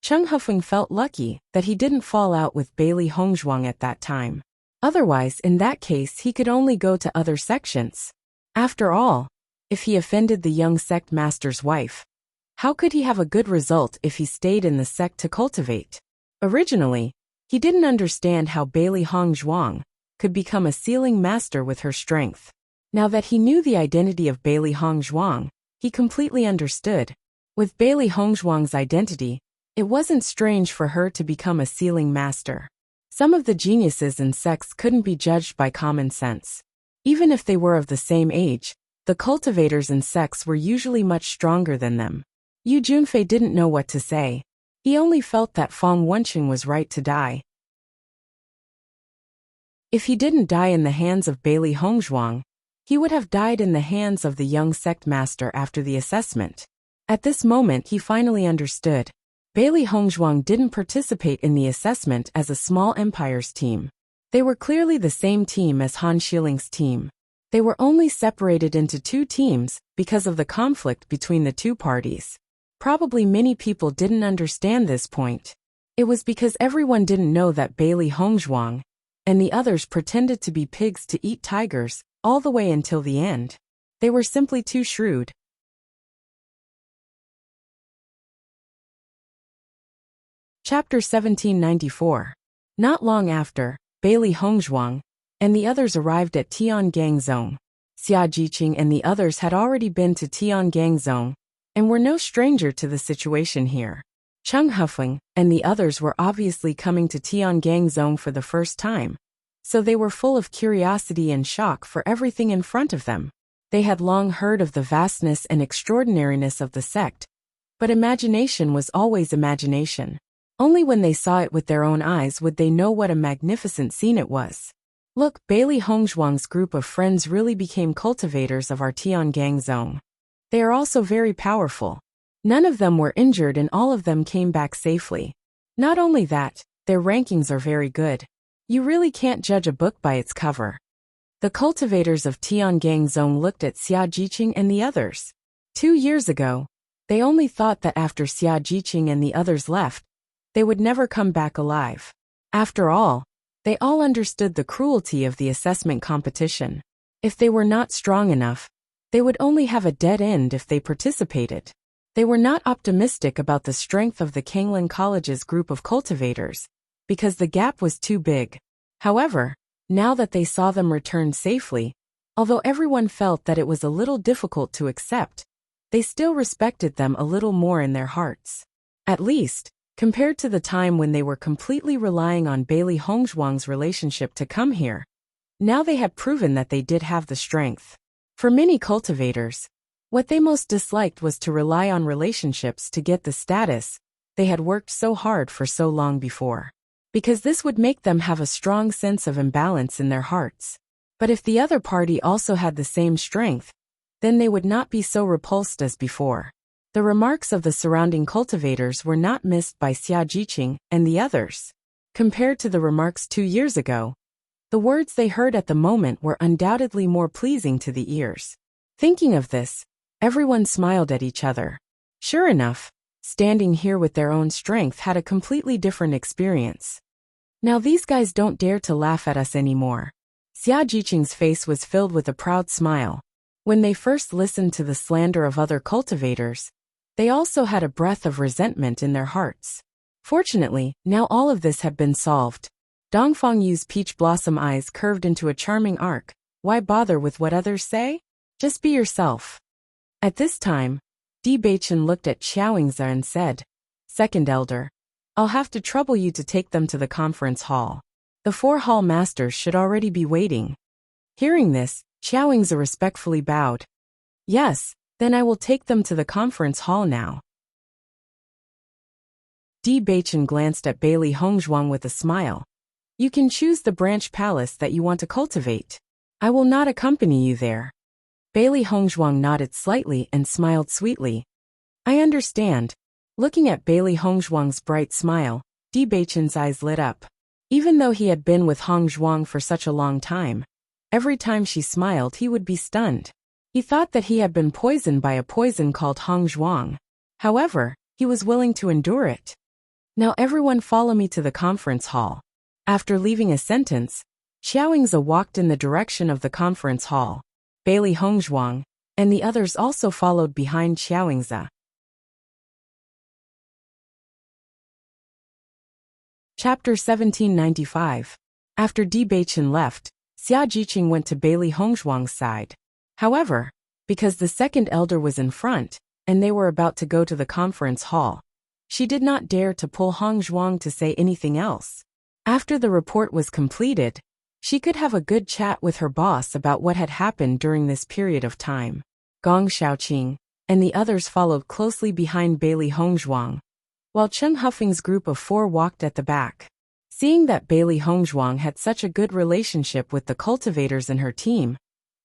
Cheng Hufeng felt lucky that he didn't fall out with Bailey Hongzhuang at that time. Otherwise, in that case, he could only go to other sections. After all, if he offended the young sect master's wife, how could he have a good result if he stayed in the sect to cultivate? Originally, he didn't understand how Bailey Hongzhuang could become a sealing master with her strength. Now that he knew the identity of Bailey Hongzhuang, he completely understood. With Bailey Hongzhuang's identity, it wasn't strange for her to become a sealing master. Some of the geniuses in sects couldn't be judged by common sense. Even if they were of the same age, the cultivators in sects were usually much stronger than them. Yu Junfei didn't know what to say. He only felt that Fang Wenqing was right to die. If he didn't die in the hands of Bailey Hongzhuang, he would have died in the hands of the young sect master after the assessment. At this moment he finally understood. Bailey Hongzhuang didn't participate in the assessment as a small empire's team. They were clearly the same team as Han Shiling's team. They were only separated into two teams because of the conflict between the two parties. Probably many people didn't understand this point. It was because everyone didn't know that Bailey Hongzhuang and the others pretended to be pigs to eat tigers all the way until the end. They were simply too shrewd. Chapter 1794. Not long after, Bailey Hongzhuang and the others arrived at Tiangang Zone. Xia Jiqing and the others had already been to Tiangang Zone and were no stranger to the situation here. Cheng Hufeng and the others were obviously coming to Tiangang Zone for the first time, so they were full of curiosity and shock for everything in front of them. They had long heard of the vastness and extraordinariness of the sect, but imagination was always imagination. Only when they saw it with their own eyes would they know what a magnificent scene it was. Look, Bailey Hongzhuang's group of friends really became cultivators of our Tiangang zone. They are also very powerful. None of them were injured and all of them came back safely. Not only that, their rankings are very good. You really can't judge a book by its cover. The cultivators of Tiangang zone looked at Xia Jiqing and the others. 2 years ago, they only thought that after Xia Jiqing and the others left, they would never come back alive. After all, they all understood the cruelty of the assessment competition. If they were not strong enough, they would only have a dead end if they participated. They were not optimistic about the strength of the Kanglan College's group of cultivators, because the gap was too big. However, now that they saw them return safely, although everyone felt that it was a little difficult to accept, they still respected them a little more in their hearts. At least, compared to the time when they were completely relying on Bailey Hongzhuang's relationship to come here, now they had proven that they did have the strength. For many cultivators, what they most disliked was to rely on relationships to get the status they had worked so hard for so long before, because this would make them have a strong sense of imbalance in their hearts. But if the other party also had the same strength, then they would not be so repulsed as before. The remarks of the surrounding cultivators were not missed by Xia Jiqing and the others. Compared to the remarks 2 years ago, the words they heard at the moment were undoubtedly more pleasing to the ears. Thinking of this, everyone smiled at each other. Sure enough, standing here with their own strength had a completely different experience. Now these guys don't dare to laugh at us anymore. Xia Jiqing's face was filled with a proud smile. When they first listened to the slander of other cultivators, they also had a breath of resentment in their hearts. Fortunately, now all of this had been solved. Dongfang Yu's peach blossom eyes curved into a charming arc. Why bother with what others say? Just be yourself. At this time, Di Beichen looked at Xiaoingzi and said, "Second elder, I'll have to trouble you to take them to the conference hall. The 4 hall masters should already be waiting." Hearing this, Xiaoingzi respectfully bowed. "Yes, then I will take them to the conference hall now." Di Beichen glanced at Bailey Hongzhuang with a smile. "You can choose the branch palace that you want to cultivate. I will not accompany you there." Bailey Hongzhuang nodded slightly and smiled sweetly. "I understand." Looking at Bailey Hongzhuang's bright smile, Di Beichen's eyes lit up. Even though he had been with Hongzhuang for such a long time, every time she smiled he would be stunned. He thought that he had been poisoned by a poison called Hongzhuang. However, he was willing to endure it. "Now everyone follow me to the conference hall." After leaving a sentence, Xiaoingzi walked in the direction of the conference hall. Bailey Hongzhuang and the others also followed behind Xiaoingzi. Chapter 1795. After Di Beichen left, Xia Jiqing went to Bailey Hongzhuang's side. However, because the second elder was in front, and they were about to go to the conference hall, she did not dare to pull Hongzhuang to say anything else. After the report was completed, she could have a good chat with her boss about what had happened during this period of time. Gong Shaoqing and the others followed closely behind Bailey Hongzhuang, while Cheng Huffing's group of 4 walked at the back. Seeing that Bailey Hongzhuang had such a good relationship with the cultivators in her team,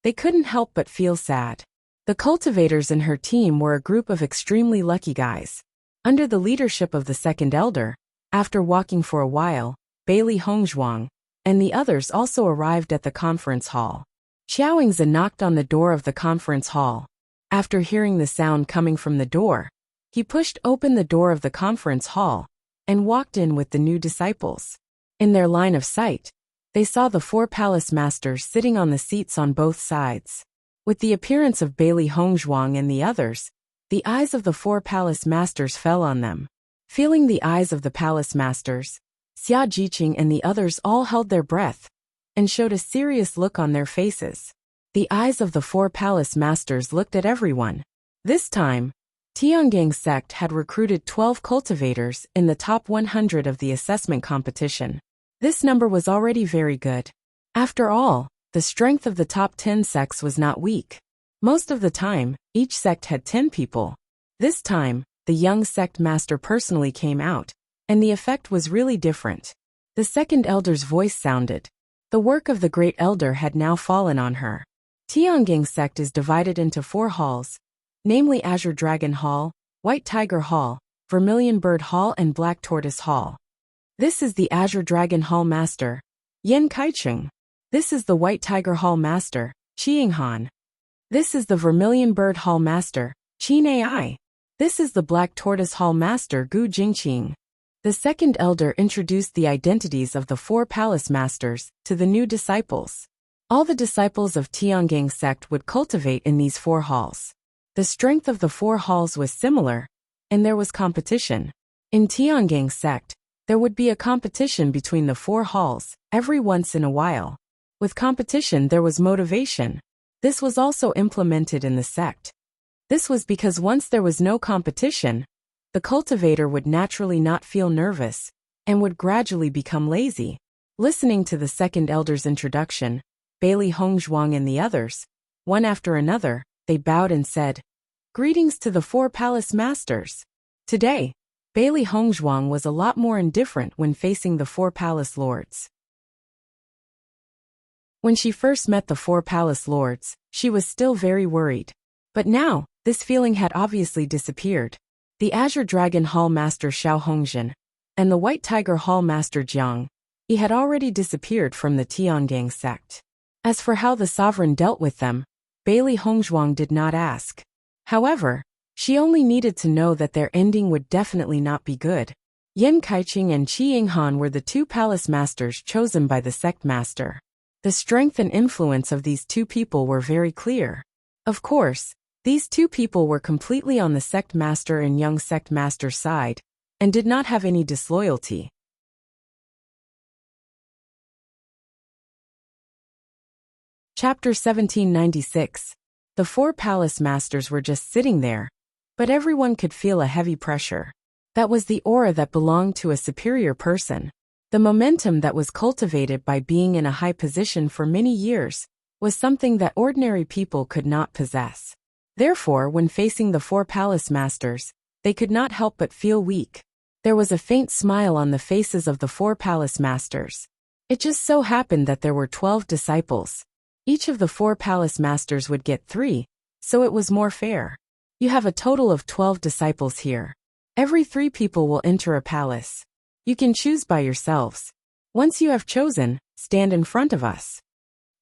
they couldn't help but feel sad. The cultivators in her team were a group of extremely lucky guys. Under the leadership of the second elder, after walking for a while, Bailey Hongzhuang and the others also arrived at the conference hall. Xiaoingzi knocked on the door of the conference hall. After hearing the sound coming from the door, he pushed open the door of the conference hall and walked in with the new disciples. In their line of sight, they saw the 4 palace masters sitting on the seats on both sides. With the appearance of Bailey Hongzhuang and the others, the eyes of the 4 palace masters fell on them. Feeling the eyes of the palace masters, Xia Jiqing and the others all held their breath and showed a serious look on their faces. The eyes of the 4 palace masters looked at everyone. This time, Tiangang sect had recruited 12 cultivators in the top 100 of the assessment competition. This number was already very good. After all, the strength of the top 10 sects was not weak. Most of the time, each sect had 10 people. This time, the young sect master personally came out, and the effect was really different. The second elder's voice sounded. The work of the great elder had now fallen on her. Tiangang sect is divided into 4 halls, namely Azure Dragon Hall, White Tiger Hall, Vermilion Bird Hall and Black Tortoise Hall. This is the Azure Dragon Hall Master, Yan Kaicheng. This is the White Tiger Hall Master, Qiying Han. This is the Vermilion Bird Hall Master, Qin Ai. This is the Black Tortoise Hall Master, Gu Jingqing. The second elder introduced the identities of the 4 palace masters to the new disciples. All the disciples of Tiangang sect would cultivate in these 4 halls. The strength of the 4 halls was similar, and there was competition. In Tiangang sect, there would be a competition between the 4 halls, every once in a while. With competition there was motivation. This was also implemented in the sect. This was because once there was no competition, the cultivator would naturally not feel nervous, and would gradually become lazy. Listening to the second elder's introduction, Bailey Hongzhuang and the others, one after another, they bowed and said, "Greetings to the 4 palace masters." Today, Bailey Hongzhuang was a lot more indifferent when facing the 4 palace lords. When she first met the 4 palace lords, she was still very worried. But now, this feeling had obviously disappeared. The Azure Dragon Hall Master Xiao Hongzhen, and the White Tiger Hall Master Jiang, he had already disappeared from the Tiangang sect. As for how the sovereign dealt with them, Bailey Hongzhuang did not ask. However, she only needed to know that their ending would definitely not be good. Yan Kaicheng and Qiying Han were the 2 palace masters chosen by the sect master. The strength and influence of these 2 people were very clear. Of course, these 2 people were completely on the sect master and young sect master's side, and did not have any disloyalty. Chapter 1796. The 4 palace masters were just sitting there, but everyone could feel a heavy pressure. That was the aura that belonged to a superior person. The momentum that was cultivated by being in a high position for many years was something that ordinary people could not possess. Therefore, when facing the 4 palace masters, they could not help but feel weak. There was a faint smile on the faces of the 4 palace masters. It just so happened that there were 12 disciples. Each of the 4 palace masters would get 3, so it was more fair. You have a total of 12 disciples here. Every 3 people will enter a palace. You can choose by yourselves. Once you have chosen, stand in front of us.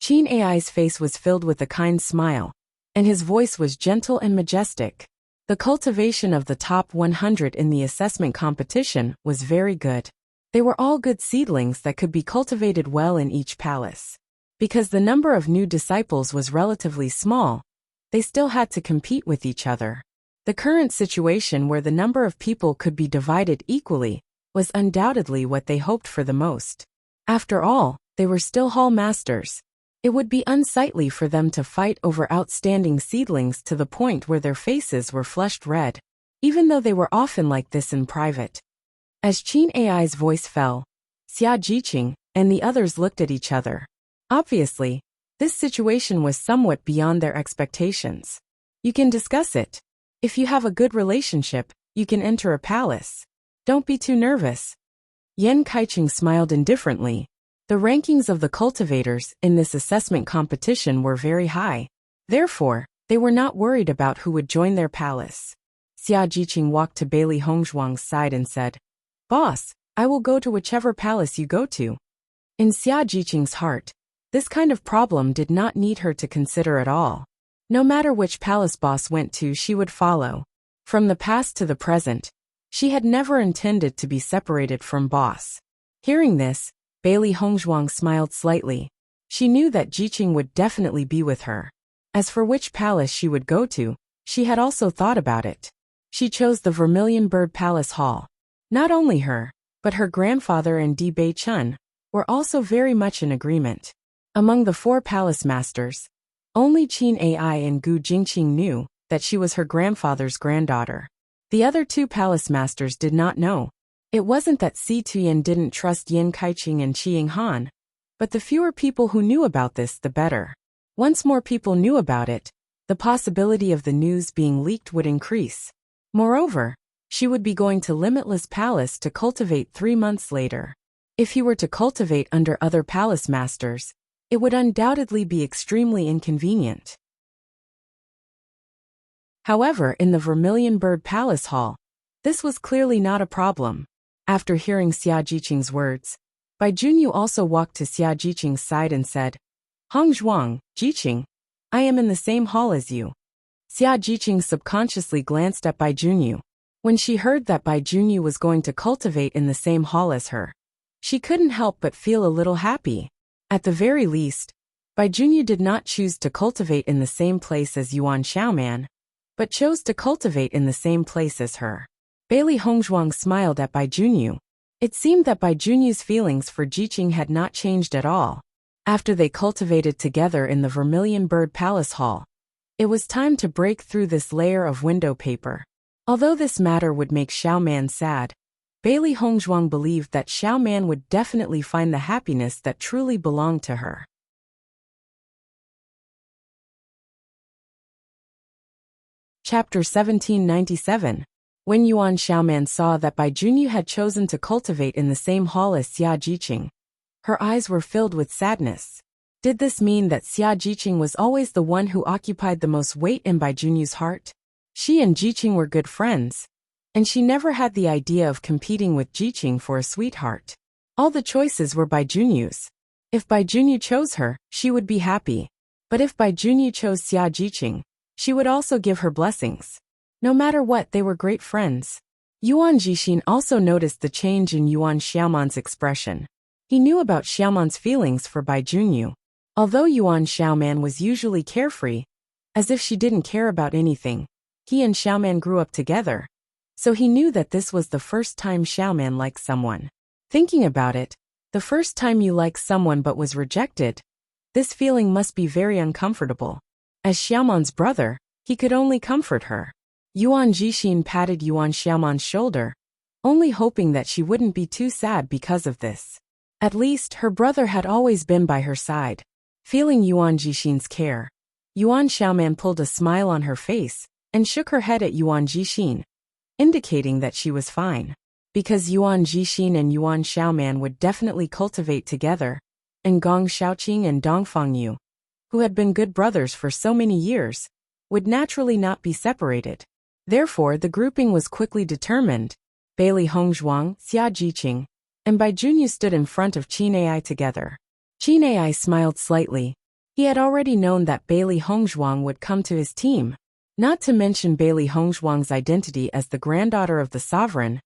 Qin Ai's face was filled with a kind smile, and his voice was gentle and majestic. The cultivation of the top 100 in the assessment competition was very good. They were all good seedlings that could be cultivated well in each palace. Because the number of new disciples was relatively small, they still had to compete with each other. The current situation where the number of people could be divided equally was undoubtedly what they hoped for the most. After all, they were still hall masters. It would be unsightly for them to fight over outstanding seedlings to the point where their faces were flushed red, even though they were often like this in private. As Qin Ai's voice fell, Xia Jiqing and the others looked at each other. Obviously, this situation was somewhat beyond their expectations. You can discuss it. If you have a good relationship, you can enter a palace. Don't be too nervous. Yan Kaicheng smiled indifferently. The rankings of the cultivators in this assessment competition were very high. Therefore, they were not worried about who would join their palace. Xia Jiqing walked to Bailey Hongzhuang's side and said, "Boss, I will go to whichever palace you go to." In Xia Jiqing's heart, this kind of problem did not need her to consider at all. No matter which palace boss went to, she would follow. From the past to the present, she had never intended to be separated from boss. Hearing this, Bailey Hongzhuang smiled slightly. She knew that Jiqing would definitely be with her. As for which palace she would go to, she had also thought about it. She chose the Vermilion Bird Palace Hall. Not only her, but her grandfather and Di Bei Chun were also very much in agreement. Among the 4 palace masters, only Qin Ai and Gu Jingqing knew that she was her grandfather's granddaughter. The other 2 palace masters did not know. It wasn't that Si Tuyen didn't trust Yan Kaicheng and Qiying Han, but the fewer people who knew about this, the better. Once more people knew about it, the possibility of the news being leaked would increase. Moreover, she would be going to Limitless Palace to cultivate 3 months later. If he were to cultivate under other palace masters, it would undoubtedly be extremely inconvenient. However, in the Vermilion Bird Palace Hall, this was clearly not a problem. After hearing Xia Jiqing's words, Bai Junyu also walked to Xia Jiqing's side and said, "Hongzhuang, Jiqing, I am in the same hall as you." Xia Jiqing subconsciously glanced at Bai Junyu. When she heard that Bai Junyu was going to cultivate in the same hall as her, she couldn't help but feel a little happy. At the very least, Bai Junyu did not choose to cultivate in the same place as Yuan Xiaoman, but chose to cultivate in the same place as her. Bailey Hongzhuang smiled at Bai Junyu. It seemed that Bai Junyu's feelings for Jiqing had not changed at all. After they cultivated together in the Vermilion Bird Palace Hall, it was time to break through this layer of window paper. Although this matter would make Xiaoman sad, Bailey Hongzhuang believed that Xiaoman would definitely find the happiness that truly belonged to her. Chapter 1797. When Yuan Xiaoman saw that Bai Junyu had chosen to cultivate in the same hall as Xia Jiqing, her eyes were filled with sadness. Did this mean that Xia Jiqing was always the one who occupied the most weight in Bai Junyu's heart? She and Jiqing were good friends, and she never had the idea of competing with Jiqing for a sweetheart. All the choices were Bai Junyu's. If Bai Junyu chose her, she would be happy. But if Bai Junyu chose Xia Jiqing, she would also give her blessings. No matter what, they were great friends. Yuan Jixin also noticed the change in Yuan Xiaoman's expression. He knew about Xiaoman's feelings for Bai Junyu. Although Yuan Xiaoman was usually carefree, as if she didn't care about anything, he and Xiaoman grew up together, so he knew that this was the first time Xiaoman liked someone. Thinking about it, the first time you like someone but was rejected, this feeling must be very uncomfortable. As Xiaoman's brother, he could only comfort her. Yuan Jixin patted Yuan Xiaoman's shoulder, only hoping that she wouldn't be too sad because of this. At least, her brother had always been by her side. Feeling Yuan Jixin's care, Yuan Xiaoman pulled a smile on her face and shook her head at Yuan Jixin, indicating that she was fine. Because Yuan Jixin and Yuan Xiaoman would definitely cultivate together, and Gong Xiaoqing and Dong Fangyu, who had been good brothers for so many years, would naturally not be separated. Therefore, the grouping was quickly determined. Bailey Hongzhuang, Xia Jiqing, and Bai Junyu stood in front of Qin Ai together. Qin Ai smiled slightly. He had already known that Bailey Hongzhuang would come to his team. Not to mention Bailey Hongzhuang's identity as the granddaughter of the sovereign.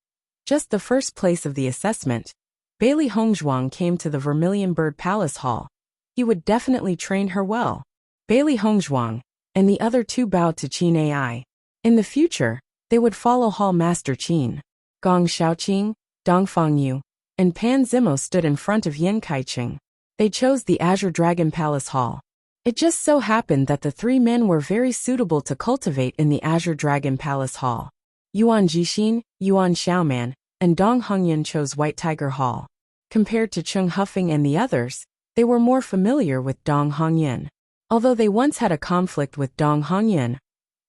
Just the first place of the assessment, Bailey Hongzhuang came to the Vermilion Bird Palace Hall. He would definitely train her well. Bailey Hongzhuang and the other two bowed to Qin Ai. In the future, they would follow Hall Master Qin. Gong Xiaoqing, Dong Fangyu, and Pan Zimo stood in front of Yin Kaiqing. They chose the Azure Dragon Palace Hall. It just so happened that the three men were very suitable to cultivate in the Azure Dragon Palace Hall. Yuan Jixin, Yuan Xiaoman, and Dong Hongyan chose White Tiger Hall. Compared to Chung Hufeng and the others, they were more familiar with Dong Hongyan. Although they once had a conflict with Dong Hongyan,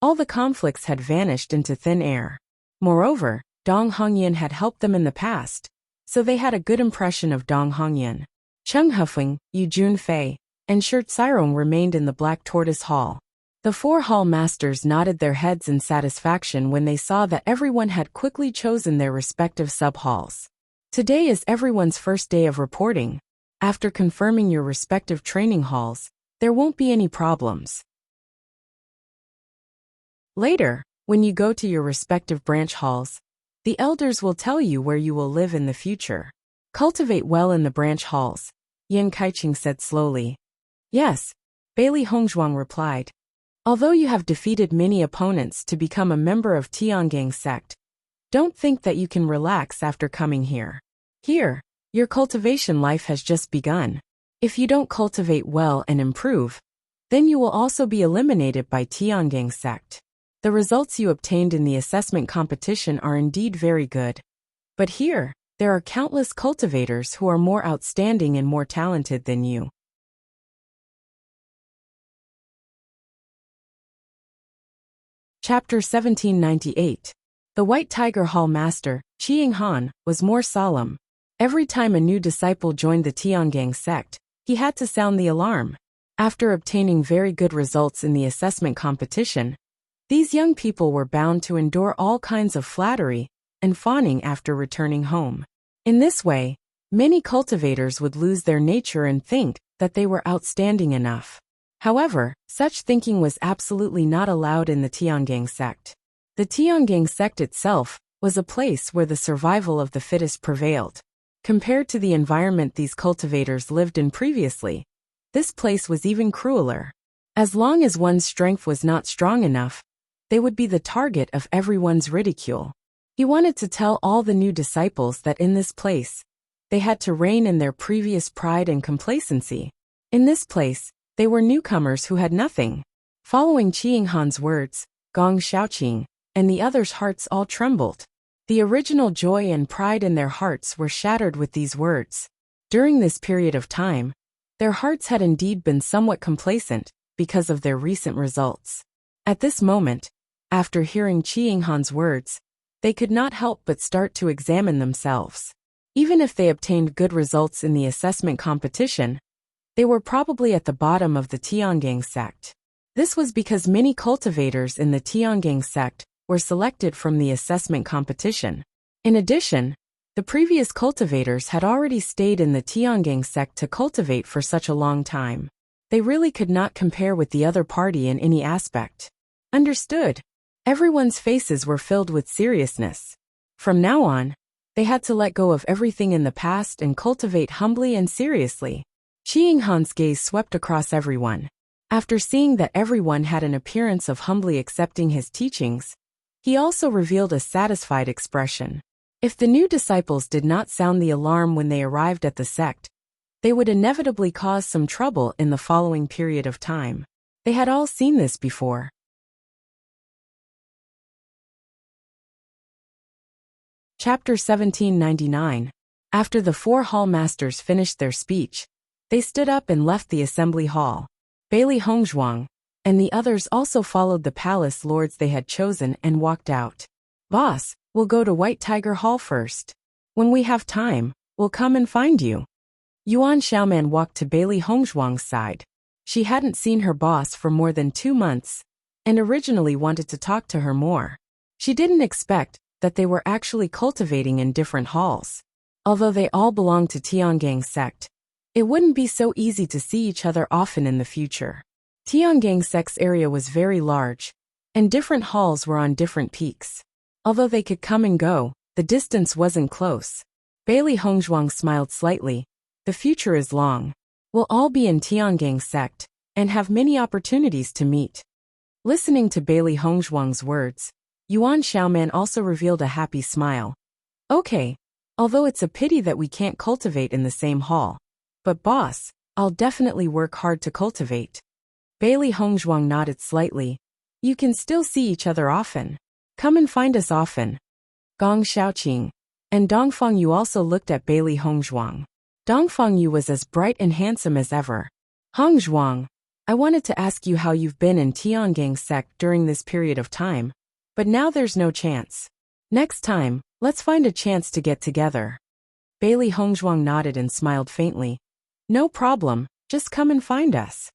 all the conflicts had vanished into thin air. Moreover, Dong Hongyan had helped them in the past, so they had a good impression of Dong Hongyan. Chung Hufeng, Yu Junfei, and Shi Cairong remained in the Black Tortoise Hall. The four hall masters nodded their heads in satisfaction when they saw that everyone had quickly chosen their respective sub-halls. Today is everyone's first day of reporting. After confirming your respective training halls, there won't be any problems. Later, when you go to your respective branch halls, the elders will tell you where you will live in the future. Cultivate well in the branch halls, Yin Kaiqing said slowly. Yes, Bailey Hongzhuang replied. Although you have defeated many opponents to become a member of Tiangang sect, don't think that you can relax after coming here. Here, your cultivation life has just begun. If you don't cultivate well and improve, then you will also be eliminated by Tiangang sect. The results you obtained in the assessment competition are indeed very good. But here, there are countless cultivators who are more outstanding and more talented than you. Chapter 1798. The White Tiger Hall Master, Qiang Han, was more solemn. Every time a new disciple joined the Tiangang sect, he had to sound the alarm. After obtaining very good results in the assessment competition, these young people were bound to endure all kinds of flattery and fawning after returning home. In this way, many cultivators would lose their nature and think that they were outstanding enough. However, such thinking was absolutely not allowed in the Tiangang sect. The Tiangang sect itself was a place where the survival of the fittest prevailed. Compared to the environment these cultivators lived in previously, this place was even crueler. As long as one's strength was not strong enough, they would be the target of everyone's ridicule. He wanted to tell all the new disciples that in this place, they had to rein in their previous pride and complacency. In this place, they were newcomers who had nothing. Following Qiang Han's words, Gong Xiaoqing and the others' hearts all trembled. The original joy and pride in their hearts were shattered with these words. During this period of time, their hearts had indeed been somewhat complacent because of their recent results. At this moment, after hearing Qiang Han's words, they could not help but start to examine themselves. Even if they obtained good results in the assessment competition, they were probably at the bottom of the Tiangang sect. This was because many cultivators in the Tiangang sect were selected from the assessment competition. In addition, the previous cultivators had already stayed in the Tiangang sect to cultivate for such a long time. They really could not compare with the other party in any aspect. Understood? Everyone's faces were filled with seriousness. From now on, they had to let go of everything in the past and cultivate humbly and seriously. Qiang Han's gaze swept across everyone. After seeing that everyone had an appearance of humbly accepting his teachings, he also revealed a satisfied expression. If the new disciples did not sound the alarm when they arrived at the sect, they would inevitably cause some trouble in the following period of time. They had all seen this before. Chapter 1799. After the four hall masters finished their speech, they stood up and left the assembly hall. Bailey Hongzhuang and the others also followed the palace lords they had chosen and walked out. Boss, we'll go to White Tiger Hall first. When we have time, we'll come and find you. Yuan Xiaoman walked to Bailey Hongzhuang's side. She hadn't seen her boss for more than 2 months, and originally wanted to talk to her more. She didn't expect that they were actually cultivating in different halls. Although they all belonged to Tiangang sect, it wouldn't be so easy to see each other often in the future. Tiangang sect's area was very large, and different halls were on different peaks. Although they could come and go, the distance wasn't close. Bailey Hongzhuang smiled slightly. The future is long. We'll all be in Tiangang sect, and have many opportunities to meet. Listening to Bailey Hongzhuang's words, Yuan Xiaoman also revealed a happy smile. Okay, although it's a pity that we can't cultivate in the same hall. But boss, I'll definitely work hard to cultivate. Bailey Hongzhuang nodded slightly. You can still see each other often. Come and find us often. Gong Xiaoqing and Dongfang Yu also looked at Bailey Hongzhuang. Dongfang Yu was as bright and handsome as ever. Hongzhuang, I wanted to ask you how you've been in Tiangang sect during this period of time, but now there's no chance. Next time, let's find a chance to get together. Bailey Hongzhuang nodded and smiled faintly. No problem, just come and find us.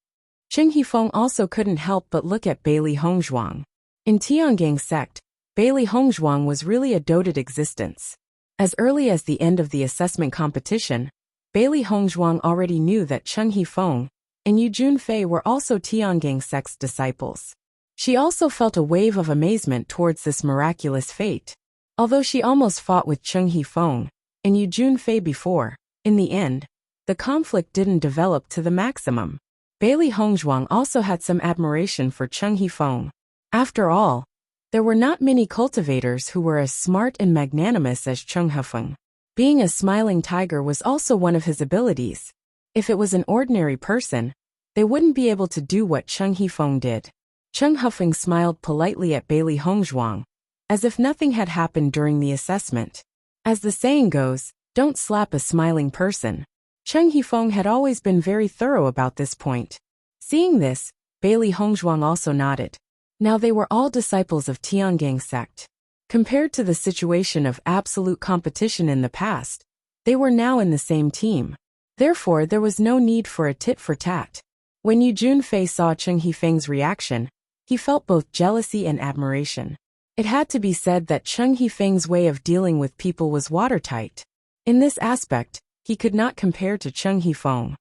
Cheng Hifeng also couldn't help but look at Bailey Hongzhuang. In Tiangang sect, Bailey Hongzhuang was really a doted existence. As early as the end of the assessment competition, Bailey Hongzhuang already knew that Cheng Hifeng and Yu Junfei were also Tiangang sect's disciples. She also felt a wave of amazement towards this miraculous fate. Although she almost fought with Cheng Hifeng and Yu Junfei before, in the end, the conflict didn't develop to the maximum. Bailey Hongzhuang also had some admiration for Cheng Hifeng. After all, there were not many cultivators who were as smart and magnanimous as Cheng Hifeng. Being a smiling tiger was also one of his abilities. If it was an ordinary person, they wouldn't be able to do what Cheng Hifeng did. Cheng Hifeng smiled politely at Bailey Hongzhuang, as if nothing had happened during the assessment. As the saying goes, don't slap a smiling person. Cheng Hifeng had always been very thorough about this point. Seeing this, Bailey Hongzhuang also nodded. Now they were all disciples of Tiangang sect. Compared to the situation of absolute competition in the past, they were now in the same team. Therefore, there was no need for a tit-for-tat. When Yu Junfei saw Cheng Hifeng's reaction, he felt both jealousy and admiration. It had to be said that Cheng Hifeng's way of dealing with people was watertight. In this aspect, he could not compare to Cheng Hifeng.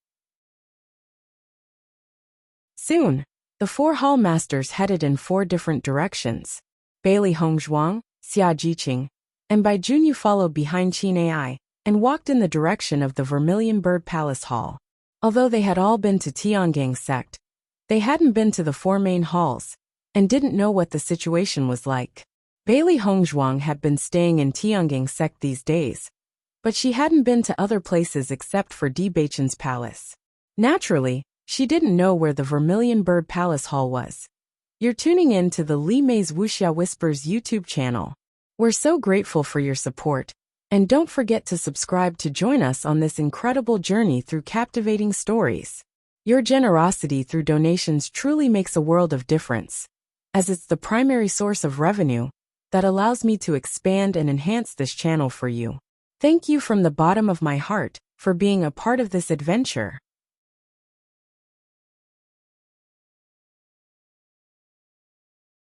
Soon, the 4 hall masters headed in 4 different directions. Bailey Hongzhuang, Xia Jiqing, and Bai Junyu followed behind Qin Ai and walked in the direction of the Vermilion Bird Palace Hall. Although they had all been to Tiangang sect, they hadn't been to the 4 main halls and didn't know what the situation was like. Bailey Hongzhuang had been staying in Tiangang sect these days, but she hadn't been to other places except for Bewitching's palace. Naturally, she didn't know where the Vermilion Bird Palace Hall was. You're tuning in to the Li Mei's Wuxia Whispers YouTube channel. We're so grateful for your support, and don't forget to subscribe to join us on this incredible journey through captivating stories. Your generosity through donations truly makes a world of difference, as it's the primary source of revenue that allows me to expand and enhance this channel for you. Thank you from the bottom of my heart for being a part of this adventure.